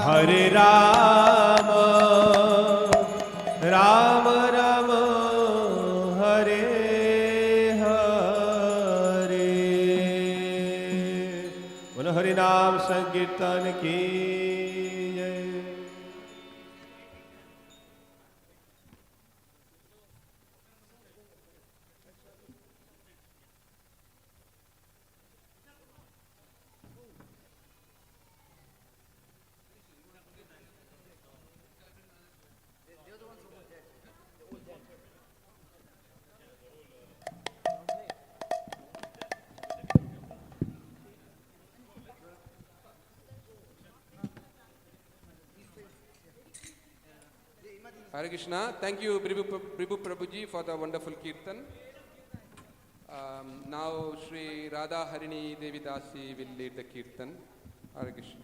Hare Rama, Rama Rama, Hare Hare. Bolo Hari Naam Sankirtan ki jai. Hare Krishna. Thank you, Prabhu Prabhuji, for the wonderful Kirtan. Now, Sri Radha Harini Devi Dasi will lead the Kirtan. Hare Krishna.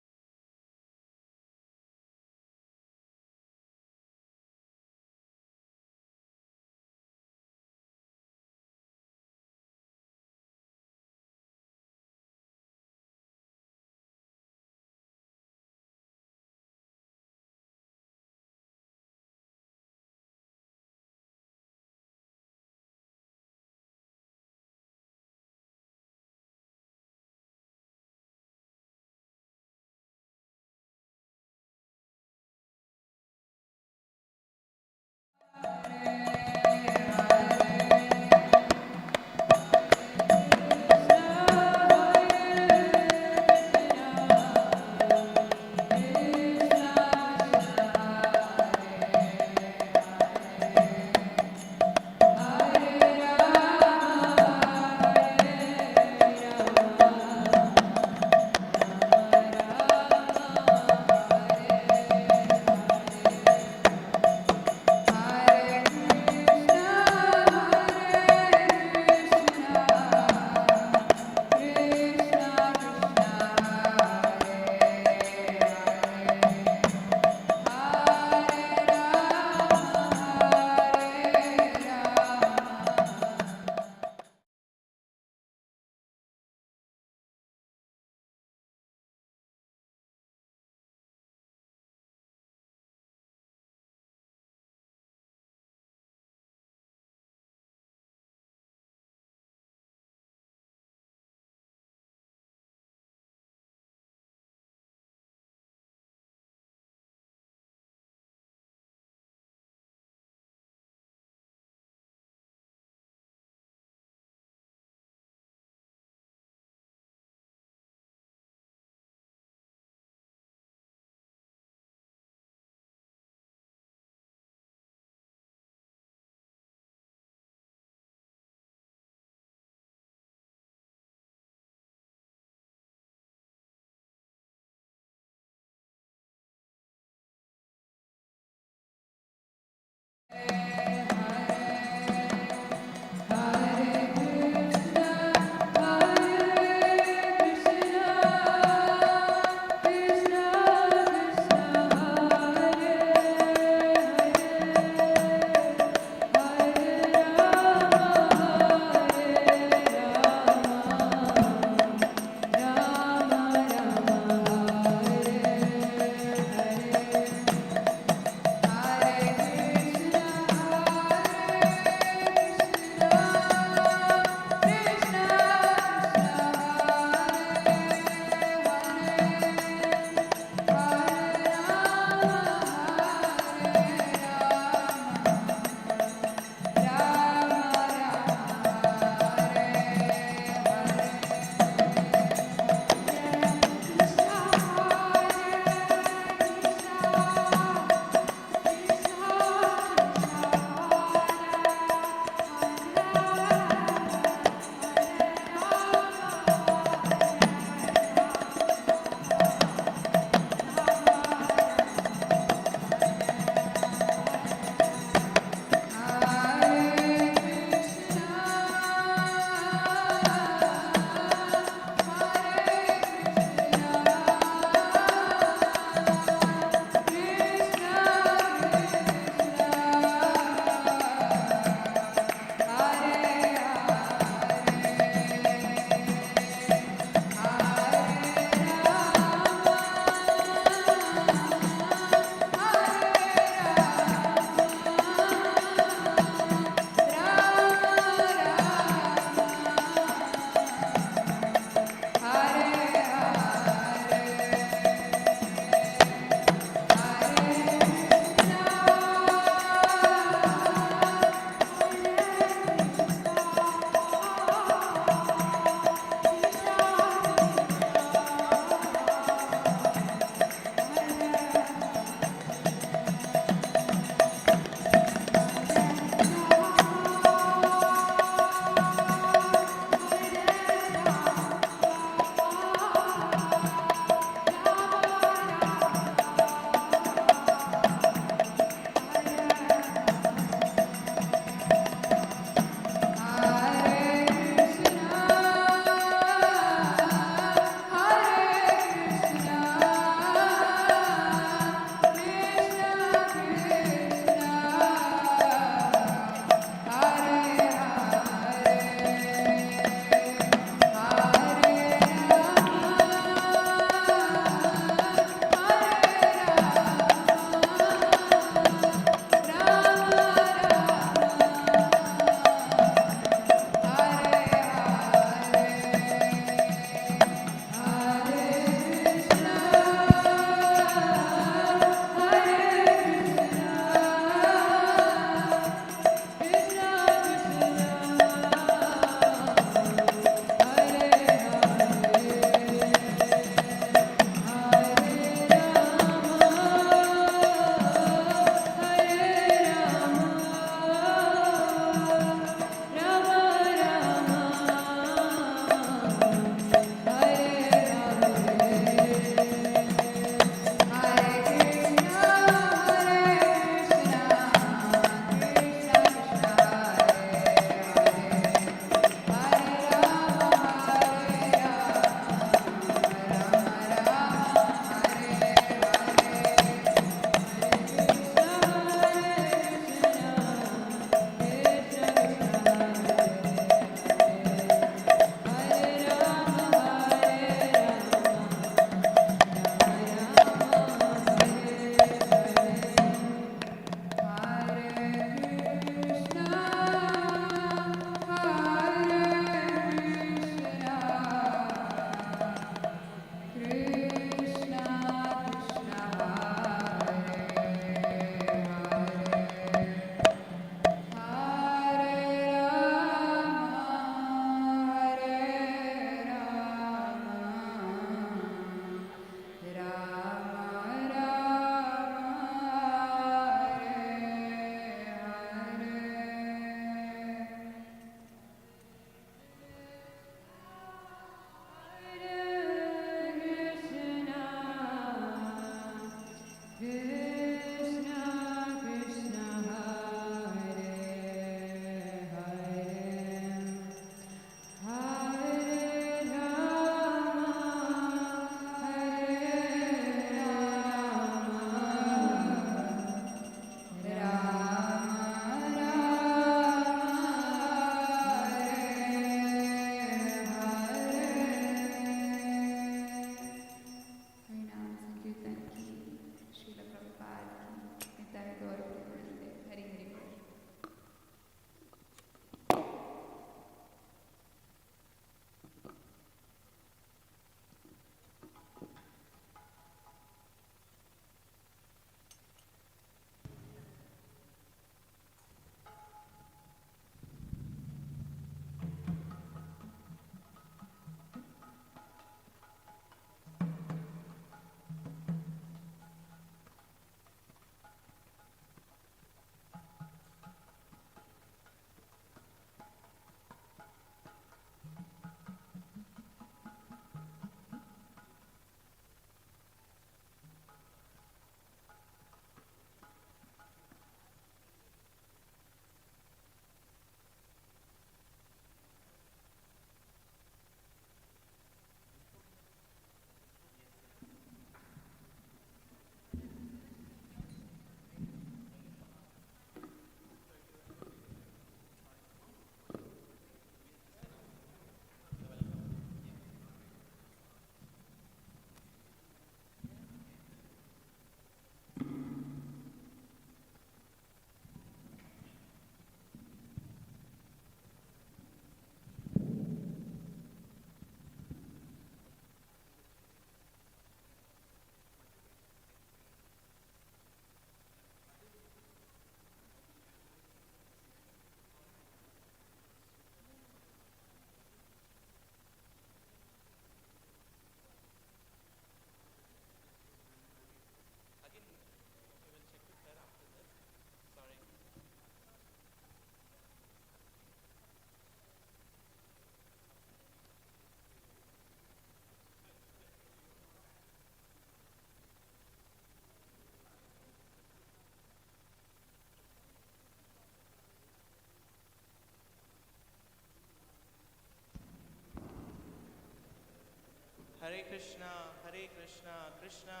Hare Krishna, Krishna Krishna,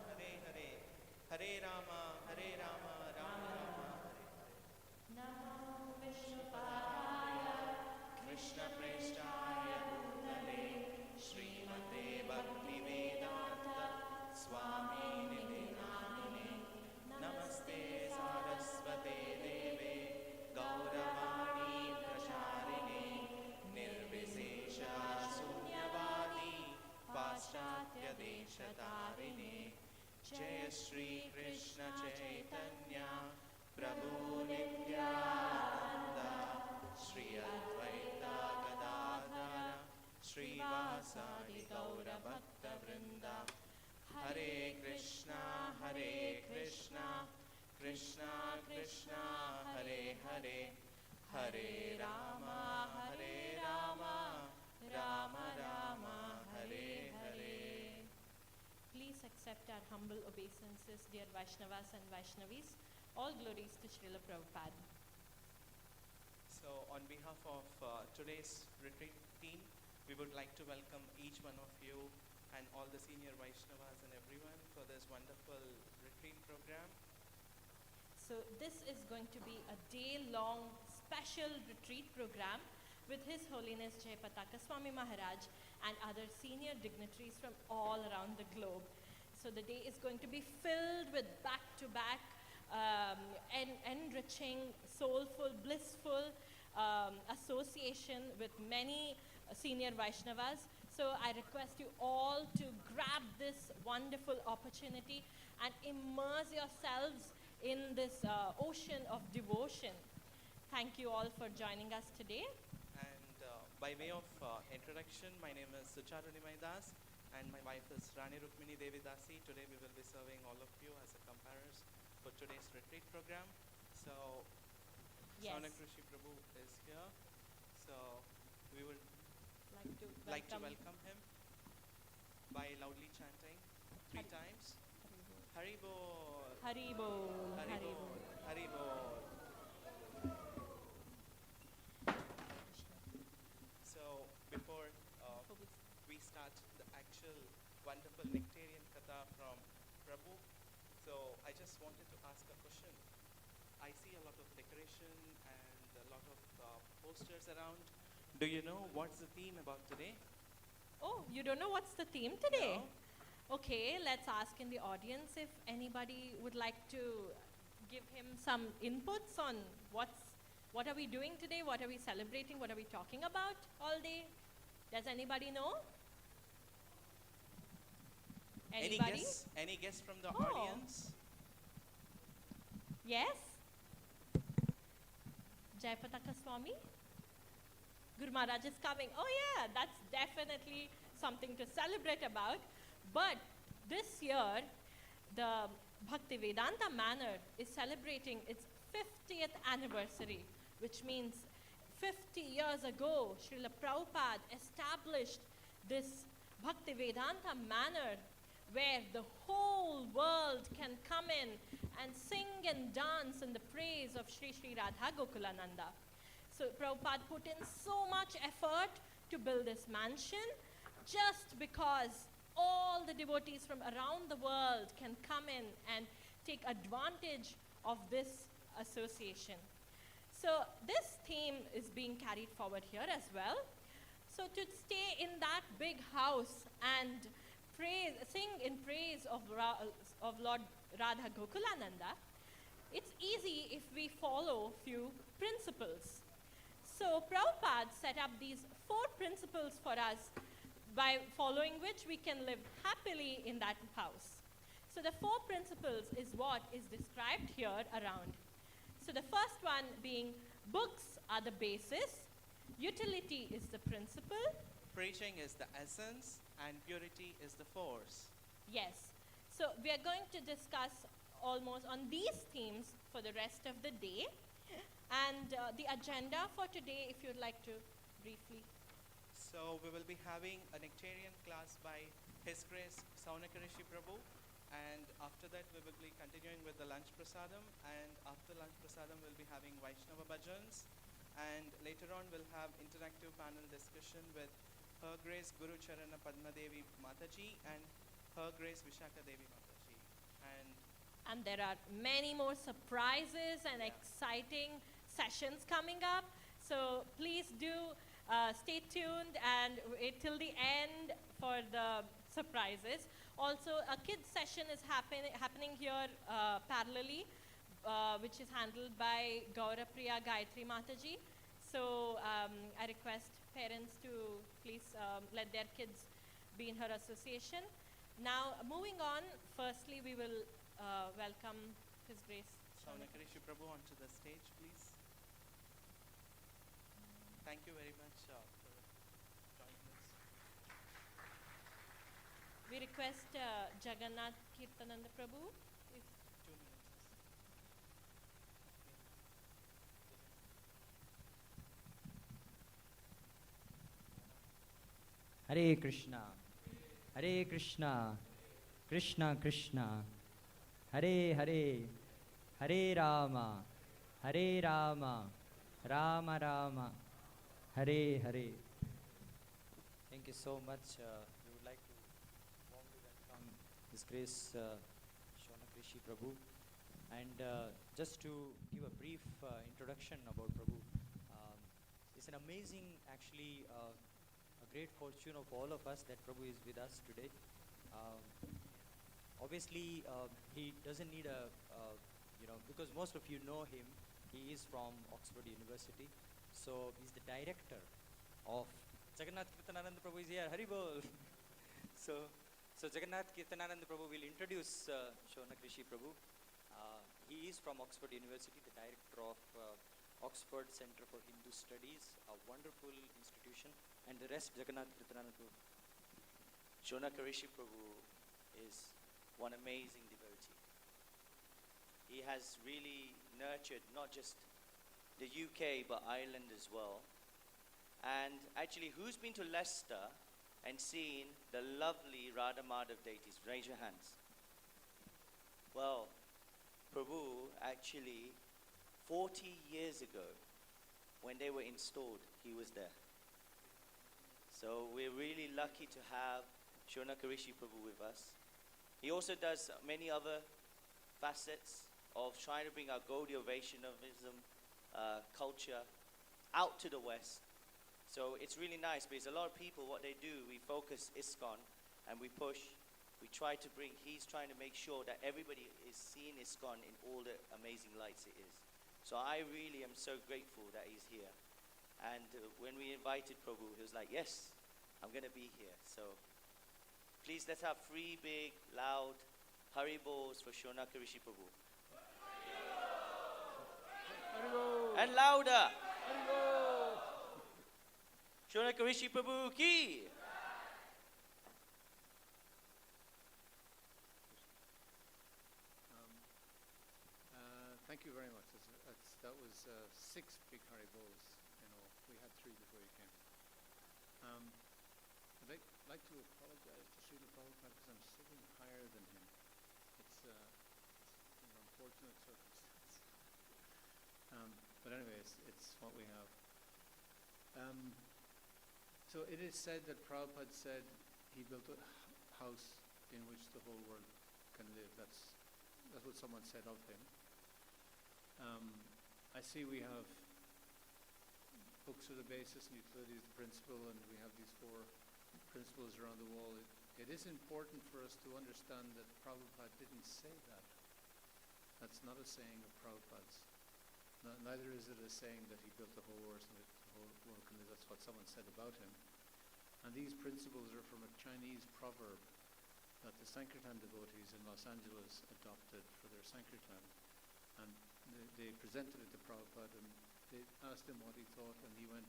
Hare Hare, Hare Rama, Rama Rama, Hare Namo Vishnupadaya, Krishna Prestaya Bhutale, Srimate Bhaktivedanta Swami Niti Namine, Namaste Saraswate Deve, Gauravani Pracharine, Nirvisesha Sunyavadi, Paschatya Deshatarine, Jaya Shri Krishna Chaitanya, Prabhu Nityananda, Shri Advaita Gadadhara, Shri Vasadi Gaura Bhakta Vrinda, Hare Krishna, Krishna Krishna, Hare Hare, Hare Rama, Rama Rama, Hare Hare. please accept our humble obeisances, dear Vaishnavas and Vaishnavis. All glories to Srila Prabhupada. So, on behalf of today's retreat team, we would like to welcome each one of you and all the senior Vaishnavas and everyone for this wonderful retreat program. So this is going to be a day-long special retreat program with His Holiness Jayapataka Swami Maharaj and other senior dignitaries from all around the globe. So the day is going to be filled with back-to-back enriching, soulful, blissful association with many senior Vaishnavas. So I request you all to grab this wonderful opportunity and immerse yourselves in this ocean of devotion. Thank you all for joining us today. And by way of introduction, my name is Charana and my wife is Rani Rukmini Devi Dasi. Today we will be serving all of you as a comparers for today's retreat program. So, Yes. Shaunaka Prabhu is here. So, we would Like to welcome him by loudly chanting 3 Hari- times. Hari Bol, Hari Bol, Hari Hari Bol, Bol. Hari Bol. So, before we start the actual wonderful nectarian katha from Prabhu, so I just wanted to ask a question. I see a lot of decoration and a lot of posters around. Do you know what's the theme about today? Oh, you don't know what's the theme today? No? Okay, let's ask in the audience if anybody would like to give him some inputs on what are we doing today, what are we celebrating, what are we talking about all day? Does anybody know? Anybody? Any guess from the Oh. audience? Yes? Jayapataka Swami? Guru Maharaj is coming. Oh yeah, that's definitely something to celebrate about. But this year, the Bhaktivedanta Manor is celebrating its 50th anniversary, which means 50 years ago, Srila Prabhupada established this Bhaktivedanta Manor where the whole world can come in and sing and dance in the praise of Sri Sri Radha Gokulananda. So Prabhupada put in so much effort to build this mansion just because all the devotees from around the world can come in and take advantage of this association. So this theme is being carried forward here as well. So to stay in that big house and sing in praise of Lord Radha Gokulananda, it's easy if we follow few principles. So Prabhupada set up these 4 principles for us by following which we can live happily in that house. So the 4 principles is what is described here around. So the first one being books are the basis, utility is the principle. Preaching is the essence and purity is the force. Yes. So we are going to discuss almost on these themes for the rest of the day. And the agenda for today, if you'd like to briefly. So we will be having a nectarian class by His Grace Shaunaka Prabhu, and after that we will be continuing with the lunch prasadam, and after lunch prasadam we'll be having Vaishnana Bhajans, and later on we'll have interactive panel discussion with Her Grace Guru Charana Padma Devi Mataji and Her Grace Vishakha Devi Mataji. And there are many more surprises and Yeah. exciting sessions coming up. So please do stay tuned and wait till the end for the surprises. Also, a kids session is happening here parallelly, which is handled by Gaurapriya Gayatri Mataji. So I request parents to please let their kids be in her association. Now, moving on, firstly, we will welcome His Grace. Shaunaka Rishi Prabhu onto the stage, please. Thank you very much for joining us. We request Jagannath Kirtananda Prabhu. If 2 minutes. Hare Krishna, Hare Krishna, Krishna Krishna, Hare Hare, Hare Rama, Hare Rama, Rama Rama, Hare Hare. Thank you so much. We would like to warmly welcome His Grace Shaunaka Rishi Prabhu. And just to give a brief introduction about Prabhu, it's an amazing, actually, a great fortune of all of us that Prabhu is with us today. Obviously, he doesn't need a, because most of you know him, he is from Oxford University. So he's the director of Jagannath Kirtanananda Prabhu is here, Hari Bol. so Jagannath Kirtanananda Prabhu will introduce Shaunaka Rishi Prabhu. He is from Oxford University, the director of Oxford Center for Hindu Studies, a wonderful institution, and the rest Jagannath Kirtanananda Prabhu. Shaunaka Rishi Prabhu is one amazing devotee. He has really nurtured not just the UK but Ireland as well. And actually, who's been to Leicester and seen the lovely Radha Madhav deities? Raise your hands. Well, Prabhu actually 40 years ago, when they were installed, he was there. So we're really lucky to have Shaunaka Rishi Prabhu with us. He also does many other facets of trying to bring our Gaudiya Vaishnavism culture out to the West. So it's really nice because a lot of people, what they do, we focus ISKCON and we push. We try to bring, he's trying to make sure that everybody is seeing ISKCON in all the amazing lights it is. So I really am so grateful that he's here. And when we invited Prabhu, he was like, yes, I'm going to be here. So please let's have 3 big, loud Hari Bols for Shaunaka Rishi Prabhu. And louder. Shaunaka Rishi Prabhu ki. Thank you very much. That was 6 big Hari Bols in all. We had 3 before you came. I'd like to apologize to Srila Prabhupada because I'm sitting higher than him. It's an unfortunate circumstance. But anyway, it's what we have. So it is said that Prabhupada said he built a house in which the whole world can live. That's what someone said of him. I see we have books of the basis and utilities, the principle, and we have these 4 principles around the wall. It is important for us to understand that Prabhupada didn't say that. That's not a saying of Prabhupada's. Neither is it a saying that he built the whole world and the whole world can live. That's what someone said about him. And these principles are from a Chinese proverb that the Sankirtan devotees in Los Angeles adopted for their Sankirtan. And they presented it to Prabhupada and they asked him what he thought and he went,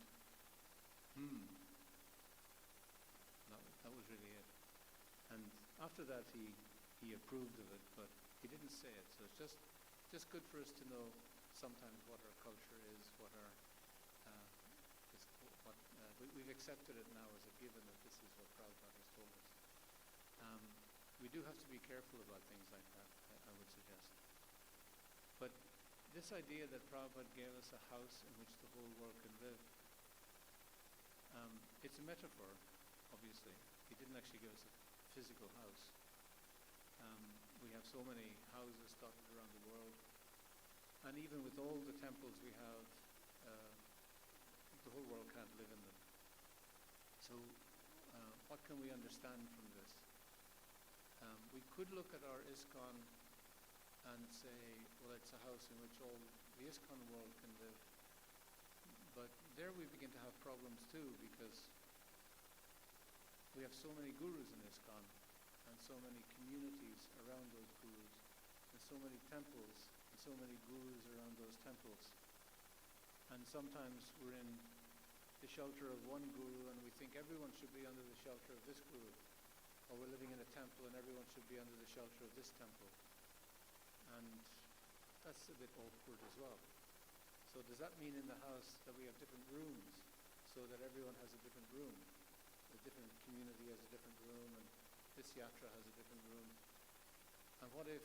That was really it. And after that he approved of it, but he didn't say it. So it's just good for us to know sometimes what our culture is, we've accepted it now as a given that this is what Prabhupada has told us. We do have to be careful about things like that, I would suggest. But this idea that Prabhupada gave us a house in which the whole world can live, it's a metaphor. obviously. He didn't actually give us a physical house. We have so many houses dotted around the world. And even with all the temples we have, the whole world can't live in them. So what can we understand from this? We could look at our ISKCON and say, well, it's a house in which all the ISKCON world can live. But there we begin to have problems too, because we have so many gurus in ISKCON, and so many communities around those gurus, and so many temples, and so many gurus around those temples. And sometimes we're in the shelter of one guru and we think everyone should be under the shelter of this guru. Or we're living in a temple and everyone should be under the shelter of this temple. And that's a bit awkward as well. So does that mean in the house that we have different rooms so that everyone has a different room? A different community has a different room, and this yatra has a different room. And what if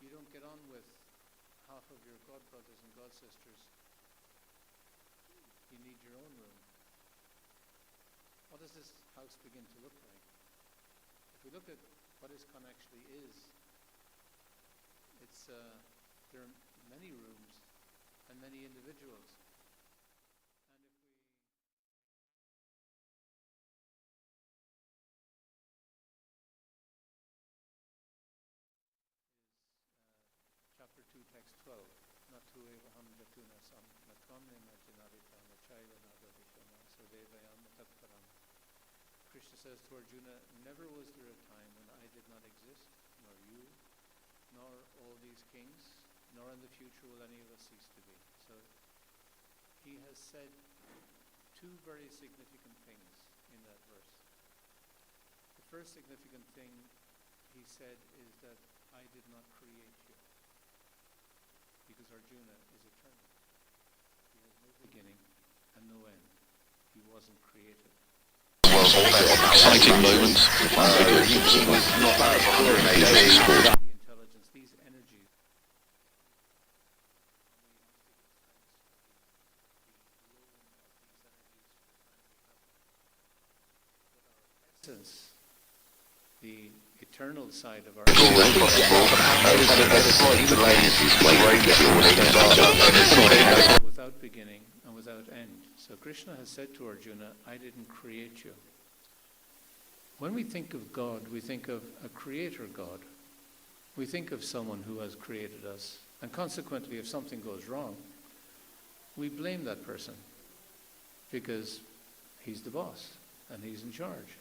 you don't get on with half of your god brothers and god sisters? You need your own room. What does this house begin to look like? If we look at what ISKCON actually is, it's there are many rooms and many individuals. And if we chapter 2, text 12. Natu evaham jatuna sam natvam nimarjanarita nachaiva nadavishana sardevayam tatparam. Krishna says to Arjuna, never was there a time when I did not exist, nor you, nor all these kings, nor in the future will any of us cease to be. So he has said two very significant things in that verse. The first significant thing he said is that I did not create you. Because Arjuna is eternal. He has no beginning and no end. He wasn't created. Exciting moment. He was not chlorinated. The intelligence, these energies. Essence, the eternal side of our without beginning and without end. So Krishna has said to Arjuna, I didn't create you. When we think of God, we think of a creator God. We think of someone who has created us. And consequently, if something goes wrong, we blame that person because he's the boss and he's in charge.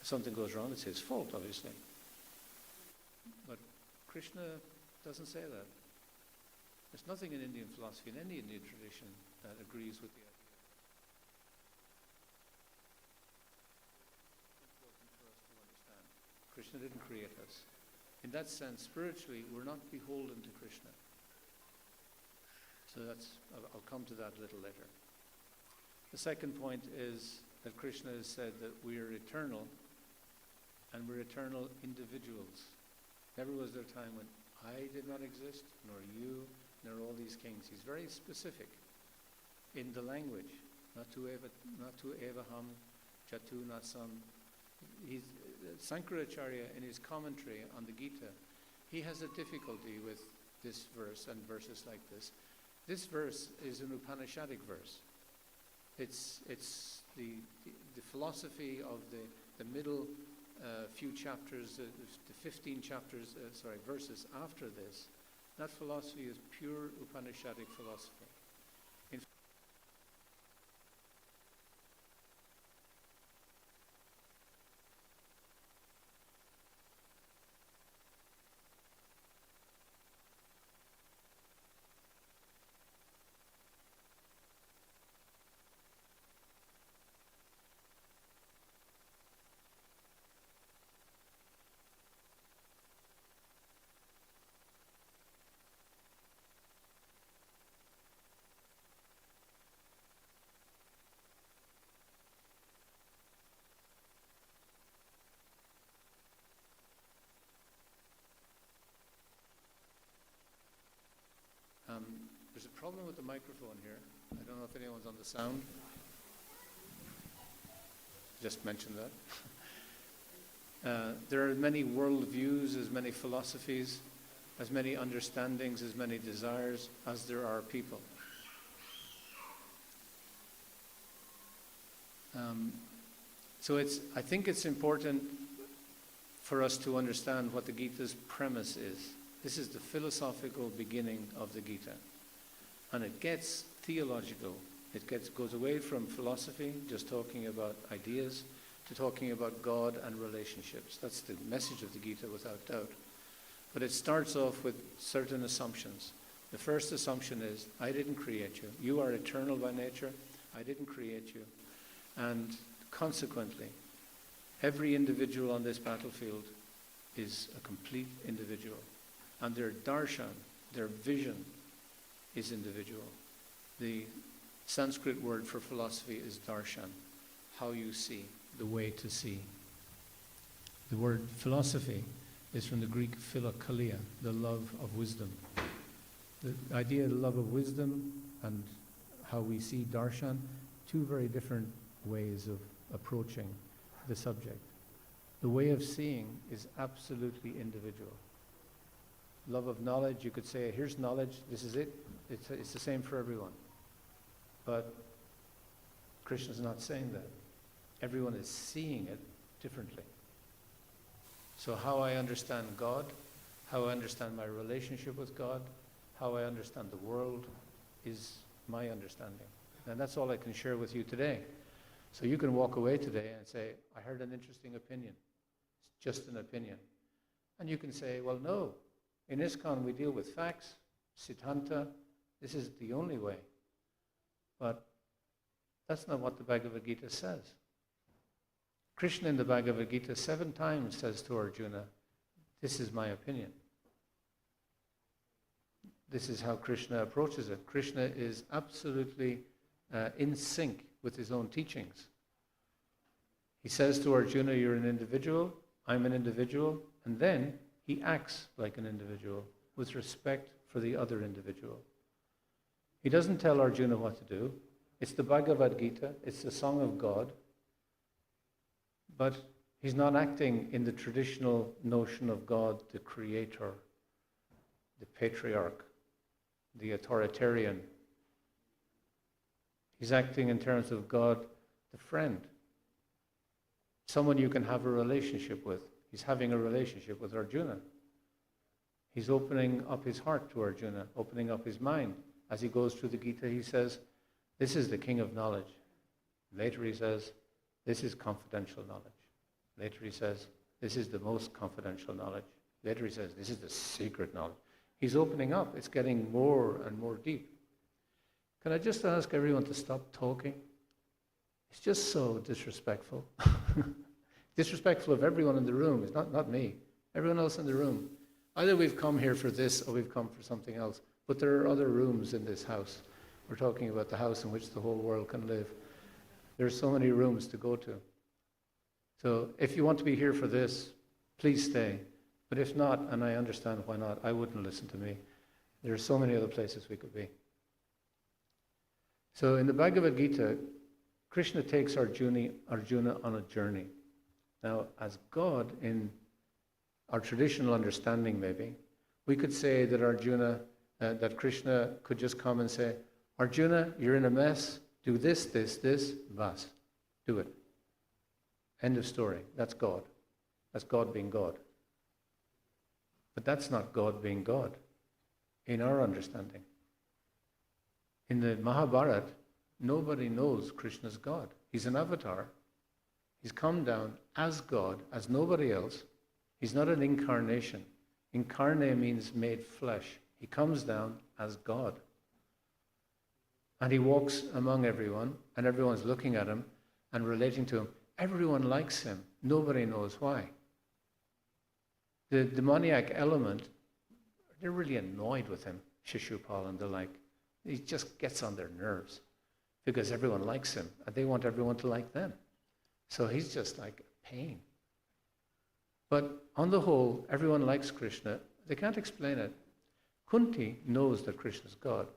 If something goes wrong, it's his fault, obviously. But Krishna doesn't say that. There's nothing in Indian philosophy, in any Indian tradition, that agrees with the idea. It's important for us to understand. Krishna didn't create us. In that sense, spiritually, we're not beholden to Krishna. So I'll come to that a little later. The second point is that Krishna has said that we are eternal, and we're eternal individuals. Never was there a time when I did not exist, nor you, nor all these kings. He's very specific in the language. Natu evaham jatu nasam. Sankaracharya, in his commentary on the Gita, he has a difficulty with this verse and verses like this. This verse is an Upanishadic verse. It's the philosophy of the middle few chapters, the 15 chapters, verses after this. That philosophy is pure Upanishadic philosophy. There's a problem with the microphone here. I don't know if anyone's on the sound. just mentioned that. There are many worldviews, as many philosophies, as many understandings, as many desires as there are people. So I think it's important for us to understand what the Gita's premise is. This is the philosophical beginning of the Gita. And it gets theological. It goes away from philosophy, just talking about ideas, to talking about God and relationships. That's the message of the Gita without doubt. But it starts off with certain assumptions. The first assumption is, I didn't create you. You are eternal by nature. I didn't create you. And consequently, every individual on this battlefield is a complete individual. And their darshan, their vision, is individual. The Sanskrit word for philosophy is darshan, how you see, the way to see. The word philosophy is from the Greek philokalia, the love of wisdom. The idea of the love of wisdom and how we see darshan, two very different ways of approaching the subject. The way of seeing is absolutely individual. Love of knowledge, you could say, here's knowledge, this is it. It's the same for everyone. But Krishna's not saying that. Everyone is seeing it differently. So how I understand God, how I understand my relationship with God, how I understand the world is my understanding. And that's all I can share with you today. So you can walk away today and say, I heard an interesting opinion. It's just an opinion. And you can say, well, no. In ISKCON we deal with facts, siddhanta. This is the only way. But that's not what the Bhagavad Gita says. Krishna in the Bhagavad Gita 7 times says to Arjuna, this is my opinion. This is how Krishna approaches it. Krishna is absolutely in sync with his own teachings. He says to Arjuna, you're an individual, I'm an individual, and then he acts like an individual with respect for the other individual. He doesn't tell Arjuna what to do. It's the Bhagavad Gita, it's the song of God, but he's not acting in the traditional notion of God, the creator, the patriarch, the authoritarian. He's acting in terms of God, the friend, someone you can have a relationship with. He's having a relationship with Arjuna. He's opening up his heart to Arjuna, opening up his mind. As he goes through the Gita, he says, this is the king of knowledge. Later he says, this is confidential knowledge. Later he says, this is the most confidential knowledge. Later he says, this is the secret knowledge. He's opening up. It's getting more and more deep. Can I just ask everyone to stop talking? It's just so disrespectful. Disrespectful of everyone in the room. It's not me. Everyone else in the room. Either we've come here for this or we've come for something else. But there are other rooms in this house. We're talking about the house in which the whole world can live. There are so many rooms to go to. So if you want to be here for this, please stay. But if not, and I understand why not, I wouldn't listen to me. There are so many other places we could be. So in the Bhagavad Gita, Krishna takes Arjuna on a journey. Now, as God, in our traditional understanding maybe, we could say that that Krishna could just come and say, Arjuna, you're in a mess, do this, this, this, bas, do it. End of story. That's God. That's God being God. But that's not God being God in our understanding. In the Mahabharata, nobody knows Krishna's God. He's an avatar. He's come down as God, as nobody else. He's not an incarnation. Incarnate means made flesh. He comes down as God. And he walks among everyone, and everyone's looking at him and relating to him. Everyone likes him. Nobody knows why. The demoniac element, they're really annoyed with him, Shishupal and the like. He just gets on their nerves because everyone likes him, and they want everyone to like them. So he's just like a pain. But on the whole, everyone likes Krishna. They can't explain it. Kunti knows that Krishna's God.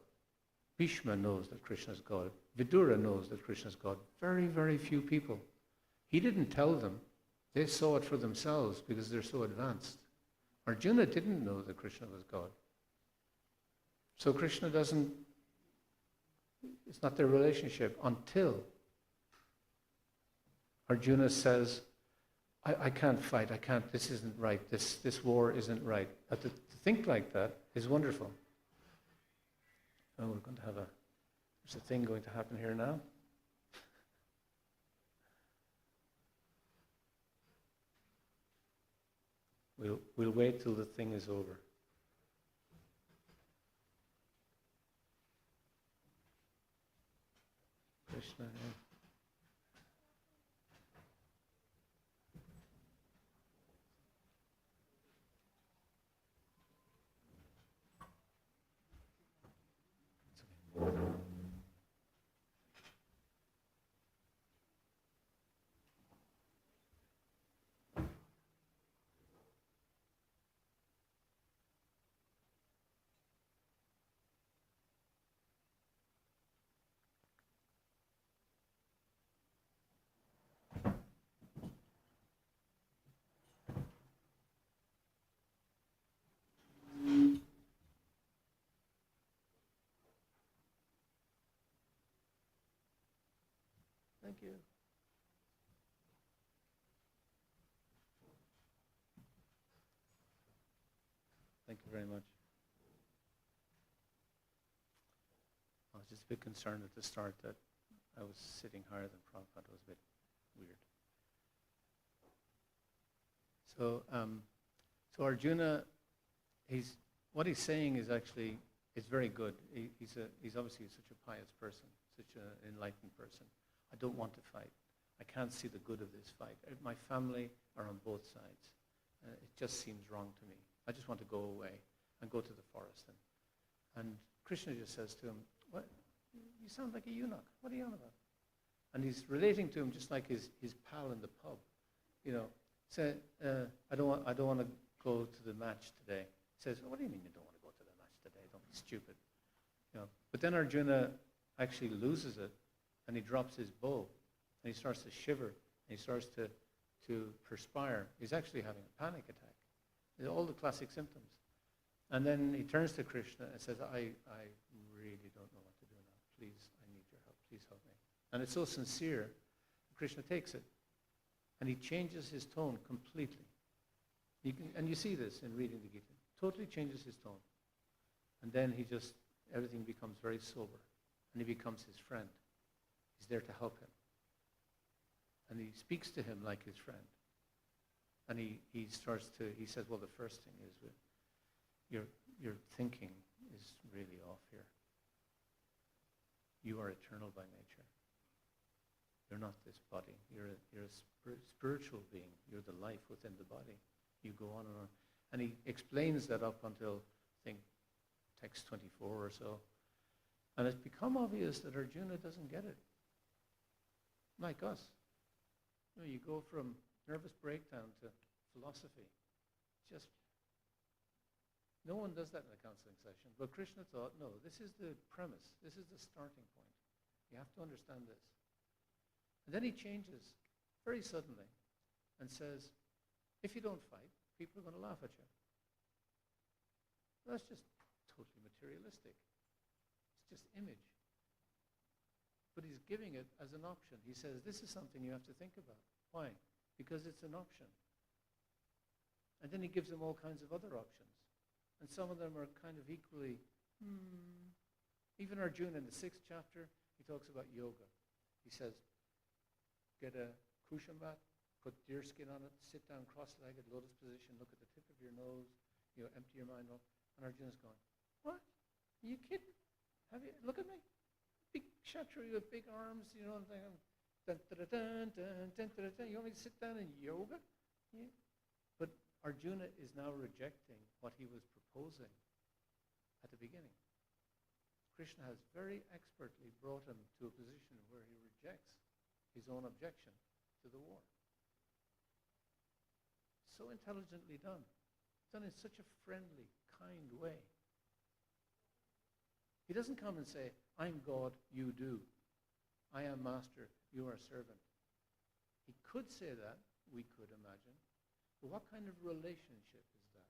Bhishma knows that Krishna's God. Vidura knows that Krishna's God. Very, very few people. He didn't tell them. They saw it for themselves because they're so advanced. Arjuna didn't know that Krishna was God. So Krishna doesn't, it's not their relationship until Arjuna says, I can't fight, I can't, this isn't right, this war isn't right. But to think like that is wonderful. Oh, we're going to have there's a thing going to happen here now. We'll wait till the thing is over. Krishna, yeah. Thank you. Thank you very much. I was just a bit concerned at the start that I was sitting higher than Prabhupada. It was a bit weird. So Arjuna, what he's saying is actually, it's very good. He's obviously such a pious person, such an enlightened person. I don't want to fight. I can't see the good of this fight. My family are on both sides. It just seems wrong to me. I just want to go away and go to the forest. And Krishna just says to him, "What? You sound like a eunuch. What are you on about?" And he's relating to him just like his pal in the pub. You know, say, I don't want to go to the match today. He says, "What do you mean you don't want to go to the match today? Don't be stupid." You know. But then Arjuna actually loses it. And he drops his bow, and he starts to shiver, and he starts to perspire. He's actually having a panic attack. All the classic symptoms. And then he turns to Krishna and says, I really don't know what to do now. Please, I need your help. Please help me. And it's so sincere. Krishna takes it, and he changes his tone completely. And you see this in reading the Gita. Totally changes his tone. And then everything becomes very sober, and he becomes his friend. He's there to help him. And he speaks to him like his friend. And he says, well, the first thing is your thinking is really off here. You are eternal by nature. You're not this body. You're a spiritual being. You're the life within the body. You go on and on. And he explains that up until, I think, text 24 or so. And it's become obvious that Arjuna doesn't get it. Like us. You go from nervous breakdown to philosophy. No one does that in a counseling session. But Krishna thought, no, this is the premise. This is the starting point. You have to understand this. And then he changes very suddenly and says, if you don't fight, people are going to laugh at you. That's just totally materialistic. It's just image. But he's giving it as an option. He says, this is something you have to think about. Why? Because it's an option. And then he gives them all kinds of other options. And some of them are kind of equally, Even Arjuna in the 6th chapter, he talks about yoga. He says, get a kusha mat, put deer skin on it, sit down cross-legged, lotus position, look at the tip of your nose, empty your mind off. And Arjuna's going, what? Are you kidding? Look at me. Big kshatriya with big arms, and dun, dun, dun, dun, dun, dun, dun. You want me to sit down in yoga? Yeah. But Arjuna is now rejecting what he was proposing at the beginning. Krishna has very expertly brought him to a position where he rejects his own objection to the war. So intelligently done. Done in such a friendly, kind way. He doesn't come and say, I'm God, you do. I am master, you are servant. He could say that, we could imagine. But what kind of relationship is that?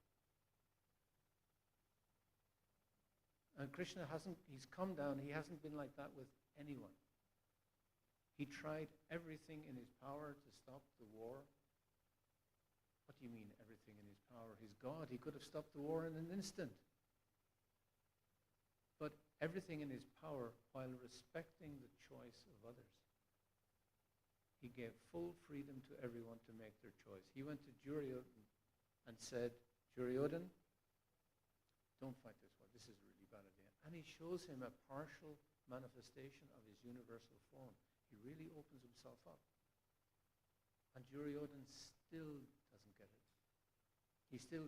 And Krishna he's come down, he hasn't been like that with anyone. He tried everything in his power to stop the war. What do you mean, everything in his power? He's God. He could have stopped the war in an instant. But everything in his power while respecting the choice of others. He gave full freedom to everyone to make their choice. He went to Duryodhan and said, Duryodhan, don't fight this war. This is a really bad idea. And he shows him a partial manifestation of his universal form. He really opens himself up. And Duryodhan still doesn't get it. He still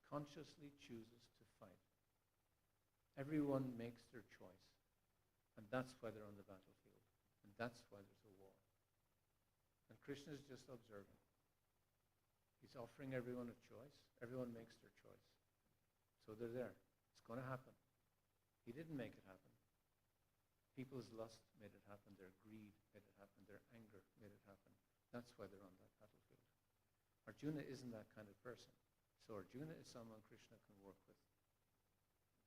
consciously chooses to fight. Everyone makes their choice. And that's why they're on the battlefield. And that's why there's a war. And Krishna is just observing. He's offering everyone a choice. Everyone makes their choice. So they're there. It's going to happen. He didn't make it happen. People's lust made it happen. Their greed made it happen. Their anger made it happen. That's why they're on that battlefield. Arjuna isn't that kind of person. So Arjuna is someone Krishna can work with.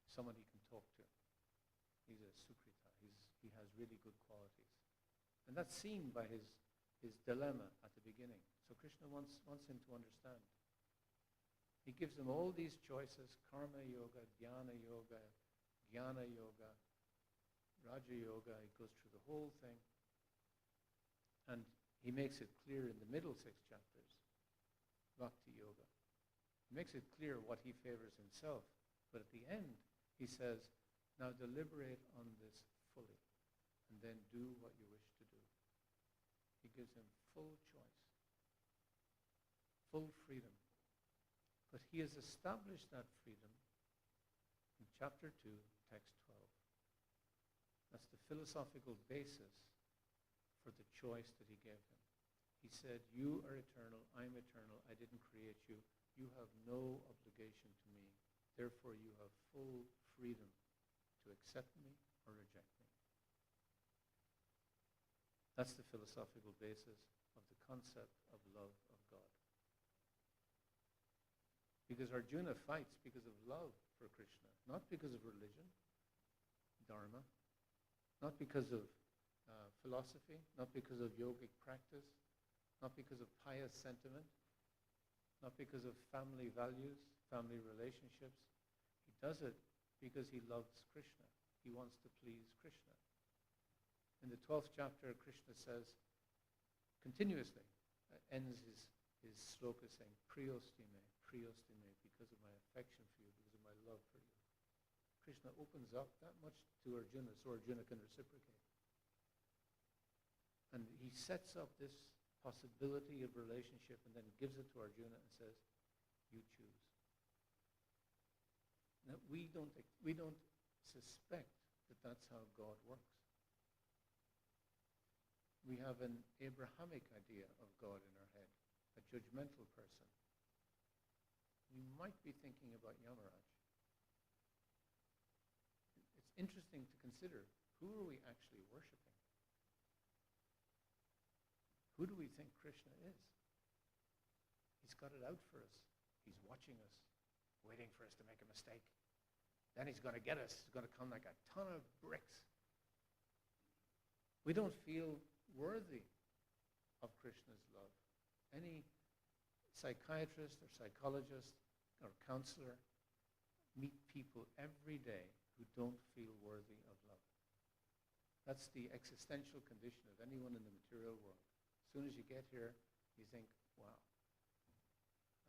Someone he can talk to. He's a sukrita. He has really good qualities. And that's seen by his dilemma at the beginning. So Krishna wants him to understand. He gives him all these choices, karma yoga, dhyana yoga, jnana yoga, raja yoga. He goes through the whole thing. And he makes it clear in the middle 6 chapters, bhakti yoga. He makes it clear what he favors himself. But at the end, he says, now deliberate on this fully, and then do what you wish to do. He gives him full choice, full freedom. But he has established that freedom in chapter 2, text 12. That's the philosophical basis for the choice that he gave him. He said, you are eternal, I'm eternal, I didn't create you. You have no obligation to me. Therefore, you have full freedom to accept me or reject me. That's the philosophical basis of the concept of love of God. Because Arjuna fights because of love for Krishna, not because of religion, dharma, not because of philosophy, not because of yogic practice, not because of pious sentiment, not because of family values, family relationships. He does it because he loves Krishna. He wants to please Krishna. In the 12th chapter, Krishna says, continuously, ends his sloka saying, priyostime, because of my affection for you, because of my love for you. Krishna opens up that much to Arjuna so Arjuna can reciprocate. And he sets up this possibility of relationship and then gives it to Arjuna and says, you choose. Now, we don't suspect that that's how God works. We have an Abrahamic idea of God in our head, a judgmental person. We might be thinking about Yamaraj. It's interesting to consider, who are we actually worshipping? Who do we think Krishna is? He's got it out for us. He's watching us, waiting for us to make a mistake. Then he's going to get us. He's going to come like a ton of bricks. We don't feel worthy of Krishna's love. Any psychiatrist or psychologist or counselor meet people every day who don't feel worthy of love. That's the existential condition of anyone in the material world. As soon as you get here, you think, wow,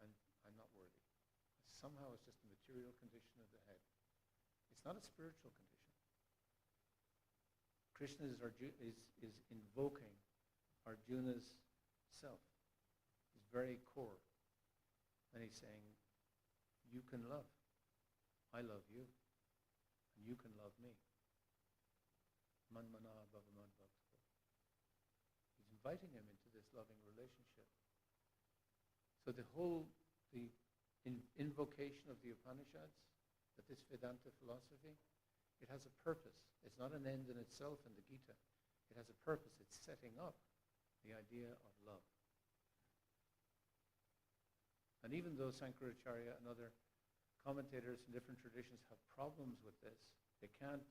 I'm not worthy. Somehow it's just a material condition of the head. It's not a spiritual condition. Krishna is invoking Arjuna's self, his very core. And he's saying, you can love. I love you. And you can love me. Manmana bhavamad bhakta. He's inviting him into this loving relationship. So the invocation of the Upanishads, that this Vedanta philosophy, it has a purpose. It's not an end in itself in the Gita. It has a purpose. It's setting up the idea of love. And even though Sankaracharya and other commentators in different traditions have problems with this, they can't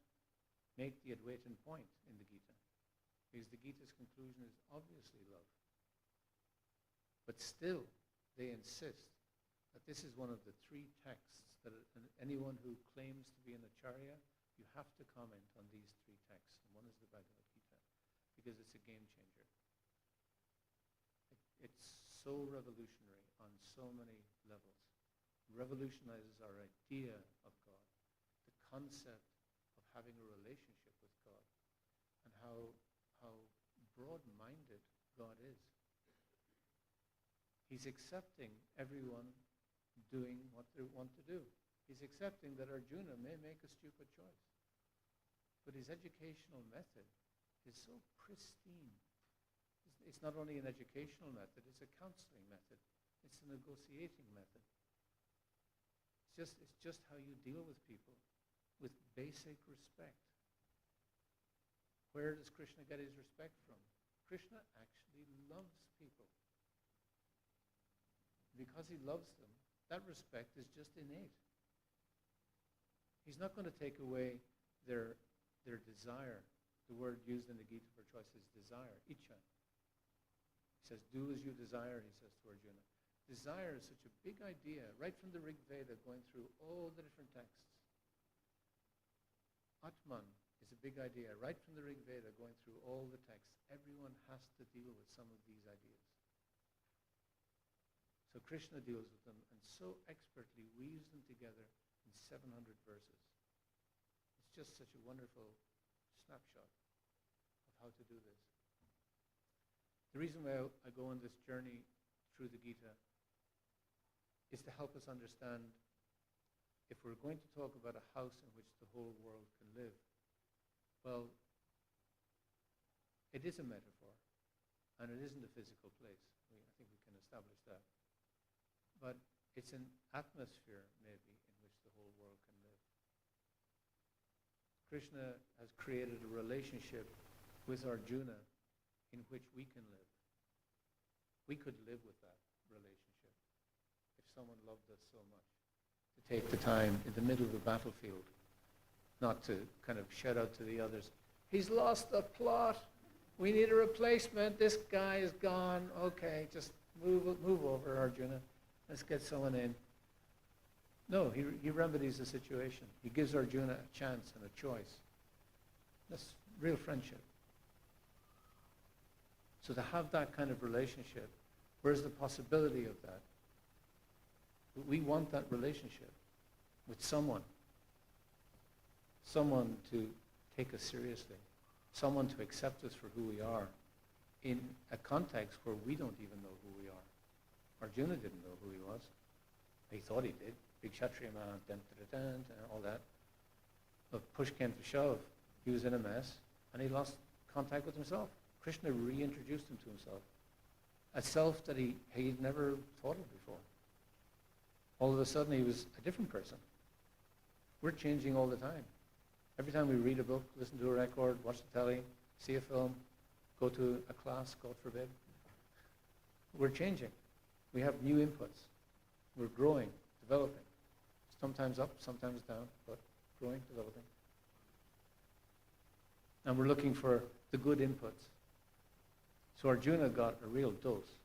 make the Advaitin point in the Gita, because the Gita's conclusion is obviously love. But still, they insist that this is one of the three texts that anyone who claims to be an Acharya, you have to comment on these three texts. And one is the Bhagavad Gita, because it's a game changer. It's so revolutionary on so many levels. It revolutionizes our idea of God, the concept of having a relationship with God, and how broad-minded God is. He's accepting everyone doing what they want to do. He's accepting that Arjuna may make a stupid choice. But his educational method is so pristine. It's not only an educational method, it's a counseling method. It's a negotiating method. It's just how you deal with people, with basic respect. Where does Krishna get his respect from? Krishna actually loves people. Because he loves them, that respect is just innate. He's not going to take away their desire. The word used in the Gita for choice is desire, ichcha. He says, do as you desire, he says to Arjuna. Desire is such a big idea, right from the Rig Veda, going through all the different texts. Atman is a big idea, right from the Rig Veda, going through all the texts. Everyone has to deal with some of these ideas. So Krishna deals with them and so expertly weaves them together in 700 verses. It's just such a wonderful snapshot of how to do this. The reason why I go on this journey through the Gita is to help us understand, if we're going to talk about a house in which the whole world can live, well, it is a metaphor, and it isn't a physical place. I think we can establish that. But it's an atmosphere, maybe, in which the whole world can live. Krishna has created a relationship with Arjuna in which we can live. We could live with that relationship if someone loved us so much. To take the time in the middle of the battlefield, not to kind of shout out to the others, he's lost the plot, we need a replacement, this guy is gone, okay, just move over, Arjuna. Let's get someone in. No, he remedies the situation. He gives Arjuna a chance and a choice. That's real friendship. So to have that kind of relationship, where's the possibility of that? We want that relationship with someone. Someone to take us seriously. Someone to accept us for who we are in a context where we don't even know who we are. Arjuna didn't know who he was. He thought he did. Big Kshatriya man, and all that. But push came to shove. He was in a mess, and he lost contact with himself. Krishna reintroduced him to himself. A self that he'd never thought of before. All of a sudden, he was a different person. We're changing all the time. Every time we read a book, listen to a record, watch the telly, see a film, go to a class, God forbid, we're changing. We have new inputs. We're growing, developing. Sometimes up, sometimes down, but growing, developing. And we're looking for the good inputs. So Arjuna got a real dose,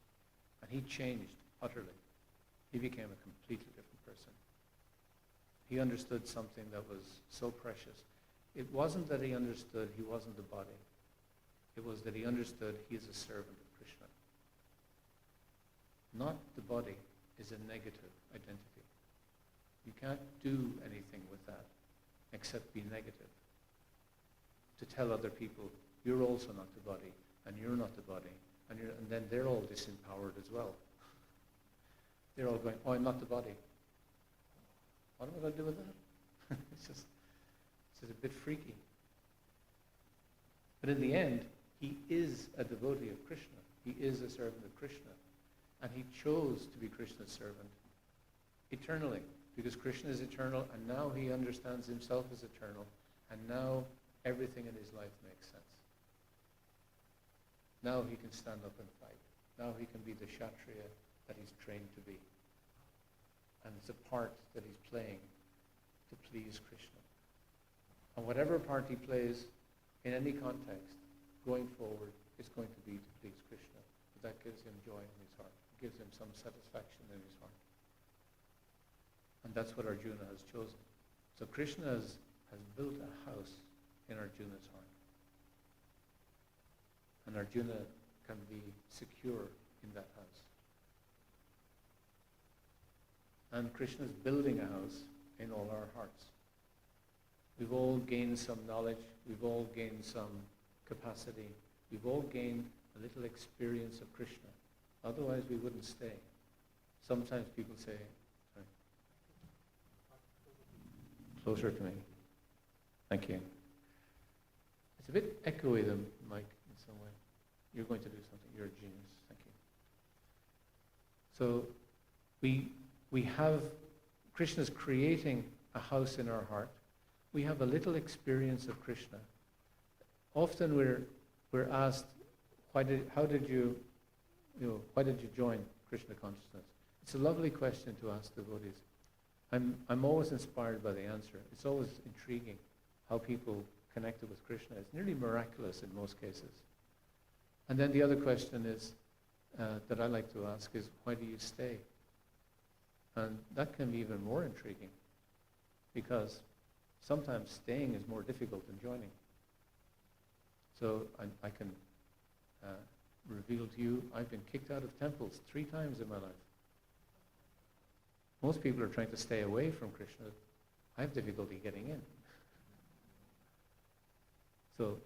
and he changed utterly. He became a completely different person. He understood something that was so precious. It wasn't that he understood he wasn't the body. It was that he understood he is a servant of Krishna. Not the body is a negative identity. You can't do anything with that except be negative. To tell other people, you're also not the body, and you're not the body, and then they're all disempowered as well. They're all going, oh, I'm not the body. What am I going to do with that? It's just a bit freaky. But in the end, he is a devotee of Krishna. He is a servant of Krishna. And he chose to be Krishna's servant eternally, because Krishna is eternal, and now he understands himself as eternal, and now everything in his life makes sense. Now he can stand up and fight. Now he can be the Kshatriya that he's trained to be. And it's a part that he's playing to please Krishna. And whatever part he plays in any context, going forward, is going to be to please Krishna. But that gives him joy in his heart. It gives him some satisfaction in his heart. And that's what Arjuna has chosen. So Krishna has built a house in Arjuna's heart. And Arjuna can be secure in that house. And Krishna is building a house in all our hearts. We've all gained some knowledge. We've all gained some capacity. We've all gained a little experience of Krishna. Otherwise, we wouldn't stay. Sometimes people say, sorry, closer to me. Thank you. It's a bit echoey, the mic, in some way. You're going to do something. You're a genius. Thank you. So we have, Krishna's creating a house in our heart. We have a little experience of Krishna. Often we're asked, why did you join Krishna consciousness? It's a lovely question to ask devotees. I'm always inspired by the answer. It's always intriguing how people connected with Krishna. It's nearly miraculous in most cases. And then the other question is, that I like to ask is, why do you stay? And that can be even more intriguing, because sometimes staying is more difficult than joining. So I can reveal to you, I've been kicked out of temples 3 times in my life. Most people are trying to stay away from Krishna. I have difficulty getting in. So,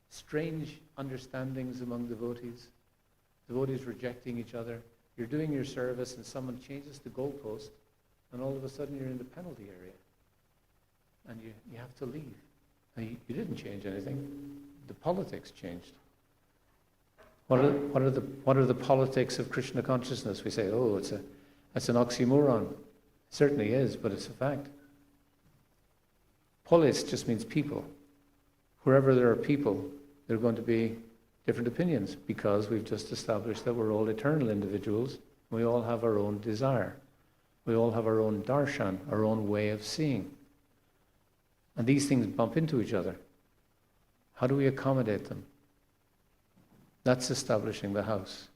strange understandings among devotees rejecting each other. You're doing your service and someone changes the goalpost, and all of a sudden you're in the penalty area. And you have to leave. And you didn't change anything. The politics changed. What are the politics of Krishna consciousness? We say, oh, that's an oxymoron. It certainly is, but it's a fact. Polis just means people. Wherever there are people, there are going to be different opinions, because we've just established that we're all eternal individuals. We all have our own desire. We all have our own darshan, our own way of seeing. And these things bump into each other. How do we accommodate them? That's establishing the house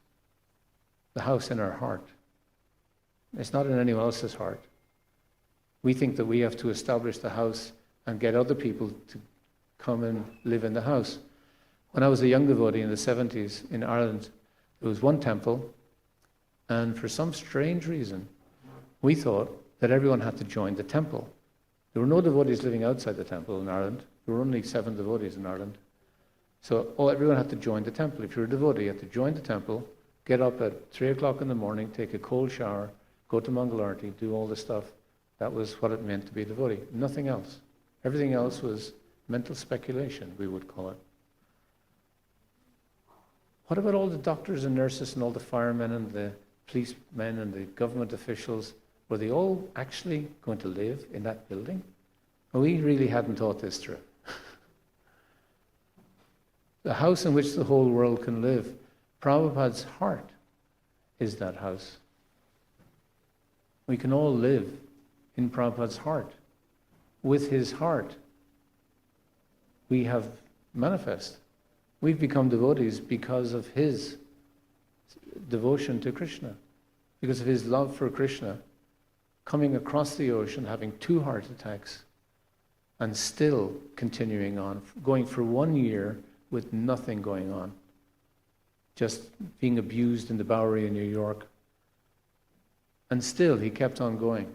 in our heart. It's not in anyone else's heart. We think that we have to establish the house and get other people to come and live in the house. When I was a young devotee in the 70s in Ireland, there was one temple, and for some strange reason, we thought that everyone had to join the temple. There were no devotees living outside the temple in Ireland. There were only 7 devotees in Ireland. So everyone had to join the temple. If you're a devotee, you had to join the temple, get up at 3 o'clock in the morning, take a cold shower, go to Mangalarti, do all the stuff. That was what it meant to be a devotee. Nothing else. Everything else was mental speculation, we would call it. What about all the doctors and nurses and all the firemen and the policemen and the government officials? Were they all actually going to live in that building? Well, we really hadn't thought this through. The house in which the whole world can live, Prabhupada's heart is that house. We can all live in Prabhupada's heart. With his heart, we have manifest. We've become devotees because of his devotion to Krishna, because of his love for Krishna, coming across the ocean, having 2 heart attacks, and still continuing on, going for 1 year with nothing going on, just being abused in the Bowery in New York. And still he kept on going.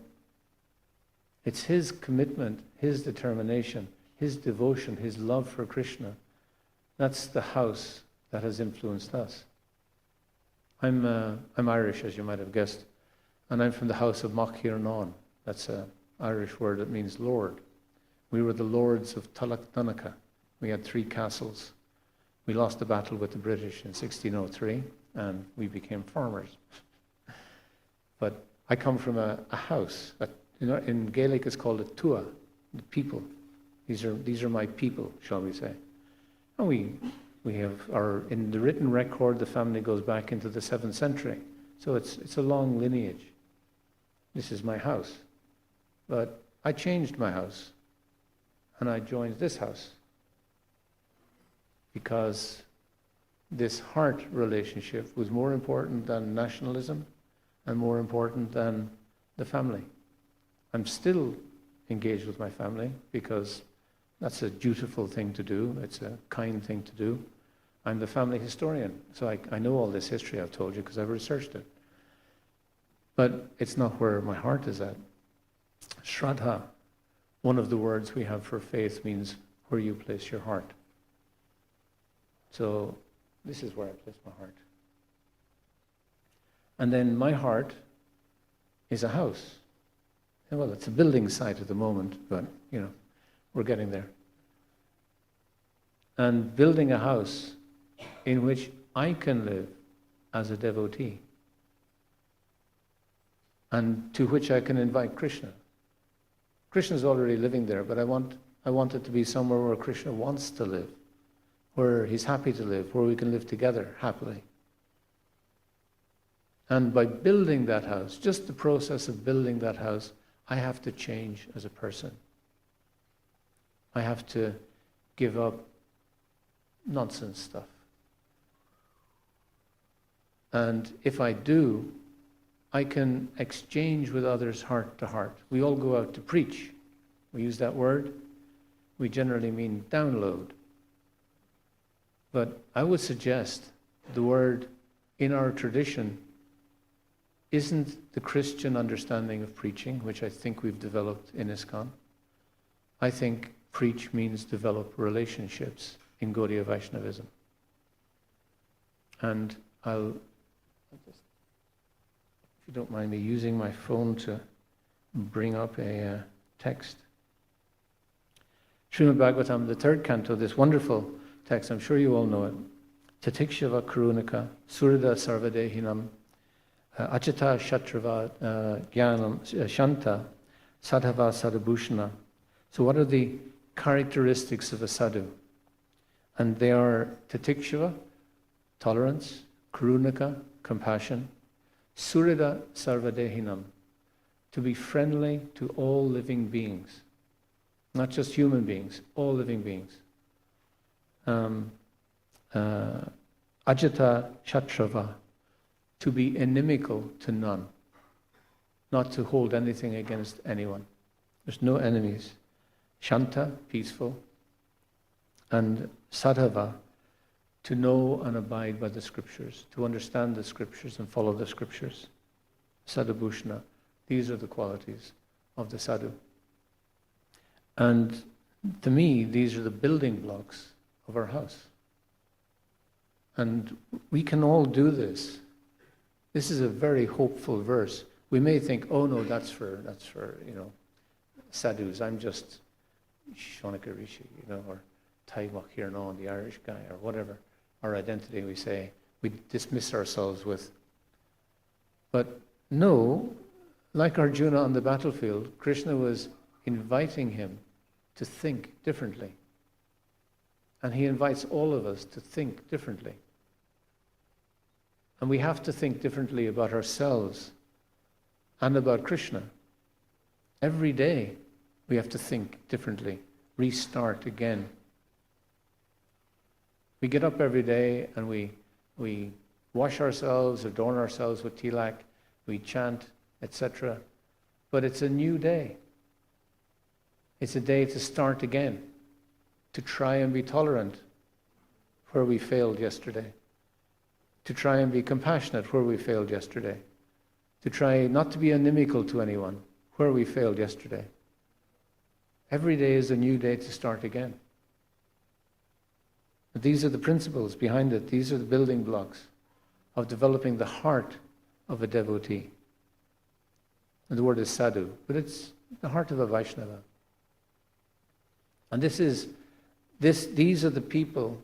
It's his commitment, his determination, his devotion, his love for Krishna. That's the house that has influenced us. I'm Irish, as you might have guessed, and I'm from the house of Machirnon. That's an Irish word that means Lord. We were the lords of Tulloch-Donegal. We had 3 castles. We lost the battle with the British in 1603, and we became farmers. But I come from a house. In Gaelic it's called a tua, the people. These are my people, shall we say. And in the written record, the family goes back into the 7th century. So it's a long lineage. This is my house. But I changed my house, and I joined this house because this heart relationship was more important than nationalism and more important than the family. I'm still engaged with my family because that's a dutiful thing to do. It's a kind thing to do. I'm the family historian, so I know all this history I've told you because I've researched it. But it's not where my heart is at. Shraddha, one of the words we have for faith, means where you place your heart. So this is where I place my heart. And then my heart is a house. Well, it's a building site at the moment, but, we're getting there. And building a house in which I can live as a devotee and to which I can invite Krishna. Krishna's already living there, but I want it to be somewhere where Krishna wants to live, where he's happy to live, where we can live together happily. And by building that house, just the process of building that house, I have to change as a person. I have to give up nonsense stuff. And if I do, I can exchange with others heart to heart. We all go out to preach. We use that word. We generally mean download. But I would suggest the word in our tradition isn't the Christian understanding of preaching, which I think we've developed in ISKCON. I think preach means develop relationships in Gaudiya Vaishnavism. And I'll just, if you don't mind me using my phone to bring up a text. Srimad Bhagavatam, the 3rd canto, this wonderful text, I'm sure you all know it. Tatikshava Karunaka, Surida Sarvadehinam, Achita Shatrava Jnanam Shanta, Sadhava Sadhabhushana. So what are the characteristics of a sadhu? And they are Tatikshava, tolerance, Karunaka, compassion, Surida Sarvadehinam, to be friendly to all living beings. Not just human beings, all living beings. Ajita Shatrava, to be inimical to none, not to hold anything against anyone. There's no enemies. Shanta, peaceful. And Sadhava, to know and abide by the scriptures, to understand the scriptures and follow the scriptures. Sadhabhushana, these are the qualities of the sadhu. And to me, these are the building blocks of our house. And we can all do this. This is a very hopeful verse. We may think, oh no, that's for sadhus. I'm just Shaunaka Rishi, or Taimach Hirnon, the Irish guy, or whatever our identity we say, we dismiss ourselves with. But no, like Arjuna on the battlefield, Krishna was inviting him to think differently. And he invites all of us to think differently. And we have to think differently about ourselves and about Krishna. Every day we have to think differently, restart again. We get up every day and we wash ourselves, adorn ourselves with tilak, we chant, etc. But it's a new day. It's a day to start again, to try and be tolerant where we failed yesterday, to try and be compassionate where we failed yesterday, to try not to be inimical to anyone where we failed yesterday. Every day is a new day to start again. But these are the principles behind it. These are the building blocks of developing the heart of a devotee. And the word is sadhu, but it's the heart of a Vaishnava. And these are the people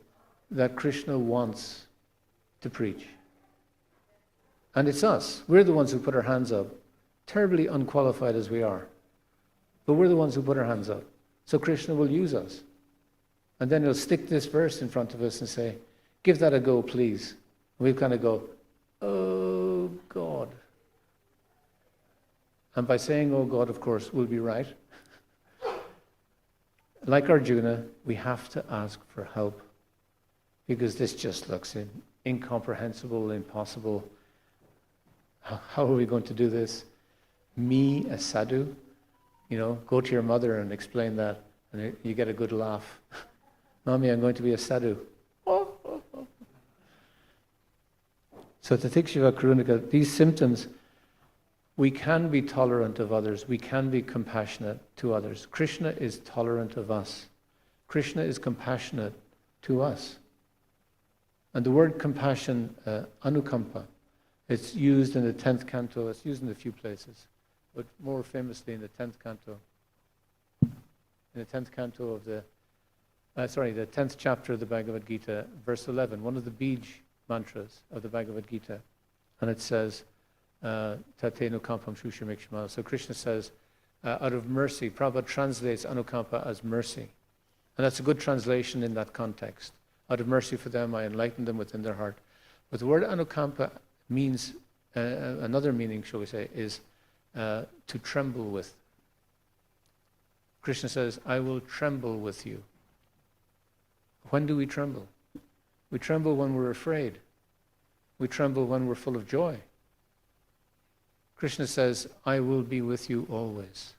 that Krishna wants to preach. And it's us. We're the ones who put our hands up, terribly unqualified as we are. But we're the ones who put our hands up. So Krishna will use us. And then he'll stick this verse in front of us and say, give that a go, please. And we'll kind of go, oh, God. And by saying, oh, God, of course, we'll be right. Like Arjuna, we have to ask for help because this just looks incomprehensible, impossible. How are we going to do this? Me, a sadhu? Go to your mother and explain that, and you get a good laugh. Mommy, I'm going to be a sadhu. So Titikshava Karunika, these symptoms, we can be tolerant of others. We can be compassionate to others. Krishna is tolerant of us. Krishna is compassionate to us. And the word compassion, anukampa, it's used in the 10th canto. It's used in a few places, but more famously in the 10th canto. In the 10th canto of the 10th chapter of the Bhagavad Gita, verse 11, one of the bij mantras of the Bhagavad Gita. And it says, Tate nukampam shushamikshama. So Krishna says, out of mercy, Prabhupada translates anukampa as mercy. And that's a good translation in that context. Out of mercy for them, I enlighten them within their heart. But the word anukampa means, another meaning, shall we say, is to tremble with. Krishna says, I will tremble with you. When do we tremble? We tremble when we're afraid. We tremble when we're full of joy. Krishna says, I will be with you always.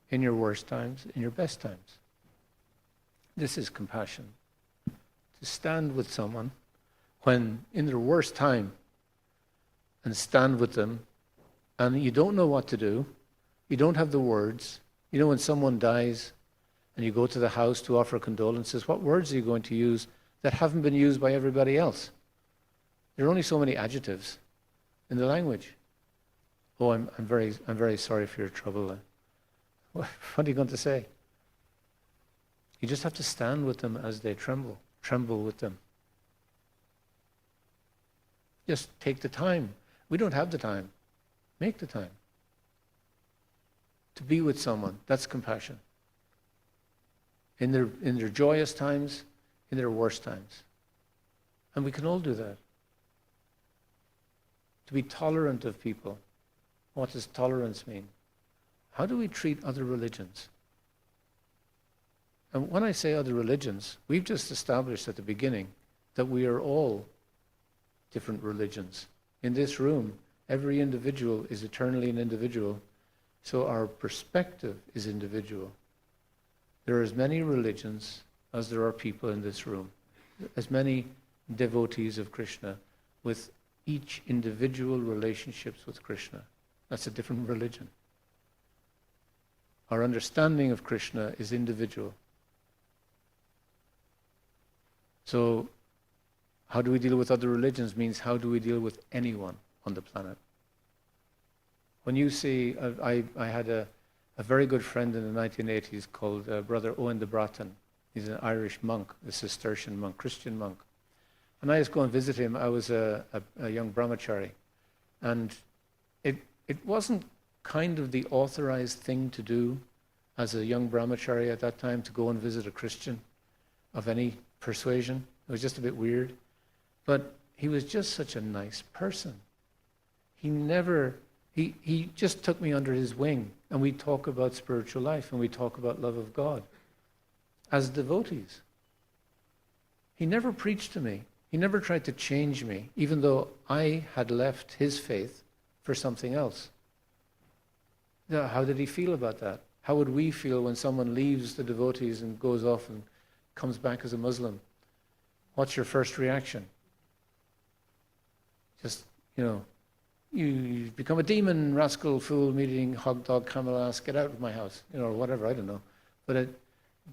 In your worst times, in your best times. This is compassion. To stand with someone when in their worst time and stand with them and you don't know what to do, you don't have the words. When someone dies and you go to the house to offer condolences, what words are you going to use that haven't been used by everybody else? There are only so many adjectives in the language. Oh, I'm very sorry for your trouble. What are you going to say? You just have to stand with them as they tremble. Tremble with them. Just take the time. We don't have the time. Make the time. To be with someone, that's compassion. In their joyous times, in their worst times. And we can all do that. To be tolerant of people. What does tolerance mean? How do we treat other religions? And when I say other religions, we've just established at the beginning that we are all different religions. In this room, every individual is eternally an individual, so our perspective is individual. There are as many religions as there are people in this room, as many devotees of Krishna with each individual relationships with Krishna. That's a different religion. Our understanding of Krishna is individual. So, how do we deal with other religions means how do we deal with anyone on the planet? When you see, I had a very good friend in the 1980s called Brother Owen de Bratton. He's an Irish monk, a Cistercian monk, Christian monk. And I used to go and visit him. I was a young brahmachari. And it wasn't kind of the authorized thing to do as a young brahmachari at that time, to go and visit a Christian of any persuasion. It was just a bit weird. But he was just such a nice person. He just took me under his wing, and we talk about spiritual life, and we talk about love of God as devotees. He never preached to me. He never tried to change me, even though I had left his faith for something else. Now, how did he feel about that? How would we feel when someone leaves the devotees and goes off and comes back as a Muslim? What's your first reaction? Just, you become a demon, rascal, fool, meeting, hog dog, camel ass, get out of my house, or whatever, I don't know. But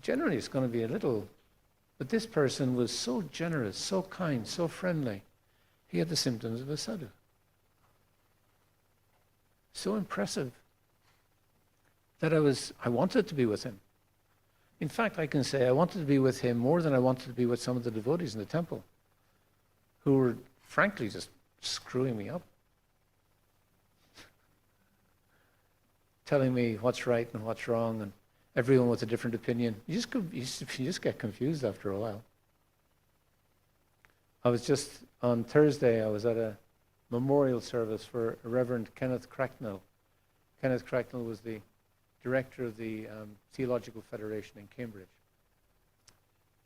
generally it's going to be a little, but this person was so generous, so kind, so friendly. He had the symptoms of a sadhu. So impressive that I wanted to be with him. In fact, I can say I wanted to be with him more than I wanted to be with some of the devotees in the temple who were frankly just screwing me up. Telling me what's right and what's wrong. everyone with a different opinion. You just get confused after a while. I was just, on Thursday, I was at a memorial service for Reverend Kenneth Cracknell. Kenneth Cracknell was the director of the Theological Federation in Cambridge.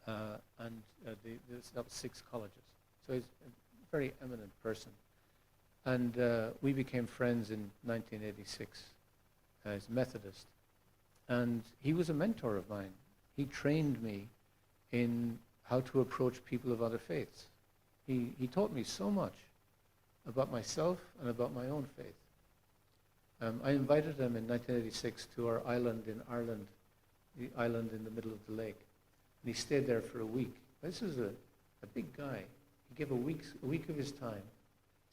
That was 6 colleges. So he's a very eminent person. And we became friends in 1986 as Methodist. And he was a mentor of mine. He trained me in how to approach people of other faiths. He taught me so much about myself and about my own faith. I invited him in 1986 to our island in Ireland, the island in the middle of the lake. And he stayed there for a week. This is a big guy. He gave a week of his time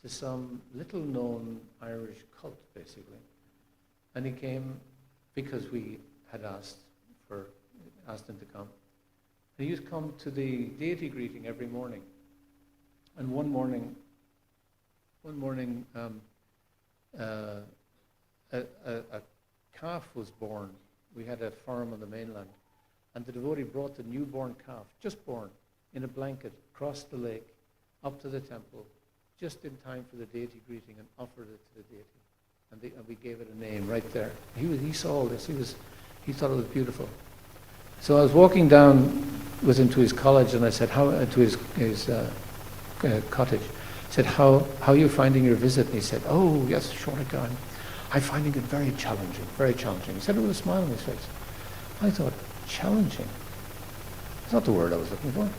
to some little-known Irish cult, basically. And he came because we had asked him to come. And he used to come to the deity greeting every morning. And one morning, a calf was born. We had a farm on the mainland. And the devotee brought the newborn calf, just born, in a blanket, across the lake, up to the temple, just in time for the deity greeting, and offered it to the deity. And we gave it a name right there. He saw all this. He thought it was beautiful. So I was walking down with him to his college, and I said, to his cottage. I said, how are you finding your visit? And he said, oh, yes, Shaunaka, I'm finding it very challenging, very challenging. He said it with a smile on his face. I thought, challenging? It's not the word I was looking for.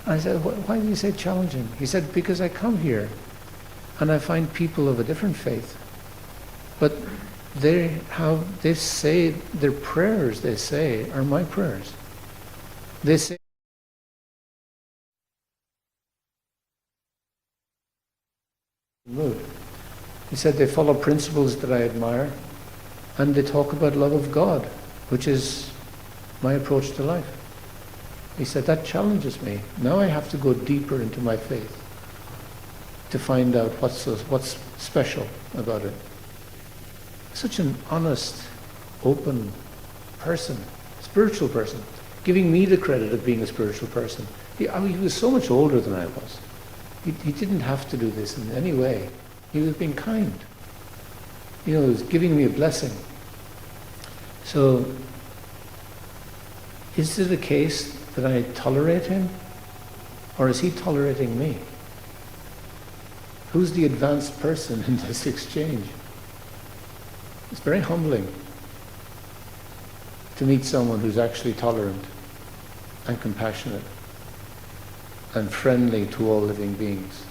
I said, why do you say challenging? He said, because I come here and I find people of a different faith, but they say, their prayers, they say, are my prayers. They say, mood. He said they follow principles that I admire, and they talk about love of God, which is my approach to life. He said, that challenges me. Now I have to go deeper into my faith to find out what's special about it. Such an honest, open person, spiritual person, giving me the credit of being a spiritual person. He was so much older than I was. He didn't have to do this in any way. He was being kind. He was giving me a blessing. So, is it a case that I tolerate him? Or is he tolerating me? Who's the advanced person in this exchange? It's very humbling to meet someone who's actually tolerant and compassionate and friendly to all living beings.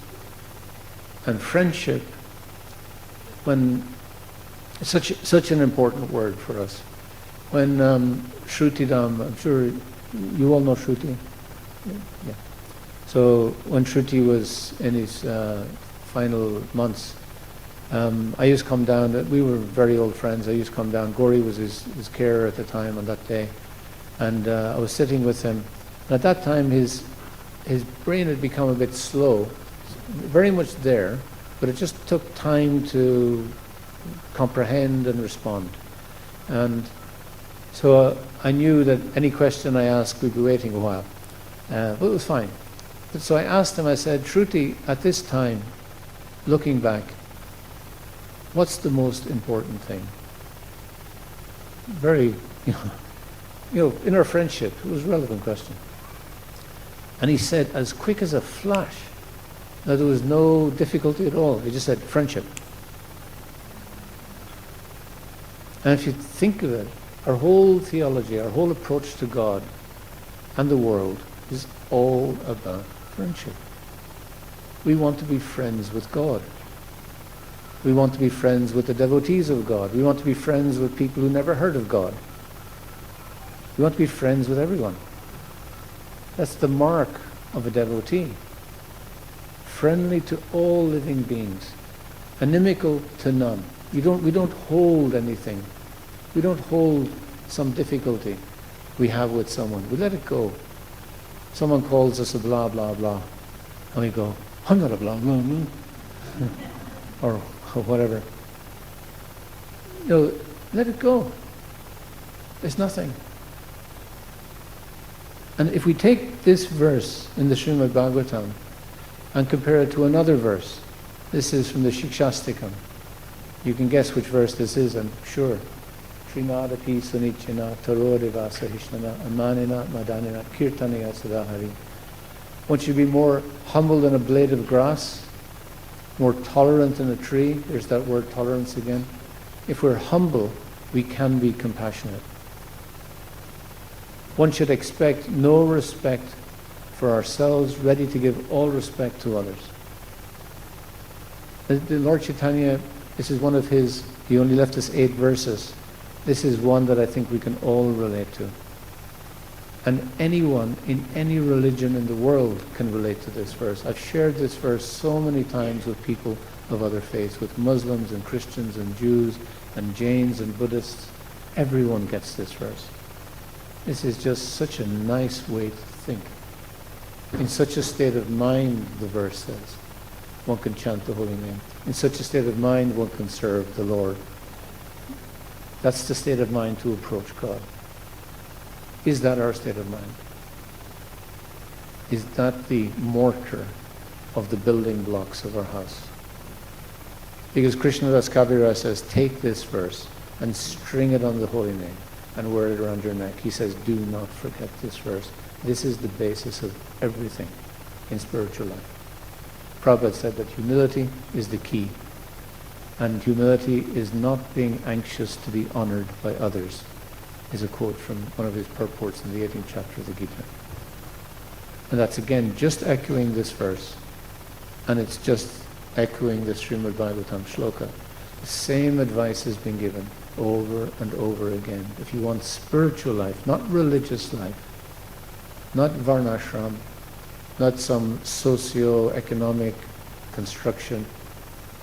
And friendship, when such an important word for us. When Shrutidam, I'm sure you all know Shruti? Yeah. So when Shruti was in his final months, I used to come down, we were very old friends, I used to come down, Gauri was his carer at the time on that day, and I was sitting with him, and at that time his brain had become a bit slow, very much there, but it just took time to comprehend and respond. And so I knew that any question I asked, we'd be waiting a while, but it was fine. But so I asked him, I said, Shruti, at this time, looking back, what's the most important thing? Very, in our friendship, it was a relevant question. And he said, as quick as a flash, now there was no difficulty at all. He just said, friendship. And if you think of it, our whole theology, our whole approach to God and the world is all about friendship. We want to be friends with God. We want to be friends with the devotees of God. We want to be friends with people who never heard of God. We want to be friends with everyone. That's the mark of a devotee. Friendly to all living beings. Inimical to none. We don't hold anything. We don't hold some difficulty we have with someone. We let it go. Someone calls us a blah, blah, blah. And we go, I'm not a blah, blah, blah. or whatever. Let it go. It's nothing. And if we take this verse in the Srimad Bhagavatam and compare it to another verse, this is from the Shikshastikam. You can guess which verse this is, I'm sure. Srinadapi Sunichina Tarodeva Sahishnana Amanina Madanina Kirtaniya Sadahari. Want you to be more humble than a blade of grass, more tolerant than a tree. There's that word tolerance again. If we're humble, we can be compassionate. One should expect no respect for ourselves, ready to give all respect to others. The Lord Chaitanya, this is one of his, he only left us 8 verses. This is one that I think we can all relate to. And anyone in any religion in the world can relate to this verse. I've shared this verse so many times with people of other faiths, with Muslims and Christians and Jews and Jains and Buddhists. Everyone gets this verse. This is just such a nice way to think. In such a state of mind, the verse says, one can chant the holy name. In such a state of mind, one can serve the Lord. That's the state of mind to approach God. Is that our state of mind? Is that the mortar of the building blocks of our house? Because Krishna Das Kavira says, take this verse and string it on the holy name and wear it around your neck. He says, do not forget this verse. This is the basis of everything in spiritual life. Prabhupada said that humility is the key. And humility is not being anxious to be honored by others, is a quote from one of his purports in the 18th chapter of the Gita. And that's again just echoing this verse, and it's just echoing the Srimad Bhagavatam shloka. The same advice has been given over and over again. If you want spiritual life, not religious life, not varnashram, not some socio-economic construction,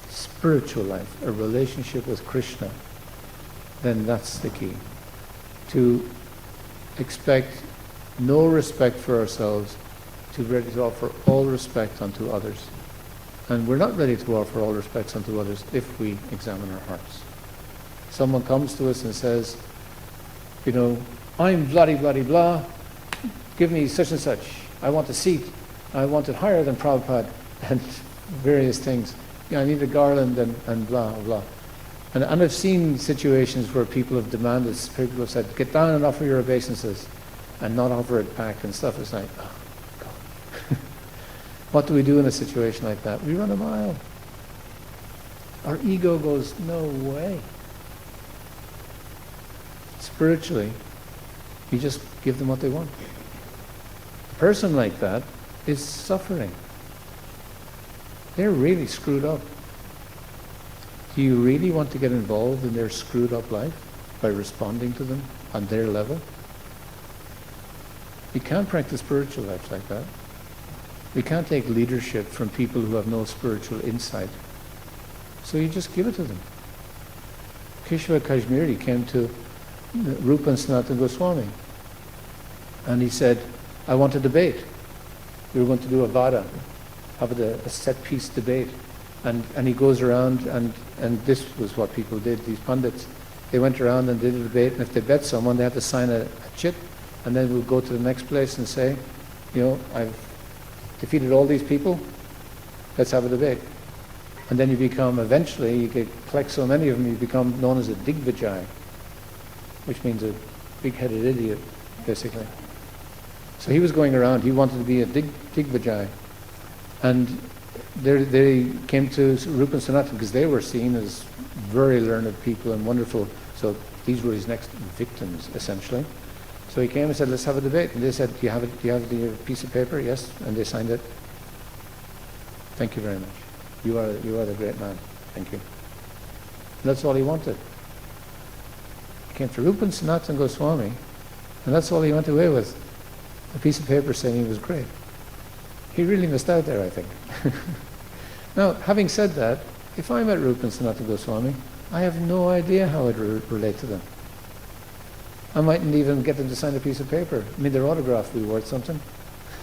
spiritual life, a relationship with Krishna, then that's the key. To expect no respect for ourselves, to be ready to offer all respect unto others. And we're not ready to offer all respects unto others if we examine our hearts. Someone comes to us and says, you know, I'm bloody, bloody, blah, give me such and such. I want a seat. I want it higher than Prabhupada, and various things. I need a garland and blah, blah. And I've seen situations where people have demanded, people have said, get down and offer your obeisances, and not offer it back and stuff. It's like, oh, God. What do we do in a situation like that? We run a mile. Our ego goes, no way. Spiritually, you just give them what they want. A person like that is suffering. They're really screwed up. Do you really want to get involved in their screwed up life by responding to them on their level? You can't practice spiritual life like that. We can't take leadership from people who have no spiritual insight. So you just give it to them. Keshava Kashmiri came to Rupa and Sanatana Goswami and he said, I want a debate. We were going to do a vada, have a set-piece debate. And he goes around, and this was what people did, these pundits. They went around and did a debate, and if they bet someone, they had to sign a chit, and then we'll go to the next place and say, you know, I've defeated all these people, let's have a debate. And then you become, eventually, you get, collect so many of them, you become known as a digvijay, which means a big-headed idiot, basically. So he was going around, he wanted to be a digvijay. And they came to Rupa and Sanatana because they were seen as very learned people and wonderful. So these were his next victims, essentially. So he came and said, let's have a debate. And they said, do you have your piece of paper? Yes. And they signed it. Thank you very much. You are the great man. Thank you. And that's all he wanted. He came to Rupa and Sanatana Goswami, and that's all he went away with. A piece of paper saying he was great. He really missed out there, I think. Now, having said that, if I met Rupa and Sanatana Goswami, I have no idea how I'd relate to them. I mightn't even get them to sign a piece of paper. I mean, their autograph would be worth something.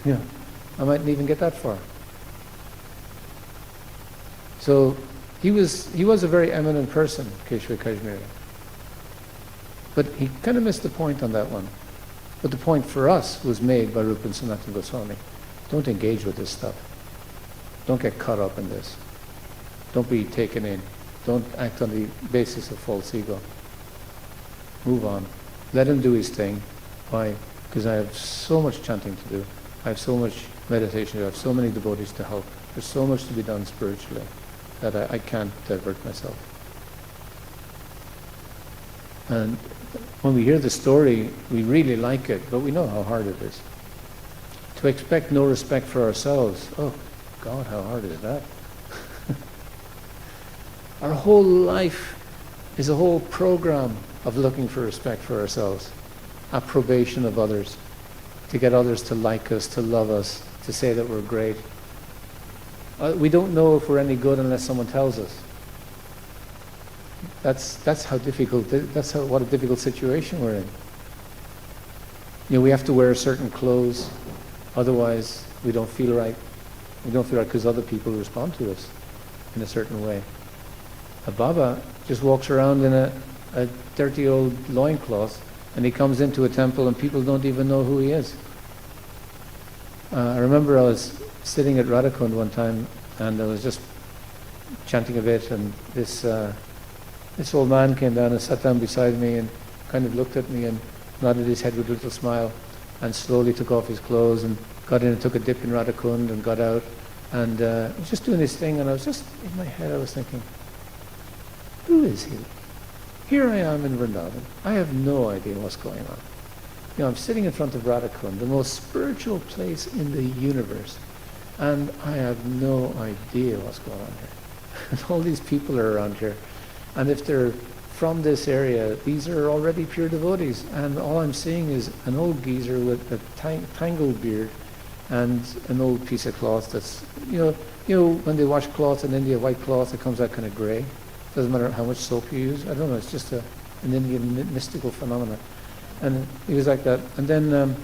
Yeah, I mightn't even get that far. So he was a very eminent person, Keshava Kashmiri. But he kind of missed the point on that one. But the point for us was made by Rupa and Sanatana Goswami. Don't engage with this stuff. Don't get caught up in this. Don't be taken in. Don't act on the basis of false ego. Move on. Let him do his thing. Why? Because I have so much chanting to do. I have so much meditation to do. I have so many devotees to help. There's so much to be done spiritually that I can't divert myself. And when we hear the story, we really like it, but we know how hard it is. To expect no respect for ourselves, oh God, how hard is that? Our whole life is a whole program of looking for respect for ourselves, approbation of others, to get others to like us, to love us, to say that we're great. We don't know if we're any good unless someone tells us. That's how difficult. What a difficult situation we're in. You know, we have to wear certain clothes, otherwise we don't feel right. We don't feel right because other people respond to us in a certain way. A Baba just walks around in a dirty old loincloth, and he comes into a temple and people don't even know who he is. I remember I was sitting at Radhakund one time and I was just chanting a bit, and this old man came down and sat down beside me and kind of looked at me and nodded his head with a little smile and slowly took off his clothes and got in and took a dip in Radhakund and got out and was just doing his thing, and I was just, in my head I was thinking, who is he? Here I am in Vrindavan. I have no idea what's going on. You know, I'm sitting in front of Radhakund, the most spiritual place in the universe, and I have no idea what's going on here. And all these people are around here, and if they're from this area, these are already pure devotees, and all I'm seeing is an old geezer with a tangled beard and an old piece of cloth that's, you know when they wash cloth in India, white cloth, it comes out kind of grey. Doesn't matter how much soap you use. I don't know, it's just an Indian mystical phenomenon. And he was like that. And then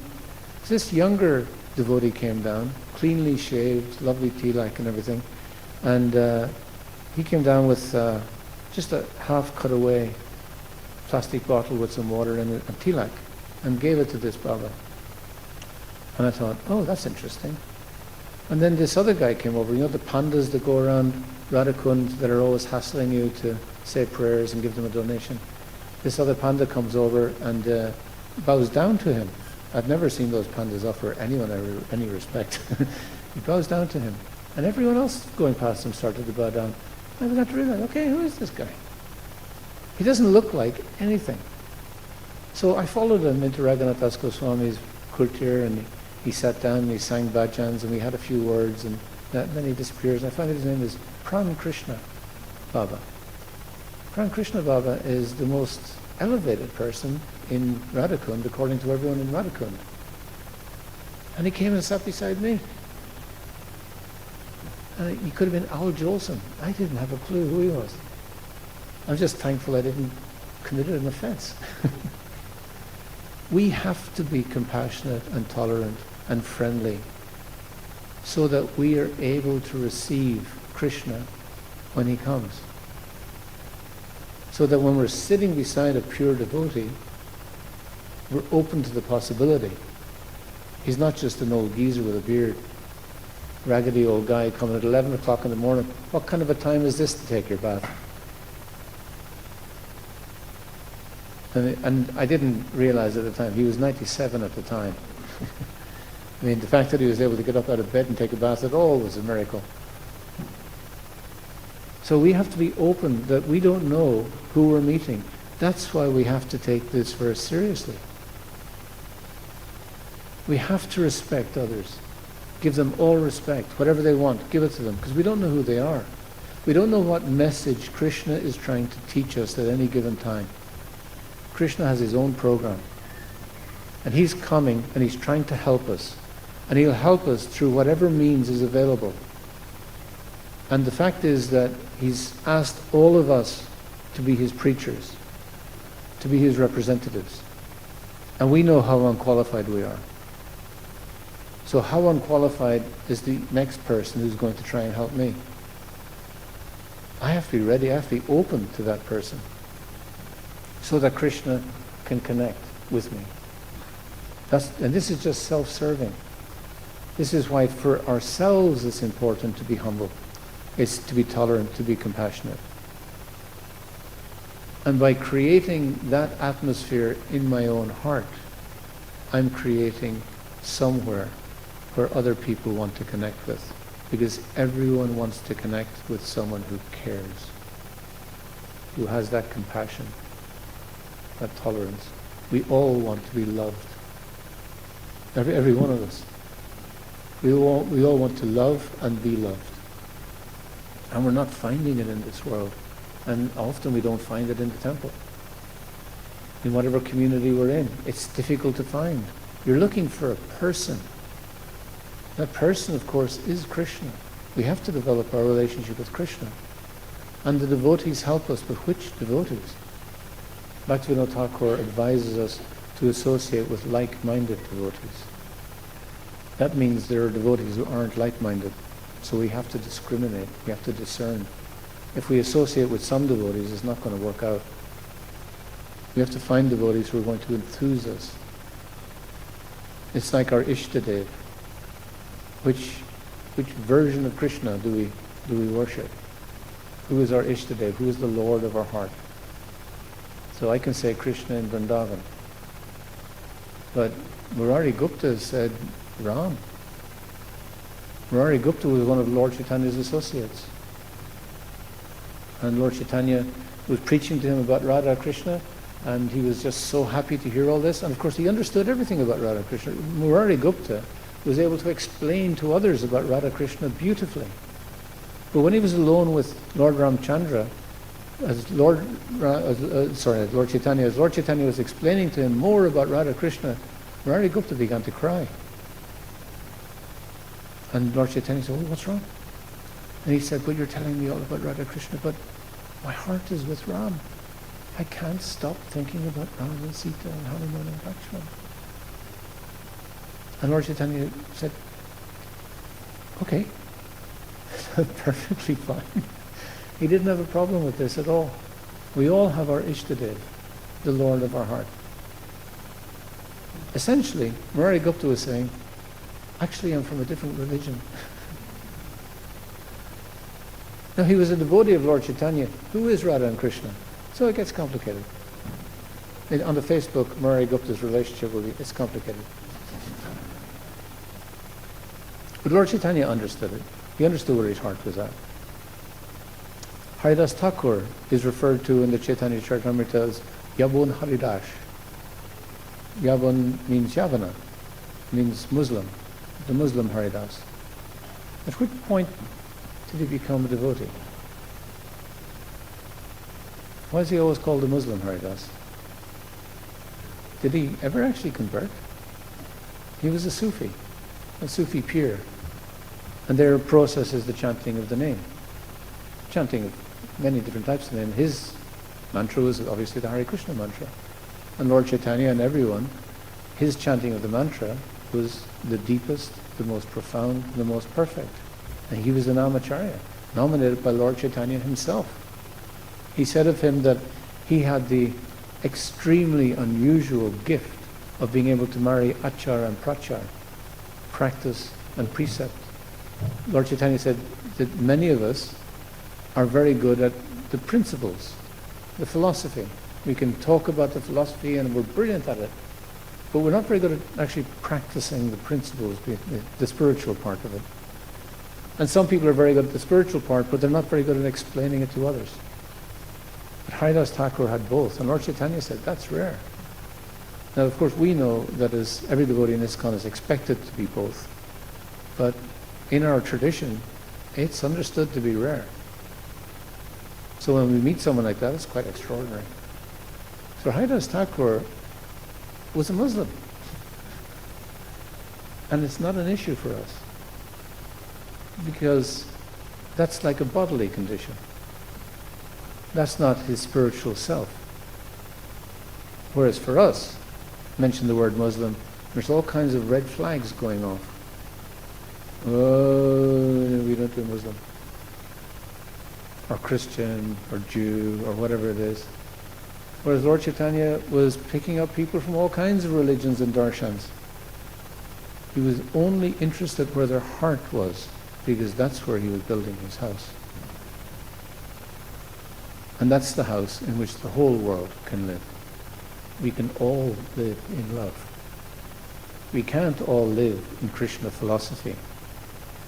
this younger devotee came down, cleanly shaved, lovely tilak and everything. And he came down with just a half cut away plastic bottle with some water in it and tilak, and gave it to this Baba. And I thought, oh, that's interesting. And then this other guy came over, you know the pandas that go around Radhakund that are always hassling you to say prayers and give them a donation. This other panda comes over and bows down to him. I've never seen those pandas offer anyone any respect. He bows down to him. And everyone else going past him started to bow down. I began to realize, okay, who is this guy? He doesn't look like anything. So I followed him into Raghunath Goswami's courtier, and he sat down and he sang bhajans, and we had a few words, and then he disappears. And I found his name is Pran Krishna Baba. Pran Krishna Baba is the most elevated person in Radhakund, according to everyone in Radhakund. And he came and sat beside me. He could have been Al Jolson. I didn't have a clue who he was. I'm just thankful I didn't commit an offense. We have to be compassionate and tolerant and friendly so that we are able to receive Krishna when he comes. So that when we're sitting beside a pure devotee, we're open to the possibility. He's not just an old geezer with a beard, raggedy old guy coming at 11 o'clock in the morning. What kind of a time is this to take your bath? And I didn't realize at the time, he was 97 at the time. I mean, the fact that he was able to get up out of bed and take a bath at all was a miracle. So we have to be open that we don't know who we're meeting. That's why we have to take this verse seriously. We have to respect others. Give them all respect. Whatever they want, give it to them, because we don't know who they are. We don't know what message Krishna is trying to teach us at any given time. Krishna has his own program. And he's coming and he's trying to help us. And he'll help us through whatever means is available. And the fact is that he's asked all of us to be his preachers, to be his representatives. And we know how unqualified we are. So how unqualified is the next person who's going to try and help me? I have to be ready, I have to be open to that person, so that Krishna can connect with me. And this is just self-serving. This is why for ourselves it's important to be humble. It's to be tolerant, to be compassionate. And by creating that atmosphere in my own heart, I'm creating somewhere where other people want to connect with. Because everyone wants to connect with someone who cares, who has that compassion, that tolerance. We all want to be loved. Every one of us. We all want to love and be loved. And we're not finding it in this world. And often we don't find it in the temple. In whatever community we're in, it's difficult to find. You're looking for a person. That person, of course, is Krishna. We have to develop our relationship with Krishna. And the devotees help us, but which devotees? Bhaktivinoda Thakur advises us to associate with like-minded devotees. That means there are devotees who aren't like-minded. So we have to discriminate, we have to discern. If we associate with some devotees, it's not going to work out. We have to find devotees who are going to enthuse us. It's like our Ishtadev. Which version of Krishna do we worship? Who is our Ishtadev? Who is the Lord of our heart? So I can say Krishna in Vrindavan. But Murari Gupta said Ram. Murari Gupta was one of Lord Chaitanya's associates. And Lord Chaitanya was preaching to him about Radha Krishna, and he was just so happy to hear all this. And of course he understood everything about Radha Krishna. Murari Gupta was able to explain to others about Radha Krishna beautifully. But when he was alone with Lord Ramchandra, as Lord Chaitanya was explaining to him more about Radha Krishna, Murari Gupta began to cry. And Lord Chaitanya said, "Oh, what's wrong?" And he said, "But you're telling me all about Radha Krishna, but my heart is with Ram. I can't stop thinking about Ram and Sita and Hanuman and Lakshmana." And Lord Chaitanya said, "Okay, perfectly fine." He didn't have a problem with this at all. We all have our Ishtadev, the Lord of our heart. Essentially, Murari Gupta was saying, actually I'm from a different religion. Now he was a devotee of Lord Chaitanya, who is Radha and Krishna. So it gets complicated. On the Facebook, Murari Gupta's relationship will be, it's complicated. But Lord Chaitanya understood it. He understood where his heart was at. Haridas Thakur is referred to in the Chaitanya Charitamrita as Yabun Haridash. Yabun means Yavana, means Muslim, the Muslim Haridas. At which point did he become a devotee? Why is he always called the Muslim Haridas? Did he ever actually convert? He was a Sufi pir. And their process is the chanting of the name. Chanting of many different types of name. His mantra was obviously the Hare Krishna mantra. And Lord Chaitanya and everyone, his chanting of the mantra was the deepest, the most profound, the most perfect. And he was an Namacharya, nominated by Lord Chaitanya himself. He said of him that he had the extremely unusual gift of being able to marry achar and prachar, practice and precept. Lord Chaitanya said that many of us are very good at the principles, the philosophy. We can talk about the philosophy and we're brilliant at it, but we're not very good at actually practicing the principles, the spiritual part of it. And some people are very good at the spiritual part, but they're not very good at explaining it to others. But Haridas Thakur had both, and Lord Chaitanya said, that's rare. Now, of course, we know that as every devotee in ISKCON is expected to be both, but in our tradition, it's understood to be rare. So when we meet someone like that, it's quite extraordinary. So Haridas Thakur was a Muslim. And it's not an issue for us, because that's like a bodily condition. That's not his spiritual self. Whereas for us, mention the word Muslim, there's all kinds of red flags going off. Oh, we don't do Muslim. Or Christian, or Jew, or whatever it is. Whereas Lord Chaitanya was picking up people from all kinds of religions and darshans. He was only interested where their heart was, because that's where he was building his house. And that's the house in which the whole world can live. We can all live in love. We can't all live in Krishna philosophy.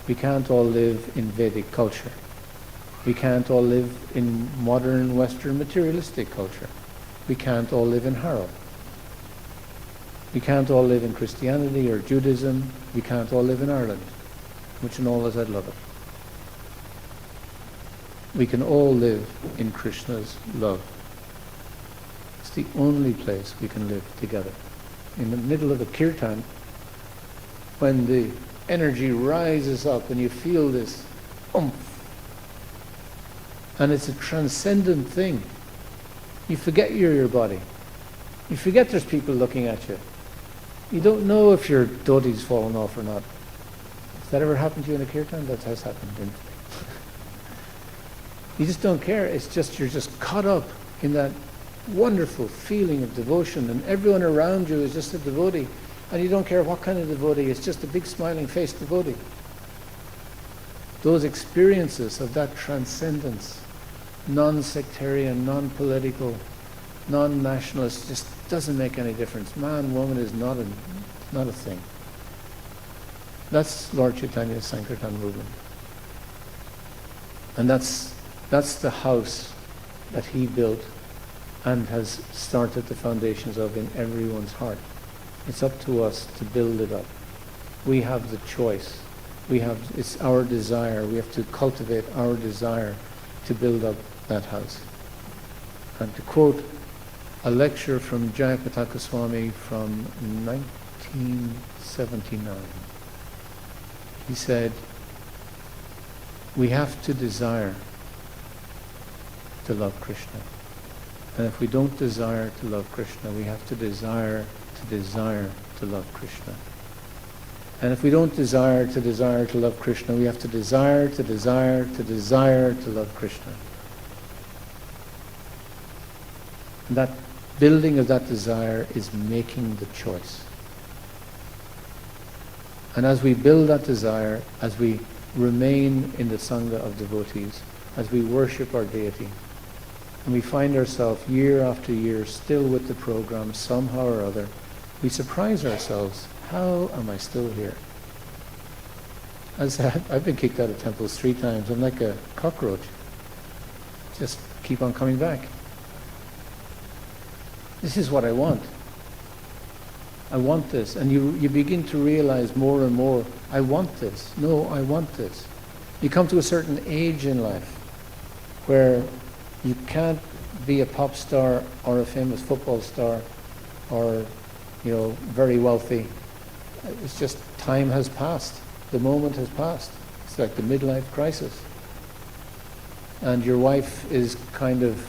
We can't all live in Vedic culture. We can't all live in modern Western materialistic culture. We can't all live in Harrow. We can't all live in Christianity or Judaism. We can't all live in Ireland, which in all as I'd love it. We can all live in Krishna's love. It's the only place we can live together. In the middle of a kirtan, when the energy rises up and you feel this oomph, and it's a transcendent thing. You forget you're your body. You forget there's people looking at you. You don't know if your dhoti's fallen off or not. Has that ever happened to you in a kirtan? That has happened. You just don't care. It's just, you're just caught up in that wonderful feeling of devotion, and everyone around you is just a devotee, and you don't care what kind of devotee. It's just a big smiling face devotee. Those experiences of that transcendence, non-sectarian, non-political, non-nationalist, just doesn't make any difference. Man, woman is not a thing. That's Lord Chaitanya's Sankirtan movement. And that's the house that he built and has started the foundations of in everyone's heart. It's up to us to build it up. We have the choice. It's our desire. We have to cultivate our desire to build up that house. And to quote a lecture from Jayapataka Swami from 1979, he said, we have to desire to love Krishna. And if we don't desire to love Krishna, we have to desire to love Krishna. And if we don't desire to love Krishna, we have to desire to love Krishna. And that building of that desire is making the choice. And as we build that desire, as we remain in the Sangha of devotees, as we worship our deity, and we find ourselves year after year still with the program somehow or other, we surprise ourselves. How am I still here? As I've been kicked out of temples 3 times. I'm like a cockroach. Just keep on coming back. This is what I want. I want this. And you begin to realize more and more, I want this. No, I want this. You come to a certain age in life where you can't be a pop star or a famous football star or, very wealthy. It's just time has passed. The moment has passed. It's like the midlife crisis. And your wife is kind of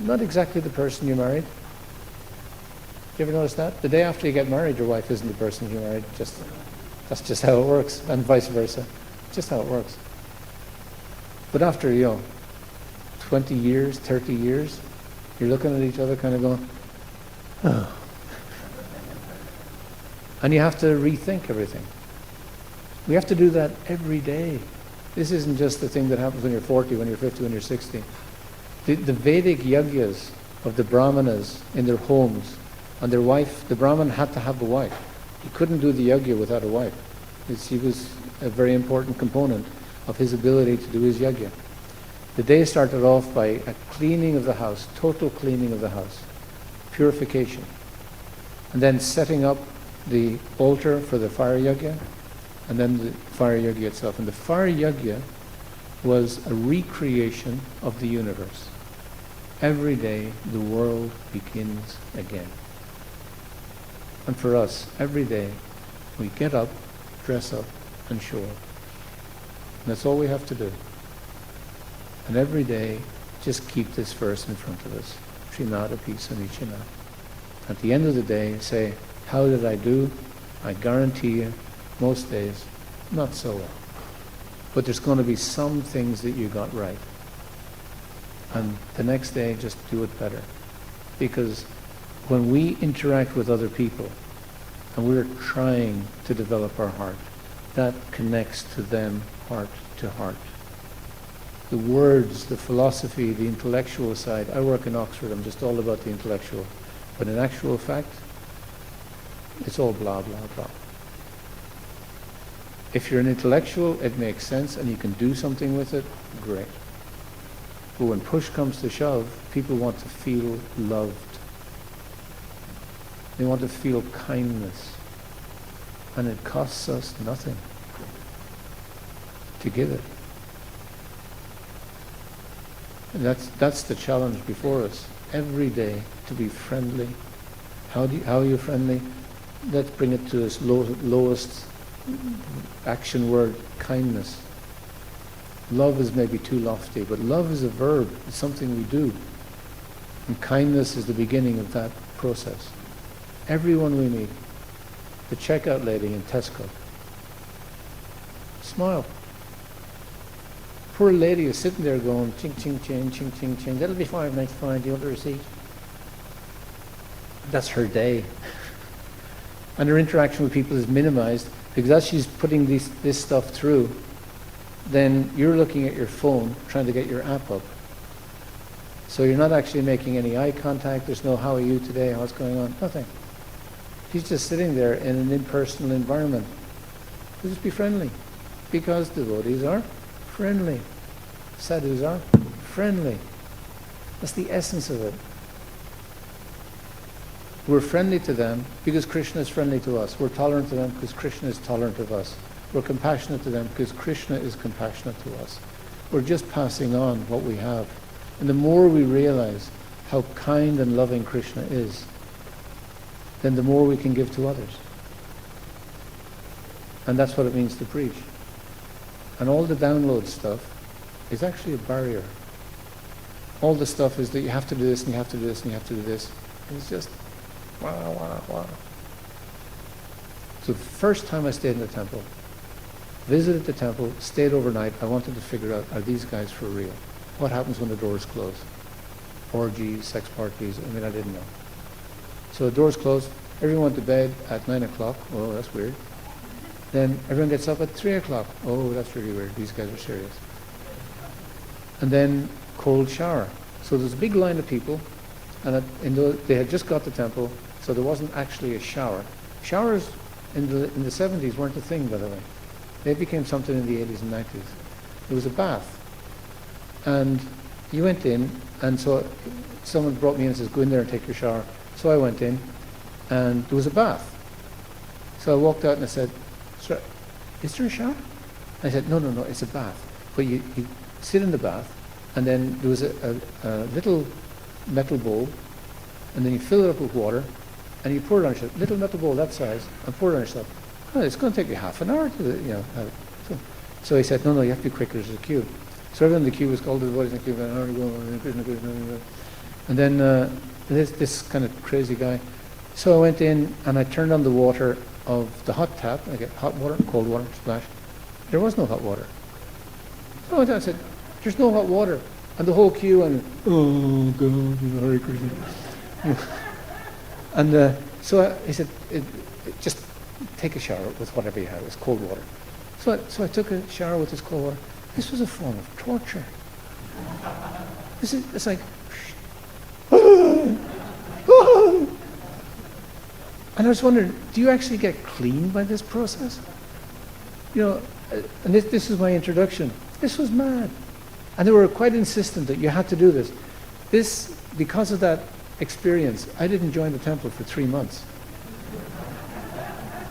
not exactly the person you married. Do you ever notice that? The day after you get married, your wife isn't the person you married. That's just how it works, and vice versa. Just how it works. But after, 20 years, 30 years, you're looking at each other kind of going, oh. And you have to rethink everything. We have to do that every day. This isn't just the thing that happens when you're 40, when you're 50, when you're 60. The Vedic yagyas of the brahmanas in their homes, and their wife, the brahman had to have a wife. He couldn't do the yagya without a wife. She was a very important component of his ability to do his yagya. The day started off by a cleaning of the house, total cleaning of the house, purification, and then setting up the altar for the fire yagya, and then the fire yagya itself. And the fire yagya was a recreation of the universe. Every day the world begins again. And for us, every day we get up, dress up, and show up. And that's all we have to do. And every day, just keep this verse in front of us. Srinada Pisa Nichina. At the end of the day, say, how did I do? I guarantee you, most days, not so well. But there's going to be some things that you got right. And the next day, just do it better. because when we interact with other people and we're trying to develop our heart, that connects to them heart to heart. The words, the philosophy, the intellectual side. I work in Oxford, I'm just all about the intellectual. But in actual fact, it's all blah, blah, blah. If you're an intellectual, it makes sense and you can do something with it, great. But when push comes to shove, people want to feel loved. They want to feel kindness. And it costs us nothing to give it. And that's the challenge before us. Every day to be friendly. How are you friendly? Let's bring it to its lowest action word, kindness. Love is maybe too lofty, but love is a verb. It's something we do. And kindness is the beginning of that process. Everyone we meet, the checkout lady in Tesco, smile. Poor lady is sitting there going, ching, ching, ching, ching, ching, ching. That'll be $5.95. Do you want the receipt? That's her day. And her interaction with people is minimized because as she's putting this stuff through, then you're looking at your phone trying to get your app up. So you're not actually making any eye contact. There's no, how are you today? What's going on? Nothing. She's just sitting there in an impersonal environment. Just be friendly, because devotees are friendly. Sadhus are friendly. That's the essence of it. We're friendly to them because Krishna is friendly to us. We're tolerant to them because Krishna is tolerant of us. We're compassionate to them because Krishna is compassionate to us. We're just passing on what we have. And the more we realize how kind and loving Krishna is, then the more we can give to others. And that's what it means to preach. And all the download stuff is actually a barrier. All the stuff is that you have to do this and you have to do this and you have to do this. And it's just, wow, wow, wow. So the first time I stayed in the temple, visited the temple, stayed overnight, I wanted to figure out, are these guys for real? What happens when the doors close? Orgies, sex parties, I didn't know. So the doors closed, everyone went to bed at 9 o'clock. Oh, that's weird. Then everyone gets up at 3 o'clock. Oh, that's really weird. These guys are serious. And then cold shower. So there's a big line of people, and they had just got the temple, so there wasn't actually a shower. Showers in the 70s weren't a thing, by the way. They became something in the 80s and 90s. It was a bath. And you went in, and so someone brought me in and says, go in there and take your shower. So I went in, and there was a bath. So I walked out and I said, sir, is there a shower? I said, no, it's a bath. But you sit in the bath, and then there was a little metal bowl, and then you fill it up with water, and you pour it on yourself, little metal bowl that size, and pour it on yourself. Oh, it's going to take you half an hour to, have it. So he said, no, you have to be quicker, there's a queue. So everyone in the queue was called to the voice in the queue, and then this kind of crazy guy. So I went in and I turned on the water of the hot tap. I get hot water, cold water, splash. There was no hot water. So I went down and said, there's no hot water. And the whole queue and, oh God, Hare Krishna. And so he said, just take a shower with whatever you had. It was cold water. So I took a shower with this cold water. This was a form of torture. It's like, and I was wondering, do you actually get clean by this process? And this is my introduction. This was mad. And they were quite insistent that you had to do this. Because of that experience, I didn't join the temple for 3 months.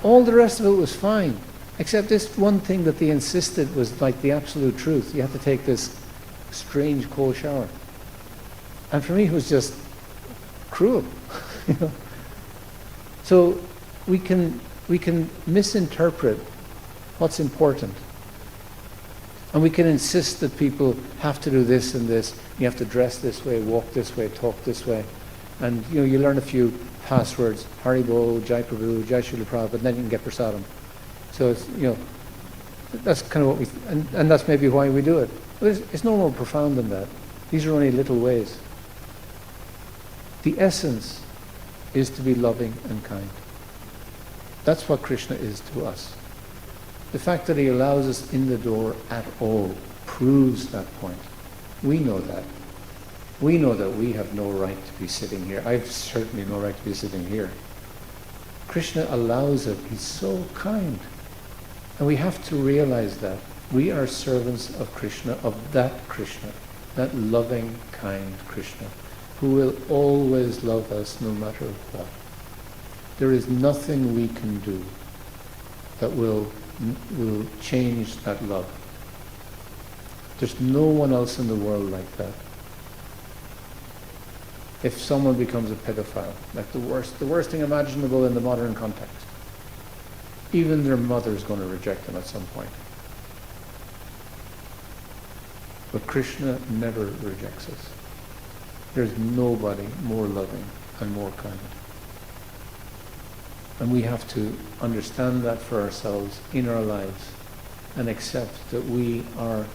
All the rest of it was fine, except this one thing that they insisted was like the absolute truth. You had to take this strange cold shower. And for me, it was just cruel. So we can misinterpret what's important. And we can insist that people have to do this and this. You have to dress this way, walk this way, talk this way. And you learn a few passwords, Haribo, Jai Prabhu, Jai Srila Prabhupada, and then you can get Prasadam. So it's, that's kind of what and that's maybe why we do it. But it's no more profound than that. These are only little ways. The essence is to be loving and kind. That's what Krishna is to us. The fact that he allows us in the door at all proves that point. We know that. We know that we have no right to be sitting here. I've certainly no right to be sitting here. Krishna allows it. He's so kind. And we have to realize that. We are servants of Krishna, that loving, kind Krishna, who will always love us no matter what. There is nothing we can do that will change that love. There's no one else in the world like that. If someone becomes a pedophile, like the worst thing imaginable in the modern context, even their mother is going to reject them at some point. But Krishna never rejects us. There's nobody more loving and more kind. And we have to understand that for ourselves in our lives and accept that we are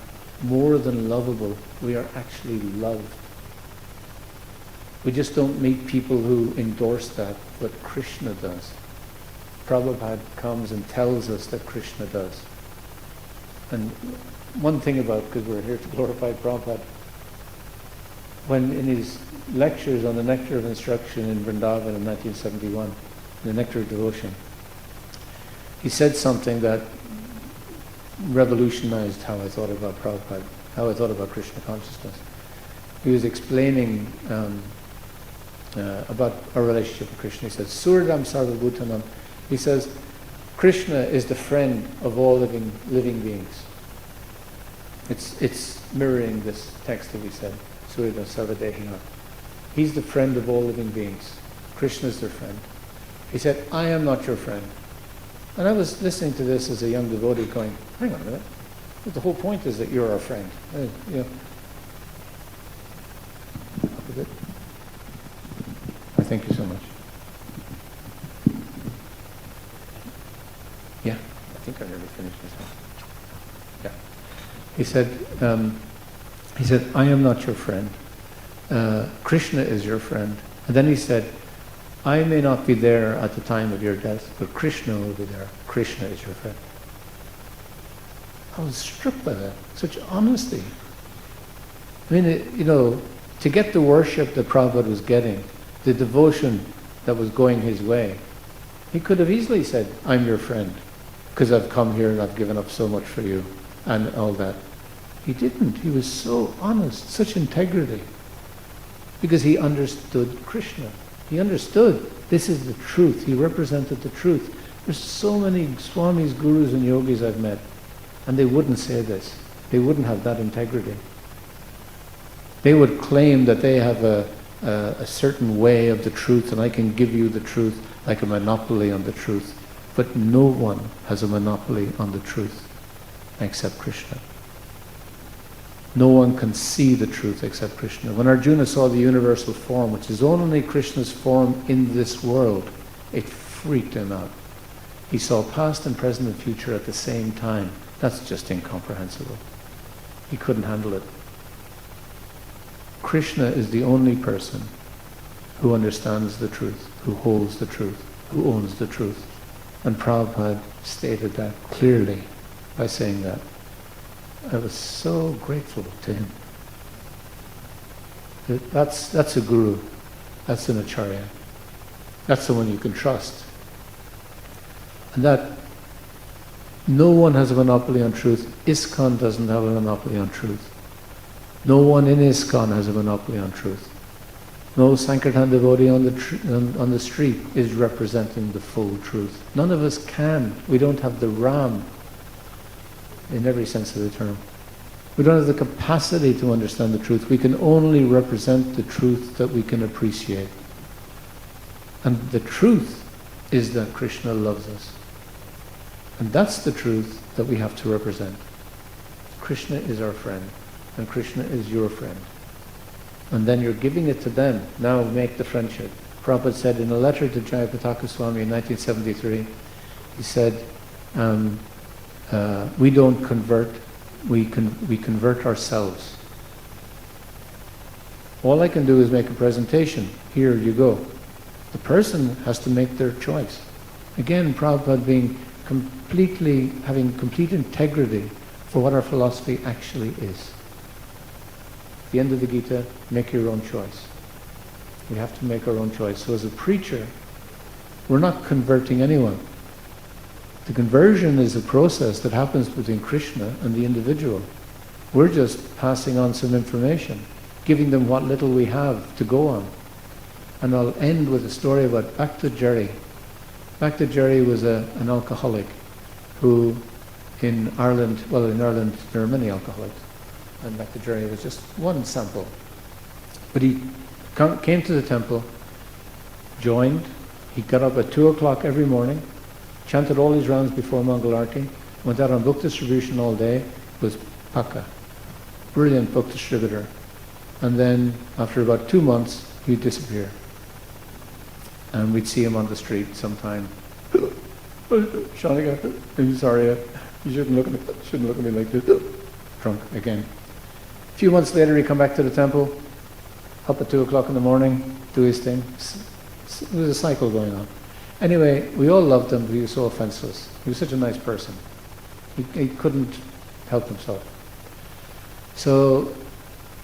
more than lovable. We are actually loved. We just don't meet people who endorse that, but Krishna does. Prabhupada comes and tells us that Krishna does. And one thing about, because we're here to glorify Prabhupada, when in his lectures on the Nectar of Instruction in Vrindavan in 1971, the Nectar of Devotion, he said something that revolutionized how I thought about Prabhupada, how I thought about Krishna consciousness. He was explaining about our relationship with Krishna. He said, Suradam Sarvabhutanam. He says, Krishna is the friend of all living beings. It's mirroring this text that we said, Suradam Sarvadehina. He's the friend of all living beings. Krishna is their friend. He said, I am not your friend. And I was listening to this as a young devotee going, hang on a minute. The whole point is that you're our friend. You know. Thank you so much. Yeah, I think I nearly finished this one. Yeah. He said, I am not your friend. Krishna is your friend. And then he said, I may not be there at the time of your death, but Krishna will be there. Krishna is your friend. I was struck by that. Such honesty. I mean, to get the worship that Prabhupada was getting, the devotion that was going his way, he could have easily said, I'm your friend, because I've come here and I've given up so much for you, and all that. He didn't. He was so honest, such integrity, because he understood Krishna. He understood this is the truth. He represented the truth. There's so many swamis, gurus, and yogis I've met, and they wouldn't say this. They wouldn't have that integrity. They would claim that they have a certain way of the truth, and I can give you the truth like a monopoly on the truth. But no one has a monopoly on the truth except Krishna. No one can see the truth except Krishna. When Arjuna saw the universal form, which is only Krishna's form in this world, it freaked him out. He saw past and present and future at the same time. That's just incomprehensible. He couldn't handle it. Krishna is the only person who understands the truth, who holds the truth, who owns the truth. And Prabhupada stated that clearly by saying that. I was so grateful to him. That's a guru. That's an acharya. That's someone you can trust. And that no one has a monopoly on truth. ISKCON doesn't have a monopoly on truth. No one in ISKCON has a monopoly on truth. No Sankirtan devotee on the street is representing the full truth. None of us can. We don't have the RAM in every sense of the term. We don't have the capacity to understand the truth. We can only represent the truth that we can appreciate. And the truth is that Krishna loves us. And that's the truth that we have to represent. Krishna is our friend, and Krishna is your friend. And then you're giving it to them. Now make the friendship. Prabhupada said in a letter to Jayapataka Swami in 1973, he said, we don't convert, we convert ourselves. All I can do is make a presentation. Here you go. The person has to make their choice. Again, Prabhupada having complete integrity for what our philosophy actually is. At the end of the Gita, make your own choice. We have to make our own choice. So as a preacher, we're not converting anyone. The conversion is a process that happens between Krishna and the individual. We're just passing on some information, giving them what little we have to go on. And I'll end with a story about Bhakta Jari. Bhakta Jari was an alcoholic who in Ireland there are many alcoholics, and Bhakta Jari was just one sample. But he came to the temple, joined, he got up at 2 o'clock every morning, chanted all his rounds before Mangal Arati, went out on book distribution all day, was Paka, brilliant book distributor. And then after about 2 months, he'd disappear. And we'd see him on the street sometime. Shaunaka, I'm sorry, you shouldn't look at me like this. Drunk again. A few months later, he'd come back to the temple, up at 2 o'clock in the morning, do his thing. There was a cycle going on. Anyway, we all loved him, but he was so offenseless. He was such a nice person. He couldn't help himself. So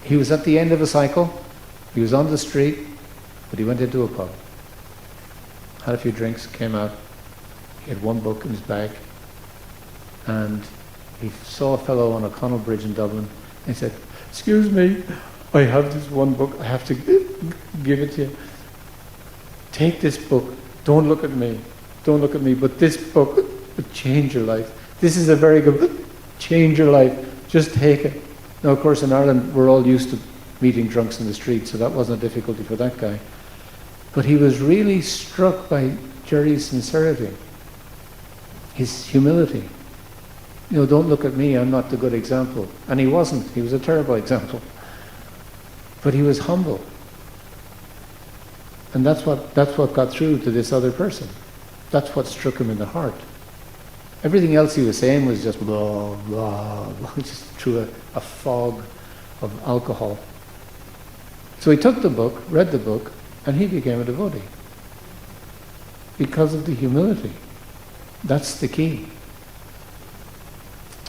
he was at the end of a cycle. He was on the street, but he went into a pub. Had a few drinks, came out. He had one book in his bag. And he saw a fellow on O'Connell Bridge in Dublin. And he said, "Excuse me, I have this one book. I have to give it to you. Take this book. Don't look at me. Don't look at me. But this book will change your life. This is a very good, change your life. Just take it." Now, of course, in Ireland, we're all used to meeting drunks in the street, so that wasn't a difficulty for that guy. But he was really struck by Jerry's sincerity, his humility. You know, don't look at me, I'm not the good example. And he wasn't. He was a terrible example. But he was humble. And that's what got through to this other person. That's what struck him in the heart. Everything else he was saying was just blah, blah, blah, just through a fog of alcohol. So he took the book, read the book, and he became a devotee. Because of the humility. That's the key.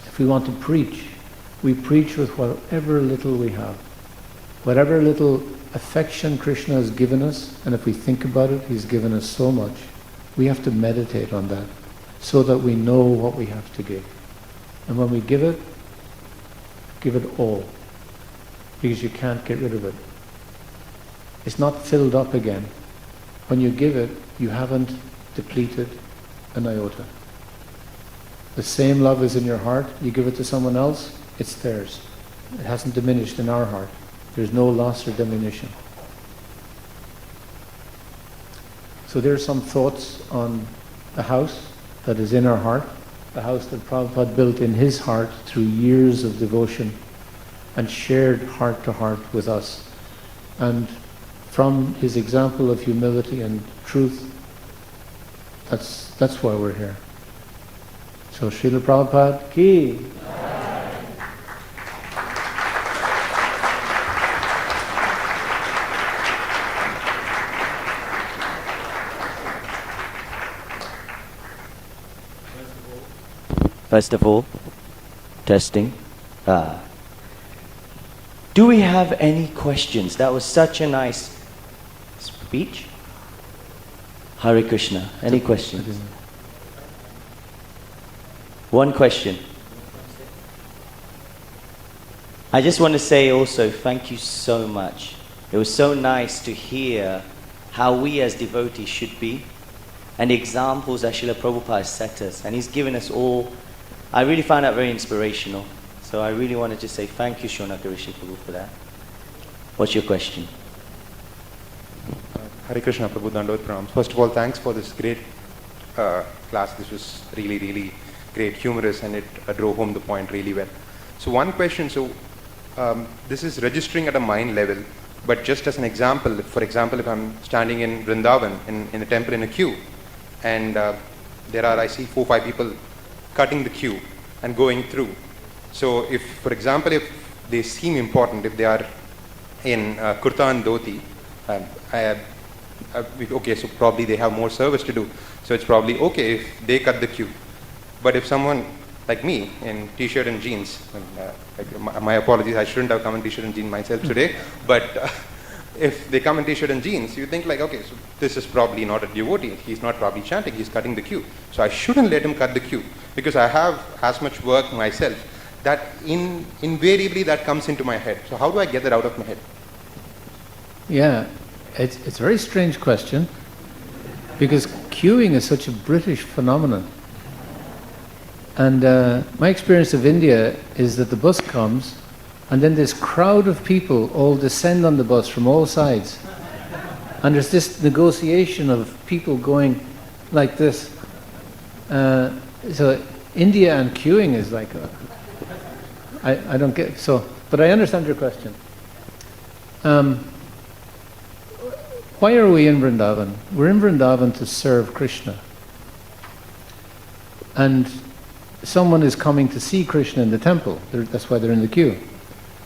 If we want to preach, we preach with whatever little we have. Whatever little affection Krishna has given us, and if we think about it, he's given us so much. We have to meditate on that so that we know what we have to give. And when we give it all, because you can't get rid of it. It's not filled up again. When you give it, you haven't depleted an iota. The same love is in your heart, you give it to someone else, it's theirs. It hasn't diminished in our heart. There's no loss or diminution. So there are some thoughts on the house that is in our heart, the house that Prabhupada built in his heart through years of devotion and shared heart to heart with us. And from his example of humility and truth, that's why we're here. So Srila Prabhupada ki. First of all, testing. Do we have any questions? That was such a nice speech. Hare Krishna. Any questions? One question. I just want to say also thank you so much. It was so nice to hear how we as devotees should be and the examples that Srila Prabhupada set us. And he's given us all. I really found that very inspirational. So I really wanted to say thank you, Shaunaka Rishi Prabhu, for that. What's your question? Hare Krishna Prabhu, Dandavata Pranam. First of all, thanks for this great class. This was really, really great, humorous, and it drove home the point really well. So one question, this is registering at a mind level, but just as an example, for example, if I'm standing in Vrindavan, in a temple in a queue, and there are, I see 4 or 5 people cutting the queue and going through. So if, for example, if they seem important, if they are in kurta and dhoti, okay, so probably they have more service to do. So it's probably okay if they cut the queue. But if someone like me in t-shirt and jeans, and, my apologies, I shouldn't have come in t-shirt and jeans myself today, but if they come in t-shirt and jeans, you think like, okay, so this is probably not a devotee. He's not probably chanting, he's cutting the queue. So I shouldn't let him cut the queue because I have as much work myself that invariably that comes into my head. So how do I get that out of my head? Yeah, it's a very strange question because queuing is such a British phenomenon. And my experience of India is that the bus comes and then this crowd of people all descend on the bus from all sides. And there's this negotiation of people going like this. So India and queuing is like, I don't get, so, but I understand your question. Why are we in Vrindavan? We're in Vrindavan to serve Krishna. And someone is coming to see Krishna in the temple. That's why they're in the queue.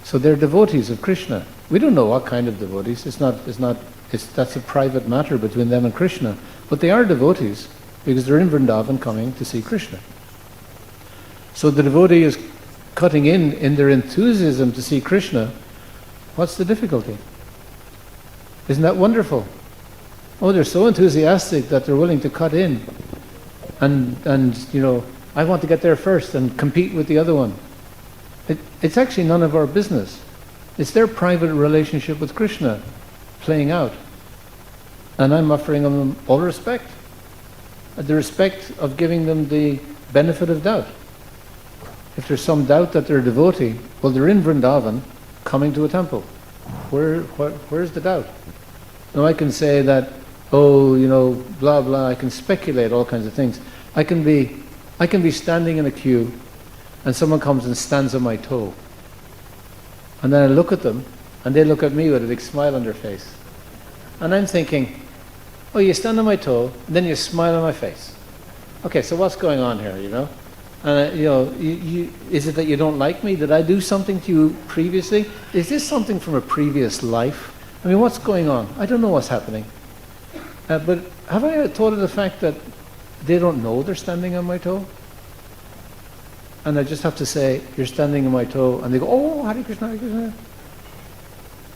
So they're devotees of Krishna. We don't know what kind of devotees. That's a private matter between them and Krishna. But they are devotees because they're in Vrindavan coming to see Krishna. So the devotee is cutting in their enthusiasm to see Krishna. What's the difficulty? Isn't that wonderful? Oh, they're so enthusiastic that they're willing to cut in. And you know, I want to get there first and compete with the other one. It's actually none of our business. It's their private relationship with Krishna playing out. And I'm offering them all respect. The respect of giving them the benefit of doubt. If there's some doubt that they're a devotee, well, they're in Vrindavan coming to a temple. Where's the doubt? Now I can say that, oh, you know, blah, blah, I can speculate all kinds of things. I can be standing in a queue and someone comes and stands on my toe. And then I look at them and they look at me with a big smile on their face. And I'm thinking, oh, you stand on my toe and then you smile on my face. Okay, so what's going on here, you know? And you know, is it that you don't like me? Did I do something to you previously? Is this something from a previous life? I mean, what's going on? I don't know what's happening. But have I thought of the fact that they don't know they're standing on my toe? And I just have to say, you're standing on my toe, and they go, oh, Hare Krishna, Hare Krishna.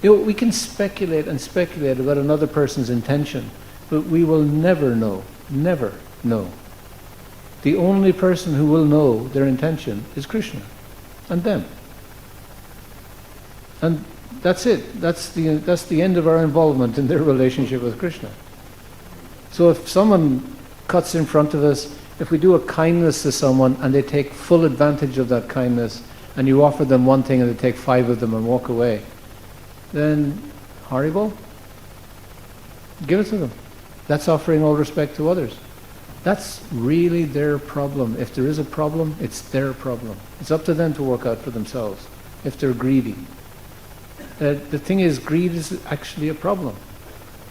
You know, we can speculate and speculate about another person's intention, but we will never know, never know. The only person who will know their intention is Krishna, and them. And that's it. That's the end of our involvement in their relationship with Krishna. So if someone cuts in front of us, if we do a kindness to someone and they take full advantage of that kindness, and you offer them one thing and they take 5 of them and walk away, then horrible. Give it to them. That's offering all respect to others. That's really their problem. If there is a problem, it's their problem. It's up to them to work out for themselves, if they're greedy. The thing is, greed is actually a problem,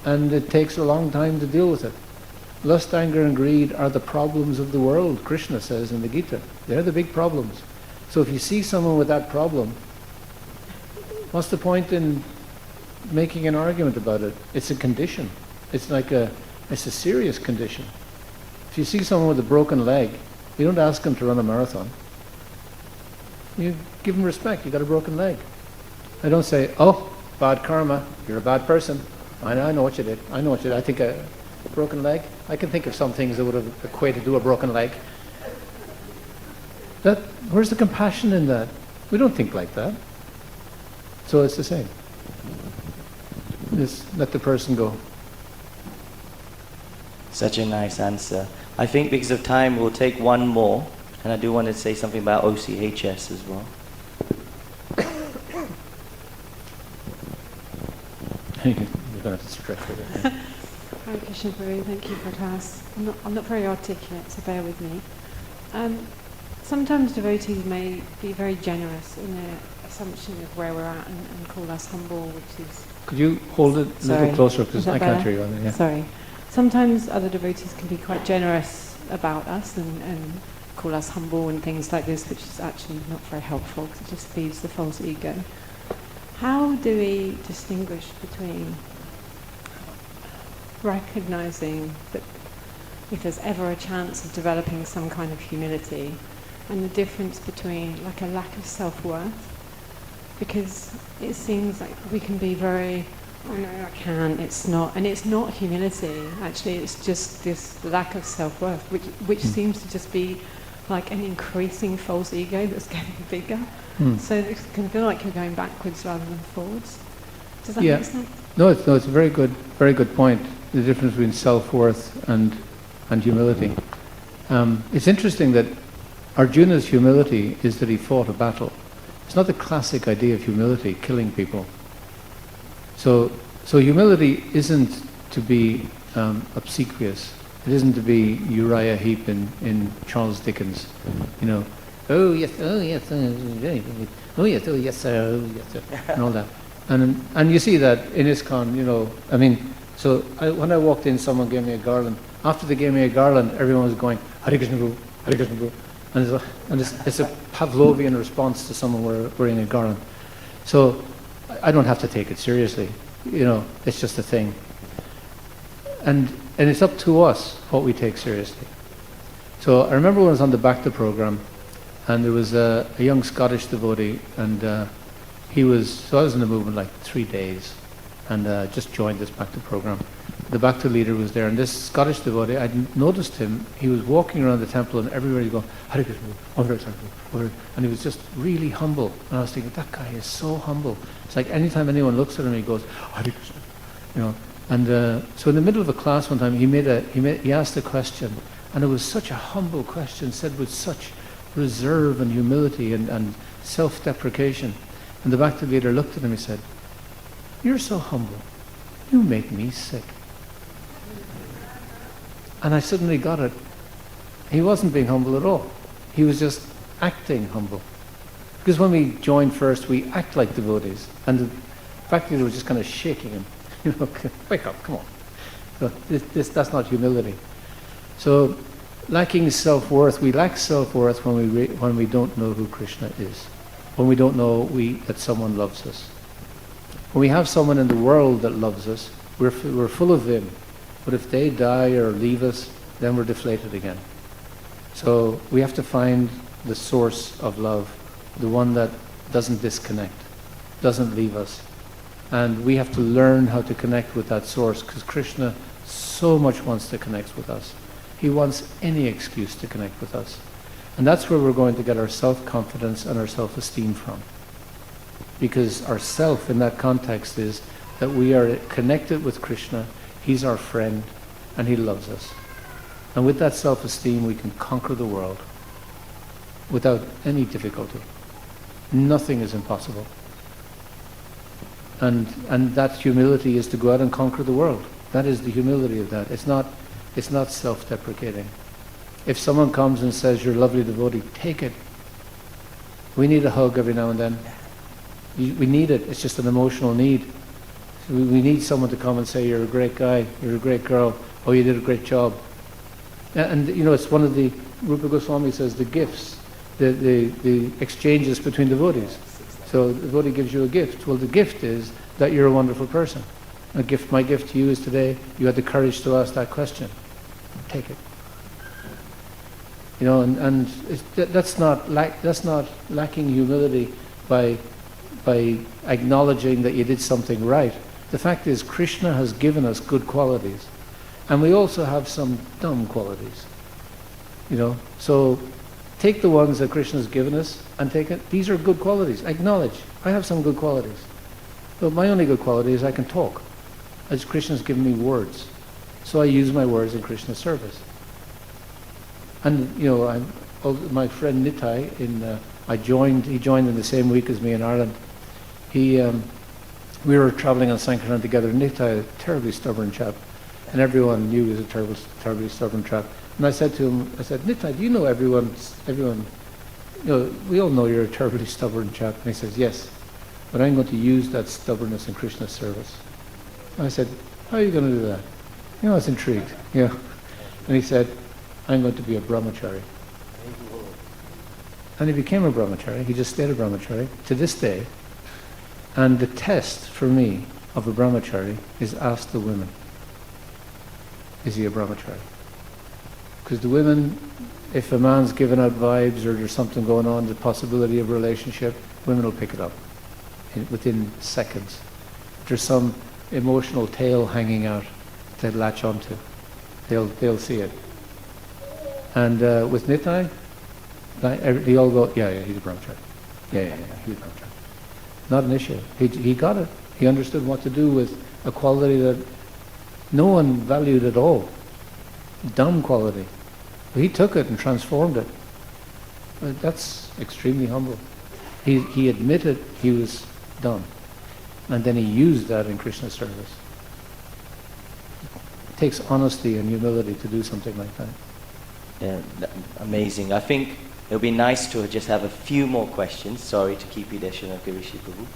and it takes a long time to deal with it. Lust, anger and greed are the problems of the world, Krishna says in the Gita. They're the big problems. So if you see someone with that problem, what's the point in making an argument about it? It's a condition. It's a serious condition. If you see someone with a broken leg, you don't ask them to run a marathon. You give them respect. You got a broken leg. I don't say, oh, bad karma, you're a bad person. I know what you did. I know what you did. I think a broken leg. I can think of some things that would have equated to a broken leg. Where's the compassion in that? We don't think like that. So it's the same. Just let the person go. Such a nice answer. I think because of time, we'll take one more. And I do want to say something about OCHS as well. You're going to have to stretch it. Hare Krishna Prabhu, thank you for class. I'm not very articulate, so bear with me. Sometimes devotees may be very generous in their assumption of where we're at and call us humble, which is... Could you hold it a little closer, because I can't hear you on it. Yeah. Sorry. Sometimes other devotees can be quite generous about us and call us humble and things like this, which is actually not very helpful, because it just feeds the false ego. how do we distinguish between recognizing that if there's ever a chance of developing some kind of humility, and the difference between like a lack of self-worth? Because it seems like we can be very, oh no, I can't, it's not. And it's not humility, actually, it's just this lack of self-worth, which seems to just be like an increasing false ego that's getting bigger. So it can feel like you're going backwards rather than forwards. Does that make sense? No, it's a very good point, the difference between self-worth and humility. It's interesting that Arjuna's humility is that he fought a battle. It's not the classic idea of humility, killing people. So humility isn't to be obsequious. It isn't to be Uriah Heep in Charles Dickens. You know, oh yes, oh yes, oh yes, oh yes, sir, oh yes, sir, and all that. And you see that in ISKCON, you know, I mean, so when I walked in, someone gave me a garland. After they gave me a garland, everyone was going, Hare Krishna Prabhu, Hare Krishna Prabhu. And it's a Pavlovian response to someone wearing a garland. So I don't have to take it seriously. You know, it's just a thing. And it's up to us what we take seriously. So I remember when I was on the Bhakta program, and there was a young Scottish devotee, and I was in the movement like 3 days, and just joined this Bhakta program. The Bhakta leader was there, and this Scottish devotee, I'd noticed him, he was walking around the temple, and everywhere he'd go, Hare Krishna, over there, and he was just really humble. And I was thinking, that guy is so humble. It's like anytime anyone looks at him, he goes, Hare Krishna, you know. And so in the middle of a class one time, he asked a question, and it was such a humble question, said with such reserve and humility and self-deprecation. And the Bhakta leader looked at him and said, "You're so humble. You make me sick." And I suddenly got it. He wasn't being humble at all. He was just acting humble. Because when we joined first, we act like devotees. And the Bhakta leader was just kind of shaking him. You know, wake up, come on. So that's not humility. So lacking self-worth, we lack self-worth when we don't know who Krishna is. When we don't know that someone loves us. When we have someone in the world that loves us, we're full of vim. But if they die or leave us, then we're deflated again. So we have to find the source of love, the one that doesn't disconnect, doesn't leave us. And we have to learn how to connect with that source, because Krishna so much wants to connect with us. He wants any excuse to connect with us. And that's where we're going to get our self-confidence and our self-esteem from. Because our self in that context is that we are connected with Krishna, He's our friend, and He loves us. And with that self-esteem, we can conquer the world without any difficulty. Nothing is impossible. And that humility is to go out and conquer the world. That is the humility of that. It's not self-deprecating. If someone comes and says, "You're a lovely devotee," take it. We need a hug every now and then. We need it. It's just an emotional need. We need someone to come and say, "You're a great guy, you're a great girl, oh, you did a great job." And you know, it's one of the, Rupa Goswami says, the gifts, the exchanges between devotees. So the devotee gives you a gift. Well, the gift is that you're a wonderful person. My gift to you is today, you had the courage to ask that question. Take it. You know, and that's not lacking humility by acknowledging that you did something right. The fact is, Krishna has given us good qualities, and we also have some dumb qualities. You know, so take the ones that Krishna has given us and take it. These are good qualities. Acknowledge, I have some good qualities. But my only good quality is I can talk, as Krishna has given me words. So I use my words in Krishna's service. And you know, my friend Nitai, he joined in the same week as me in Ireland. We were traveling on Sankirtan together. Nitai, a terribly stubborn chap, and everyone knew he was a terribly stubborn chap. And I said to him, "Nitai, do you know everyone, you know, we all know you're a terribly stubborn chap." And he says, "Yes, but I'm going to use that stubbornness in Krishna's service." And I said, "How are you going to do that?" You know, I was intrigued. Yeah. And he said, "I'm going to be a brahmachari." And he became a brahmachari. He just stayed a brahmachari to this day. And the test for me of a brahmachari is ask the women, is he a brahmachari? Because the women, if a man's giving out vibes or there's something going on, the possibility of a relationship, women will pick it up within seconds. If there's some emotional tail hanging out, they'll latch onto. They'll see it. And with Nitai, they all go, yeah, he's a brahmachari. Yeah, he's a brahmachari. Not an issue. He got it. He understood what to do with a quality that no one valued at all. Dumb quality. But he took it and transformed it. That's extremely humble. He admitted he was dumb. And then he used that in Krishna's service. It takes honesty and humility to do something like that. Yeah, amazing. I think it would be nice to just have a few more questions. Sorry to keep you there, Shaunaka Rishi Prabhu.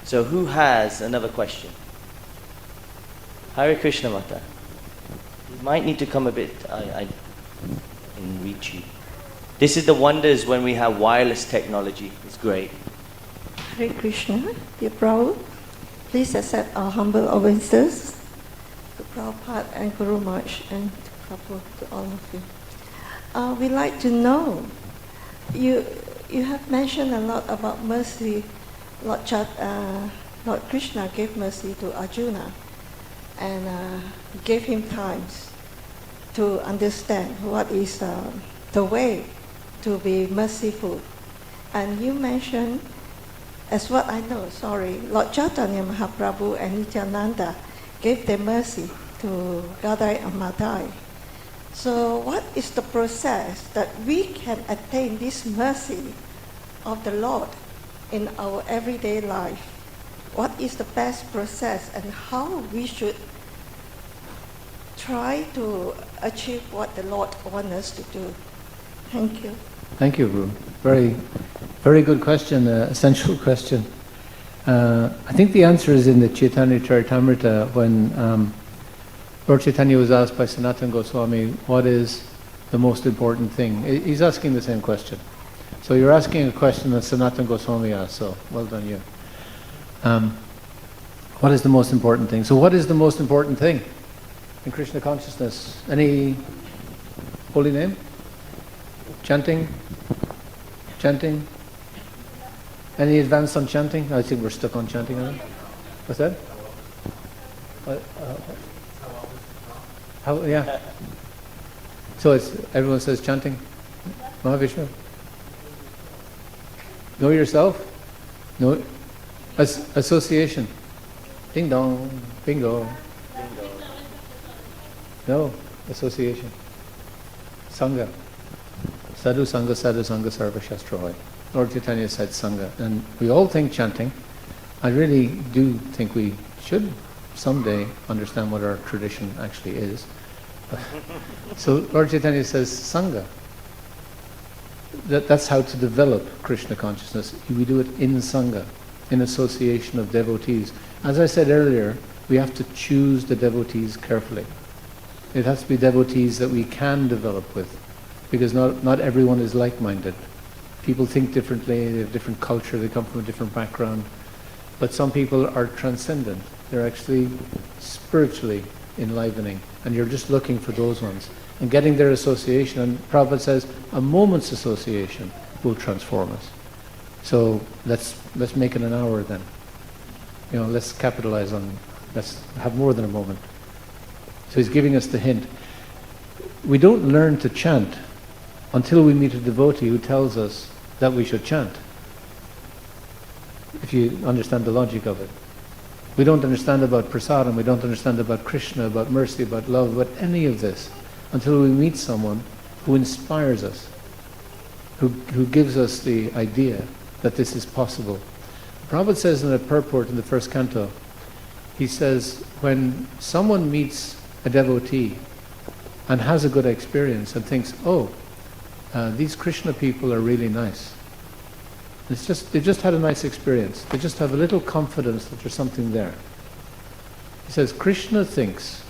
So who has another question? Hare Krishna Mata. You might need to come a bit, I can reach you. This is the wonders when we have wireless technology. It's great. Hare Krishna, dear Prabhu, please accept our humble obeisances to Prabhupada and Guru Maharaj and to Prabhu, to all of you. We'd like to know, you have mentioned a lot about mercy. Lord Krishna gave mercy to Arjuna and gave him time to understand what is the way to be merciful. And you mentioned, as what I know, Lord Chaitanya Mahaprabhu and Nityananda gave their mercy to Gadai and Madai. So what is the process that we can attain this mercy of the Lord in our everyday life? What is the best process and how we should try to achieve what the Lord wants us to do? Thank you. Thank you, Guru. Very, very good question, essential question. I think the answer is in the Chaitanya Charitamrita when Lord Chaitanya was asked by Sanatana Goswami, what is the most important thing? He's asking the same question. So you're asking a question that Sanatana Goswami asked, so well done you. What is the most important thing? So what is the most important thing in Krishna consciousness? Any holy name? Chanting? Chanting? Any advance on chanting? I think we're stuck on chanting. What's that? How, yeah. So it's, everyone says chanting? Mahavishnu? Know yourself? No. Association. Ding dong. Bingo. No. Association. Sangha. Sadhu Sangha, Sarva Shastroy. Lord Chaitanya said Sangha. And we all think chanting. I really do think we should someday understand what our tradition actually is. So Lord Chaitanya says Sangha. That's how to develop Krishna consciousness. We do it in Sangha, in association of devotees. As I said earlier, we have to choose the devotees carefully. It has to be devotees that we can develop with, because not everyone is like-minded. People think differently, they have different culture, they come from a different background. But some people are transcendent. They're actually spiritually enlivening, and you're just looking for those ones. And getting their association, and Prabhupada says, a moment's association will transform us. So let's make it an hour then. Let's capitalize on, let's have more than a moment. So he's giving us the hint. We don't learn to chant until we meet a devotee who tells us that we should chant. If you understand the logic of it. We don't understand about prasadam, we don't understand about Krishna, about mercy, about love, about any of this until we meet someone who inspires us, who gives us the idea that this is possible. Prabhupada says in the purport in the first canto, he says, when someone meets a devotee and has a good experience and thinks, these Krishna people are really nice. They've just had a nice experience. They just have a little confidence that there's something there. He says, Krishna thinks,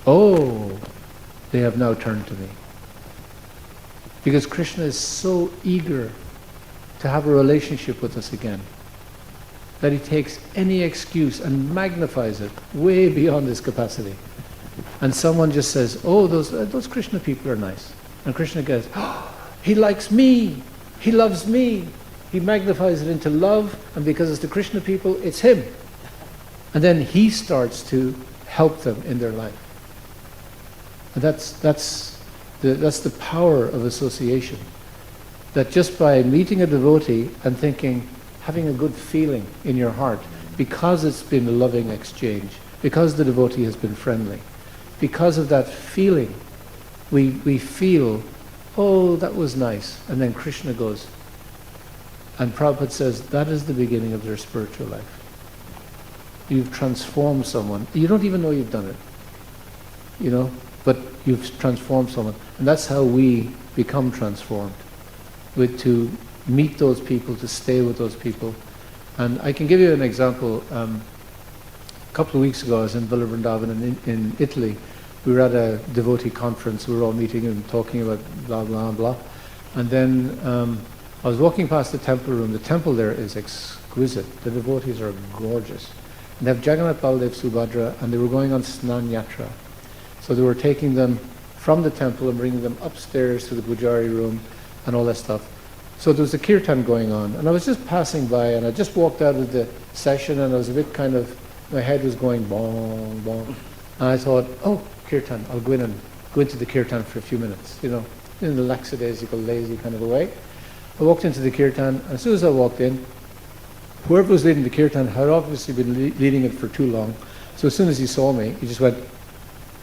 they have now turned to me. Because Krishna is so eager to have a relationship with us again. that he takes any excuse and magnifies it way beyond his capacity. And someone just says, oh, those Krishna people are nice. And Krishna goes, oh, he likes me, he loves me. He magnifies it into love, and because it's the Krishna people, it's him. And then he starts to help them in their life. And that's the power of association. That just by meeting a devotee and thinking, having a good feeling in your heart, because it's been a loving exchange, because the devotee has been friendly, because of that feeling, we feel, oh, that was nice. And then Krishna goes, and Prabhupada says, that is the beginning of their spiritual life. You've transformed someone. You don't even know you've done it, but you've transformed someone. And that's how we become transformed, to meet those people, to stay with those people. And I can give you an example. A couple of weeks ago, I was in Villa Vrindavan in Italy. We were at a devotee conference. We were all meeting and talking about blah, blah, blah. And then I was walking past the temple room. The temple there is exquisite. The devotees are gorgeous. And they have Jagannath, Baldev, Subhadra, and they were going on Snan Yatra. So they were taking them from the temple and bringing them upstairs to the Pujari room and all that stuff. So there was a Kirtan going on, and I was just passing by, and I just walked out of the session, and I was a bit my head was going bong, bong. And I thought, oh, Kirtan, I'll go into the Kirtan for a few minutes, in the lackadaisical, lazy kind of a way. I walked into the Kirtan, and as soon as I walked in, whoever was leading the Kirtan had obviously been leading it for too long. So as soon as he saw me, he just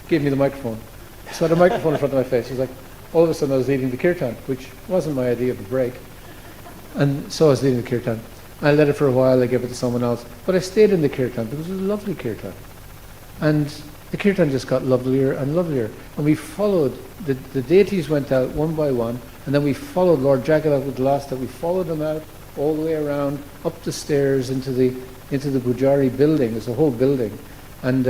gave me the microphone. So I had a microphone in front of my face. He was like, all of a sudden I was leading the Kirtan, which wasn't my idea of a break. And so I was leading the Kirtan. I let it for a while, I gave it to someone else. But I stayed in the Kirtan because it was a lovely Kirtan. And the Kirtan just got lovelier and lovelier. And we followed, the deities went out one by one, and then we followed Lord Jagannath with the last that we followed them out all the way around, up the stairs into the Pujari building. There's a whole building. And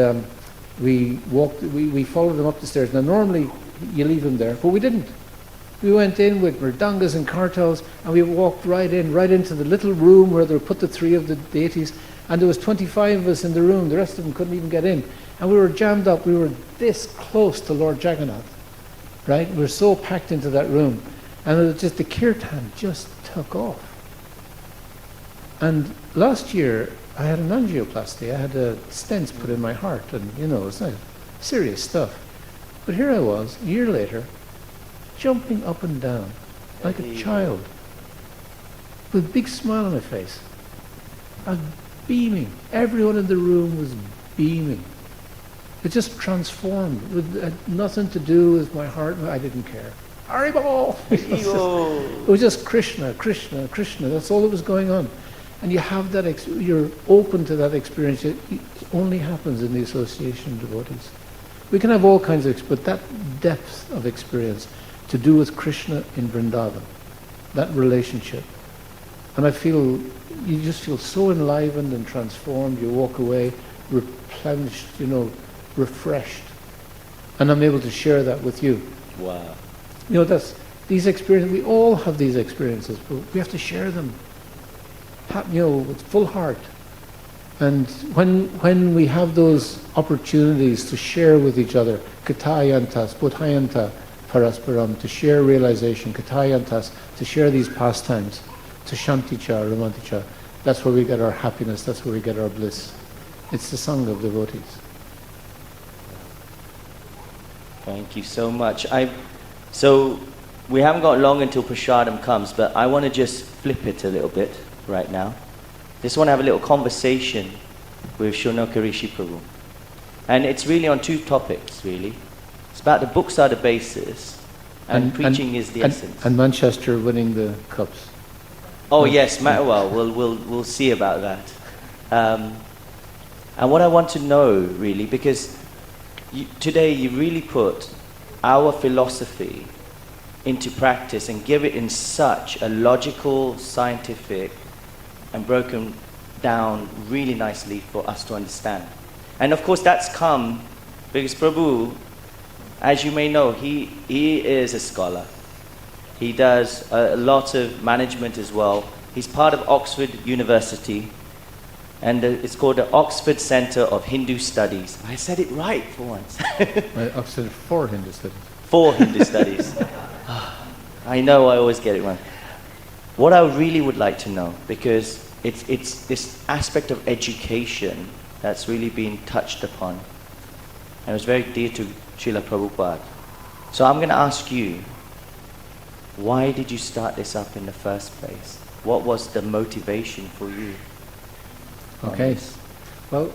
we followed them up the stairs. Now normally you leave them there, but we didn't. We went in with mridangas and kartals, and we walked right into the little room where they put the three of the deities, and there was 25 of us in the room. The rest of them couldn't even get in. And we were jammed up. We were this close to Lord Jagannath, right? We were so packed into that room. And it was just, the Kirtan just took off. And last year, I had an angioplasty. I had stents put in my heart, and it's not serious stuff. But here I was, a year later, jumping up and down like a child, with a big smile on my face. I was beaming. Everyone in the room was beaming. It just transformed. It had nothing to do with my heart. I didn't care. Haribol! It was just Krishna, Krishna, Krishna. That's all that was going on. And you have that, you're open to that experience. It only happens in the association of devotees. We can have all kinds of, but that depth of experience to do with Krishna in Vrindavan, that relationship. And I feel, you just feel so enlivened and transformed. You walk away replenished, refreshed. And I'm able to share that with you. Wow. These experiences, we all have these experiences, but we have to share them, with full heart. And when we have those opportunities to share with each other, katayantas, bodhayanta, parasparam, to share realization, katayantas, to share these pastimes, to shanticha, romanticha, that's where we get our happiness, that's where we get our bliss. It's the sangha of devotees. Thank you so much. So we haven't got long until Prasadam comes, but I want to just flip it a little bit right now. Just want to have a little conversation with Shaunaka Rishi Prabhu. And it's really on two topics, really. It's about the books are the basis, and preaching is the essence. And Manchester winning the cups. Oh yes, well, we'll see about that. And what I want to know, really, because today you really put our philosophy into practice and give it in such a logical, scientific, and broken down really nicely for us to understand. And of course that's come because Prabhu, as you may know, he is a scholar. He does a lot of management as well. He's part of Oxford University. and it's called the Oxford Centre of Hindu Studies. I said it right for once. Oxford for Hindu Studies. For Hindu Studies. I know I always get it wrong. What I really would like to know, because it's this aspect of education that's really been touched upon, and it was very dear to Srila Prabhupada. So I'm going to ask you, why did you start this up in the first place? What was the motivation for you? Okay. Well,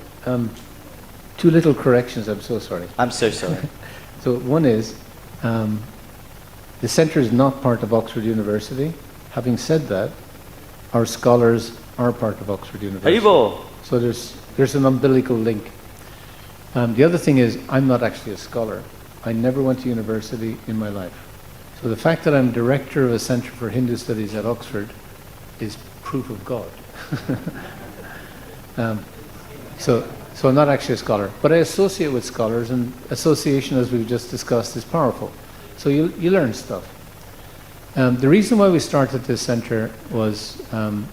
two little corrections. I'm so sorry. I'm so sorry. So one is, the centre is not part of Oxford University. Having said that, our scholars are part of Oxford University. Haribo! So there's an umbilical link. The other thing is, I'm not actually a scholar. I never went to university in my life. So the fact that I'm director of a centre for Hindu studies at Oxford is proof of God. So I'm not actually a scholar, but I associate with scholars, and association, as we've just discussed, is powerful. So you learn stuff. The reason why we started this centre was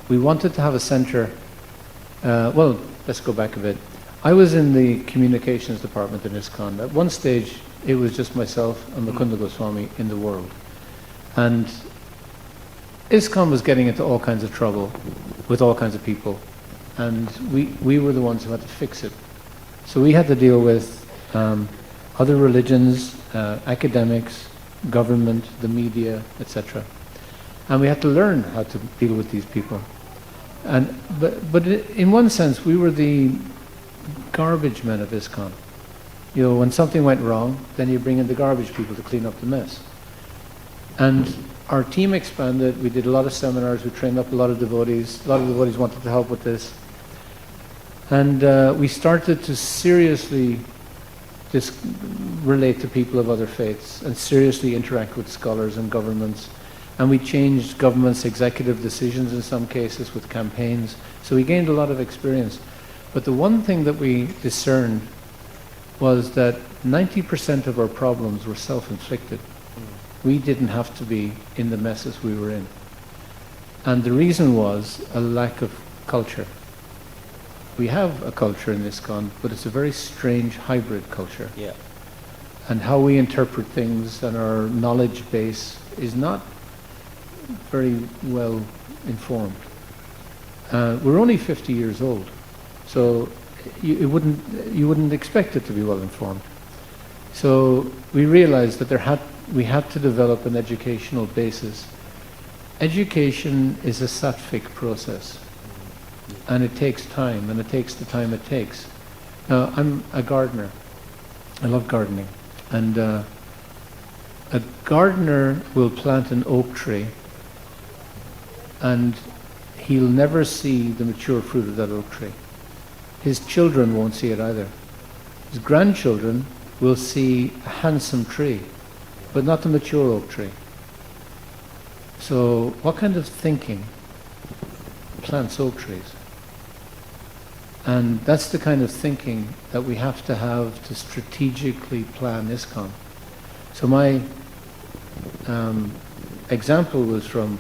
we wanted to have a centre. Well, let's go back a bit. I was in the communications department in ISKCON. At one stage, it was just myself and Mukunda Goswami in the world. And ISKCON was getting into all kinds of trouble with all kinds of people. And we were the ones who had to fix it. So we had to deal with other religions, academics, government, the media, etc. And we had to learn how to deal with these people. But in one sense, we were the garbage men of ISKCON. You know, when something went wrong, then you bring in the garbage people to clean up the mess. And our team expanded. We did a lot of seminars. We trained up a lot of devotees. A lot of devotees wanted to help with this. And we started to seriously just relate to people of other faiths and seriously interact with scholars and governments. And we changed governments' executive decisions in some cases with campaigns. So we gained a lot of experience. But the one thing that we discerned was that 90% of our problems were self-inflicted. We didn't have to be in the messes we were in. And the reason was a lack of culture. We have a culture in ISKCON, but it's a very strange hybrid culture. Yeah. And how we interpret things and our knowledge base is not very well informed. We're only 50 years old, so you wouldn't expect it to be well informed. So we realized that we had to develop an educational basis. Education is a sattvic process, and it takes time, and it takes the time it takes. Now, I'm a gardener. I love gardening. And a gardener will plant an oak tree, and he'll never see the mature fruit of that oak tree. His children won't see it either. His grandchildren will see a handsome tree, but not the mature oak tree. So what kind of thinking plants oak trees? And that's the kind of thinking that we have to strategically plan ISKCON. So my example was from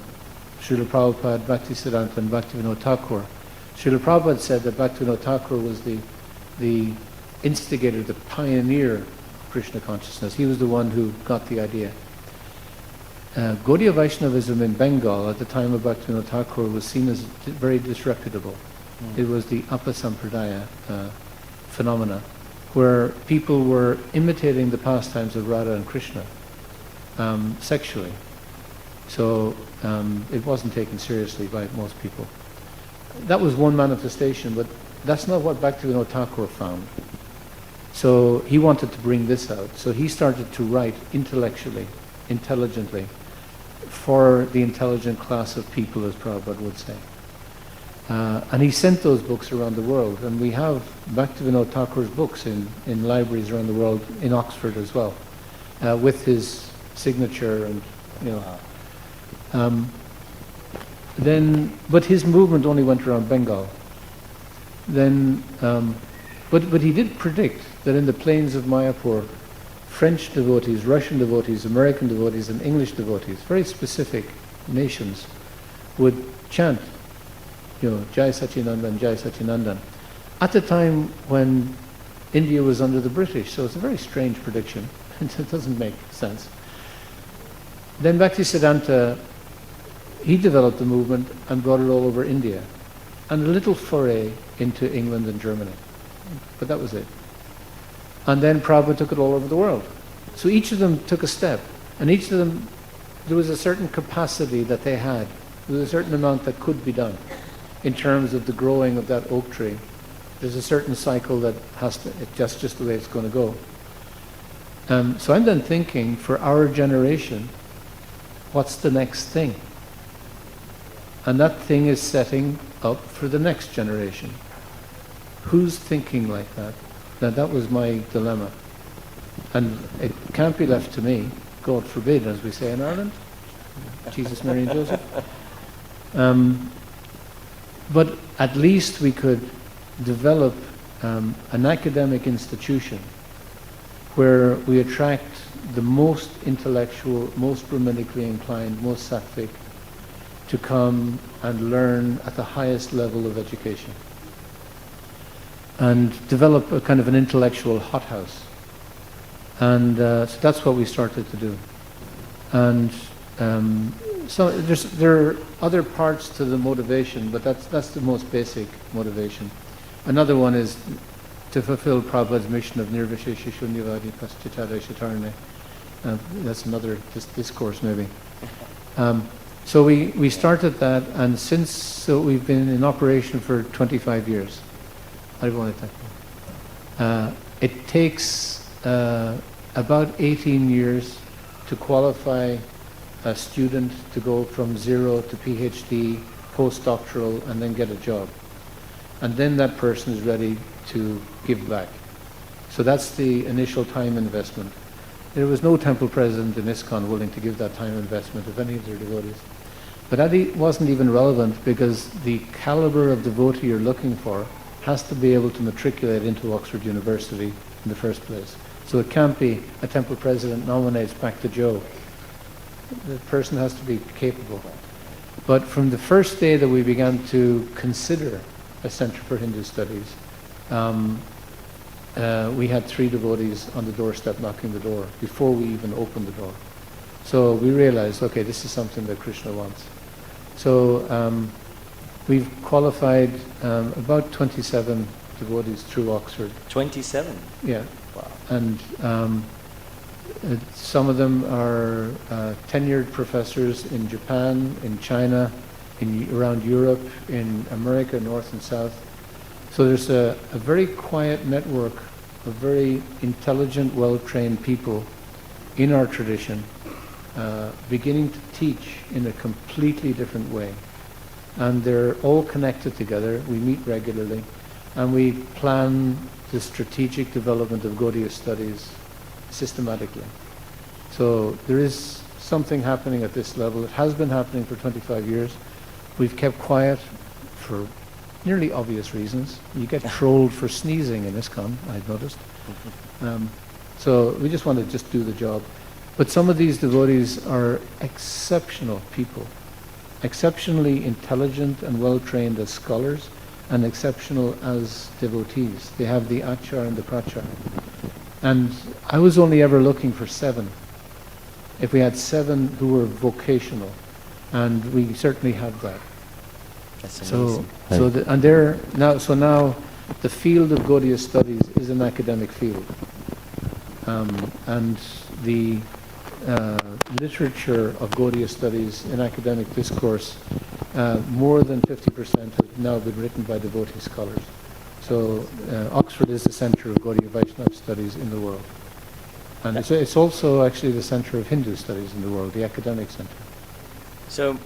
Srila Prabhupada, Bhaktisiddhanta, and Bhaktivinoda Thakur. Srila Prabhupada said that Bhaktivinoda Thakur was the instigator, the pioneer of Krishna consciousness. He was the one who got the idea. Gaudiya Vaishnavism in Bengal at the time of Bhaktivinoda Thakur was seen as very disreputable. It was the Apasampradaya phenomena, where people were imitating the pastimes of Radha and Krishna sexually. So it wasn't taken seriously by most people. That was one manifestation, but that's not what Bhaktivinoda Thakur found. So he wanted to bring this out. So he started to write intellectually, intelligently, for the intelligent class of people, as Prabhupada would say. And he sent those books around the world. And we have Bhaktivinoda Thakur's books in libraries around the world, in Oxford as well, with his signature and, you know. But his movement only went around Bengal. But he did predict that in the plains of Mayapur, French devotees, Russian devotees, American devotees, and English devotees, very specific nations, would chant Jai Sachinandan, Jai Sachinandan, at the time when India was under the British. So it's a very strange prediction. It doesn't make sense. Then Bhaktisiddhanta, he developed the movement and brought it all over India, and a little foray into England and Germany. But that was it. And then Prabhupada took it all over the world. So each of them took a step, and each of them, there was a certain capacity that they had. There was a certain amount that could be done in terms of the growing of that oak tree. There's a certain cycle that has to, it's just the way it's going to go. So I'm then thinking, for our generation, what's the next thing? And that thing is setting up for the next generation. Who's thinking like that? Now that was my dilemma. And it can't be left to me, God forbid, as we say in Ireland. Jesus, Mary and Joseph. But at least we could develop an academic institution where we attract the most intellectual, most Brahmanically inclined, most sattvic to come and learn at the highest level of education, and develop a kind of an intellectual hothouse. And so that's what we started to do. And so there are other parts to the motivation, but that's the most basic motivation. Another one is to fulfill Prabhupada's mission of Nirvishesha Shunyavadi Paschitade Shatarne. That's another discourse maybe. So we started that, and since we've been in operation for 25 years. It takes about 18 years to qualify a student to go from 0 to PhD, postdoctoral, and then get a job. And then that person is ready to give back. So that's the initial time investment. There was no temple president in ISKCON willing to give that time investment of any of their devotees. But that wasn't even relevant, because the caliber of devotee you're looking for has to be able to matriculate into Oxford University in the first place. So it can't be a temple president nominates back to Joe. The person has to be capable. But from the first day that we began to consider a Center for Hindu Studies, we had 3 devotees on the doorstep knocking the door before we even opened the door. So we realized, okay, this is something that Krishna wants. So we've qualified about 27 devotees through Oxford. 27? Yeah. Wow. And some of them are tenured professors in Japan, in China, around Europe, in America, North and South. So there's a very quiet network of very intelligent, well-trained people in our tradition, beginning to teach in a completely different way. And they're all connected together. We meet regularly, and we plan the strategic development of Gaudiya studies systematically. So there is something happening at this level. It has been happening for 25 years. We've kept quiet for nearly obvious reasons. You get trolled for sneezing in ISKCON, I've noticed. So we just want to just do the job. But some of these devotees are exceptional people, exceptionally intelligent and well-trained as scholars, and exceptional as devotees. They have the achar and the prachar. And I was only ever looking for 7. If we had 7 who were vocational, and we certainly have that. That's amazing. So now the field of Gaudiya studies is an academic field. And the literature of Gaudiya studies in academic discourse, more than 50% have now been written by devotee scholars. So Oxford is the center of Gaudiya Vaishnava studies in the world. And it's also actually the center of Hindu studies in the world, the academic center. So,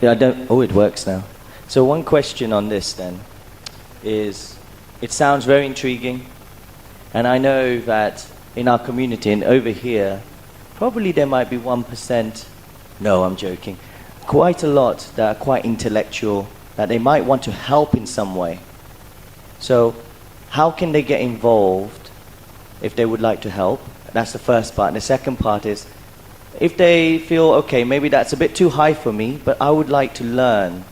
it works now. So one question on this then is, it sounds very intriguing, and I know that in our community and over here, probably there might be 1%, no, I'm joking, quite a lot that are quite intellectual, that they might want to help in some way. So how can they get involved if they would like to help? That's the first part. And the second part is, if they feel, okay, maybe that's a bit too high for me, but I would like to learn,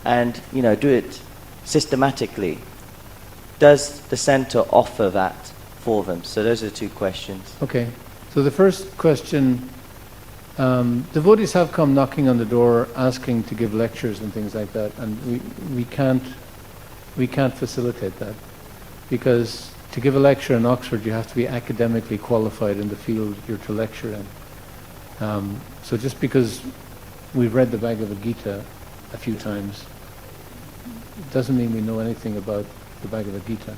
and do it systematically. Does the center offer that for them? So those are the two questions. Okay. So the first question, devotees have come knocking on the door asking to give lectures and things like that, and we can't facilitate that, because to give a lecture in Oxford you have to be academically qualified in the field you're to lecture in. So just because we've read the Bhagavad Gita a few times doesn't mean we know anything about the Bhagavad Gita.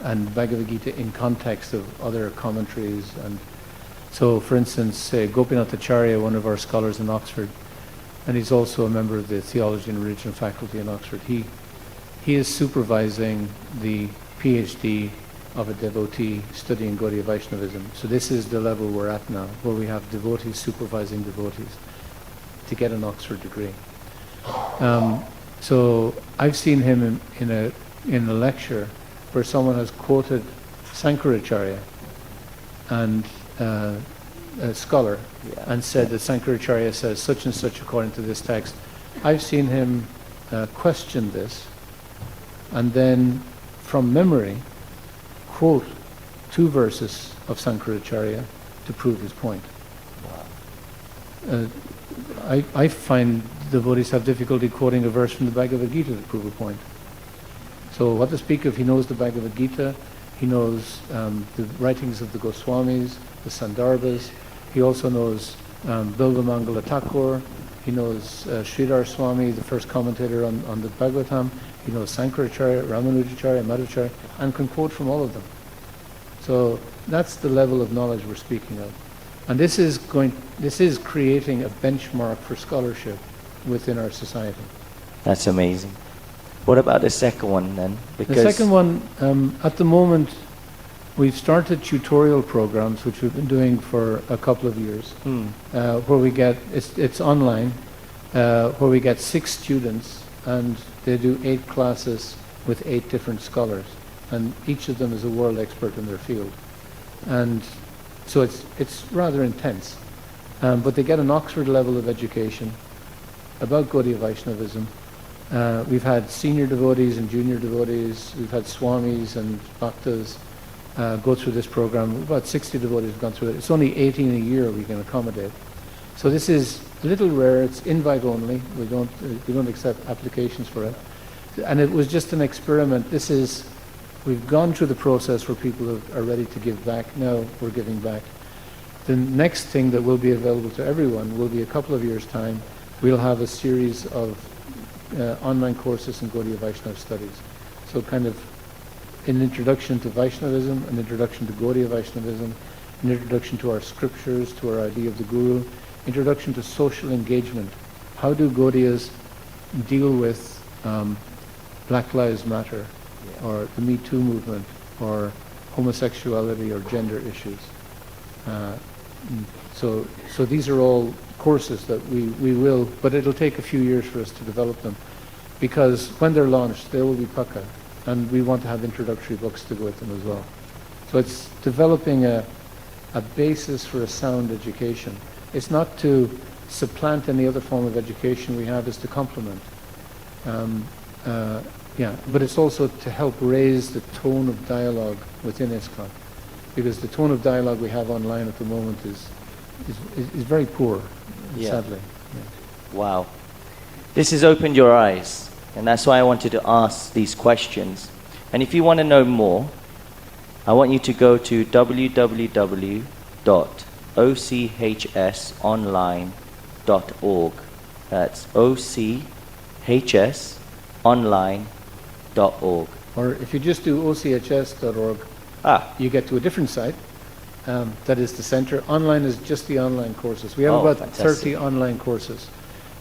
And Bhagavad Gita in context of other commentaries. And so, for instance, Gopinath Acharya, one of our scholars in Oxford, and he's also a member of the Theology and Religion faculty in Oxford, he is supervising the PhD of a devotee studying Gaudiya Vaishnavism. So this is the level we're at now, where we have devotees supervising devotees to get an Oxford degree. So I've seen him in a lecture where someone has quoted Sankaracharya, and a scholar, and said that Sankaracharya says such and such according to this text. I've seen him question this, and then from memory quote 2 verses of Sankaracharya to prove his point. I find devotees have difficulty quoting a verse from the Bhagavad Gita to prove a point. So what to speak of, he knows the Bhagavad Gita, he knows the writings of the Goswamis, the Sandarbhas, he also knows Bilva Mangala Thakur, he knows Sridhar Swami, the first commentator on the Bhagavatam, he knows Sankaracharya, Ramanujacharya, Madhvacharya, and can quote from all of them. So that's the level of knowledge we're speaking of. And this is creating a benchmark for scholarship within our society. That's amazing. What about the second one then? The second one, at the moment, we've started tutorial programs, which we've been doing for a couple of years, where we get, it's online, where we get 6 students, and they do 8 classes with 8 different scholars, and each of them is a world expert in their field. And so it's rather intense. But they get an Oxford level of education about Gaudiya Vaishnavism. We've had senior devotees and junior devotees, we've had swamis and bhaktas go through this program. About 60 devotees have gone through it. It's only 18 a year we can accommodate. So this is a little rare, it's invite only, we don't accept applications for it. And it was just an experiment. We've gone through the process where people are ready to give back. Now we're giving back. The next thing that will be available to everyone will be a couple of years' time. We'll have a series of online courses in Gaudiya Vaishnava studies. So kind of an introduction to Vaishnavism, an introduction to Gaudiya Vaishnavism, an introduction to our scriptures, to our idea of the Guru, introduction to social engagement. How do Gaudiyas deal with Black Lives Matter, or the Me Too movement, or homosexuality or gender issues? So these are all courses that we will, but it'll take a few years for us to develop them, because when they're launched, they will be Pakka, and we want to have introductory books to go with them as well. So it's developing a basis for a sound education. It's not to supplant any other form of education we have, it's to complement. But it's also to help raise the tone of dialogue within ISKCON, because the tone of dialogue we have online at the moment is very poor, sadly. Yeah. Wow. This has opened your eyes, and that's why I wanted to ask these questions. And if you want to know more, I want you to go to www.ochsonline.org. That's ochsonline.org. Or if you just do ochs.org, you get to a different site. That is the center. Online is just the online courses. We have about fantastic. 30 online courses.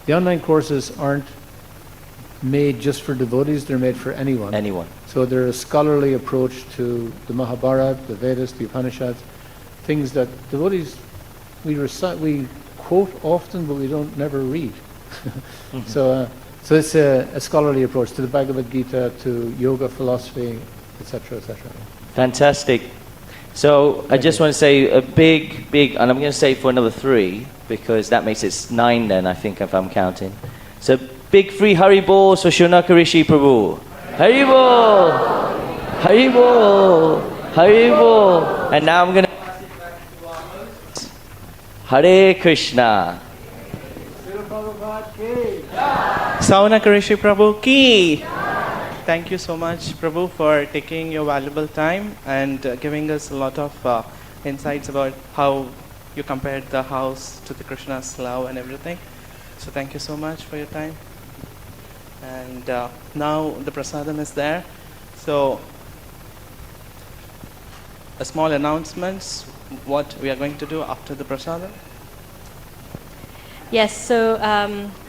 The online courses aren't made just for devotees, they're made for anyone. Anyone. So they're a scholarly approach to the Mahabharata, the Vedas, the Upanishads, things that devotees, we quote often, but we don't never read. So it's a scholarly approach to the Bhagavad Gita, to yoga, philosophy, etc., etc. Fantastic. So I just want to say a big, and I'm going to say for another 3, because that makes it 9 then, I think, if I'm counting. So big free Haribol for Shaunaka Rishi Prabhu. Haribol! Haribol! Haribol! And now I'm going to Hare Krishna. Shaunaka Rishi Prabhu ki. Thank you so much, Prabhu, for taking your valuable time and giving us a lot of insights about how you compared the house to the Krishna's love and everything. So thank you so much for your time. And now the prasadam is there. So a small announcements, what we are going to do after the prasadam. Yes, so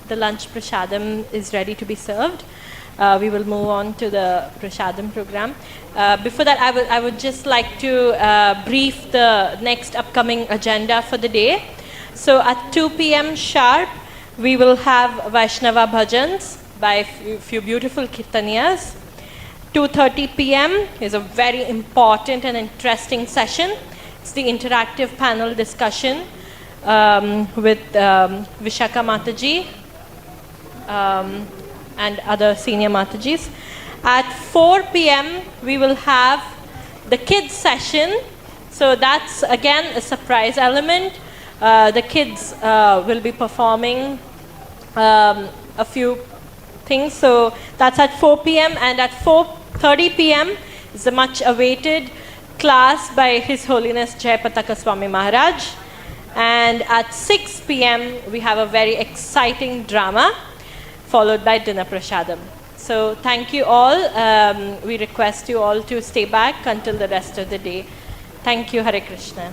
the lunch prasadam is ready to be served. We will move on to the prasadam program. Before that, I would just like to brief the next upcoming agenda for the day. So at 2 p.m. sharp, we will have Vaishnana Bhajans by a few beautiful Kirtaniyas. 2:30 p.m. is a very important and interesting session. It's the interactive panel discussion with Vishakha Mataji and other senior Matajis. At 4 p.m. we will have the kids session. So that's again a surprise element. The kids will be performing a few things. So that's at 4 p.m. and at 4:30 p.m. is the much awaited class by His Holiness Jayapataka Swami Maharaj. And at 6 p.m. we have a very exciting drama followed by dinner prasadam. So thank you all. We request you all to stay back until the rest of the day. Thank you. Hare Krishna.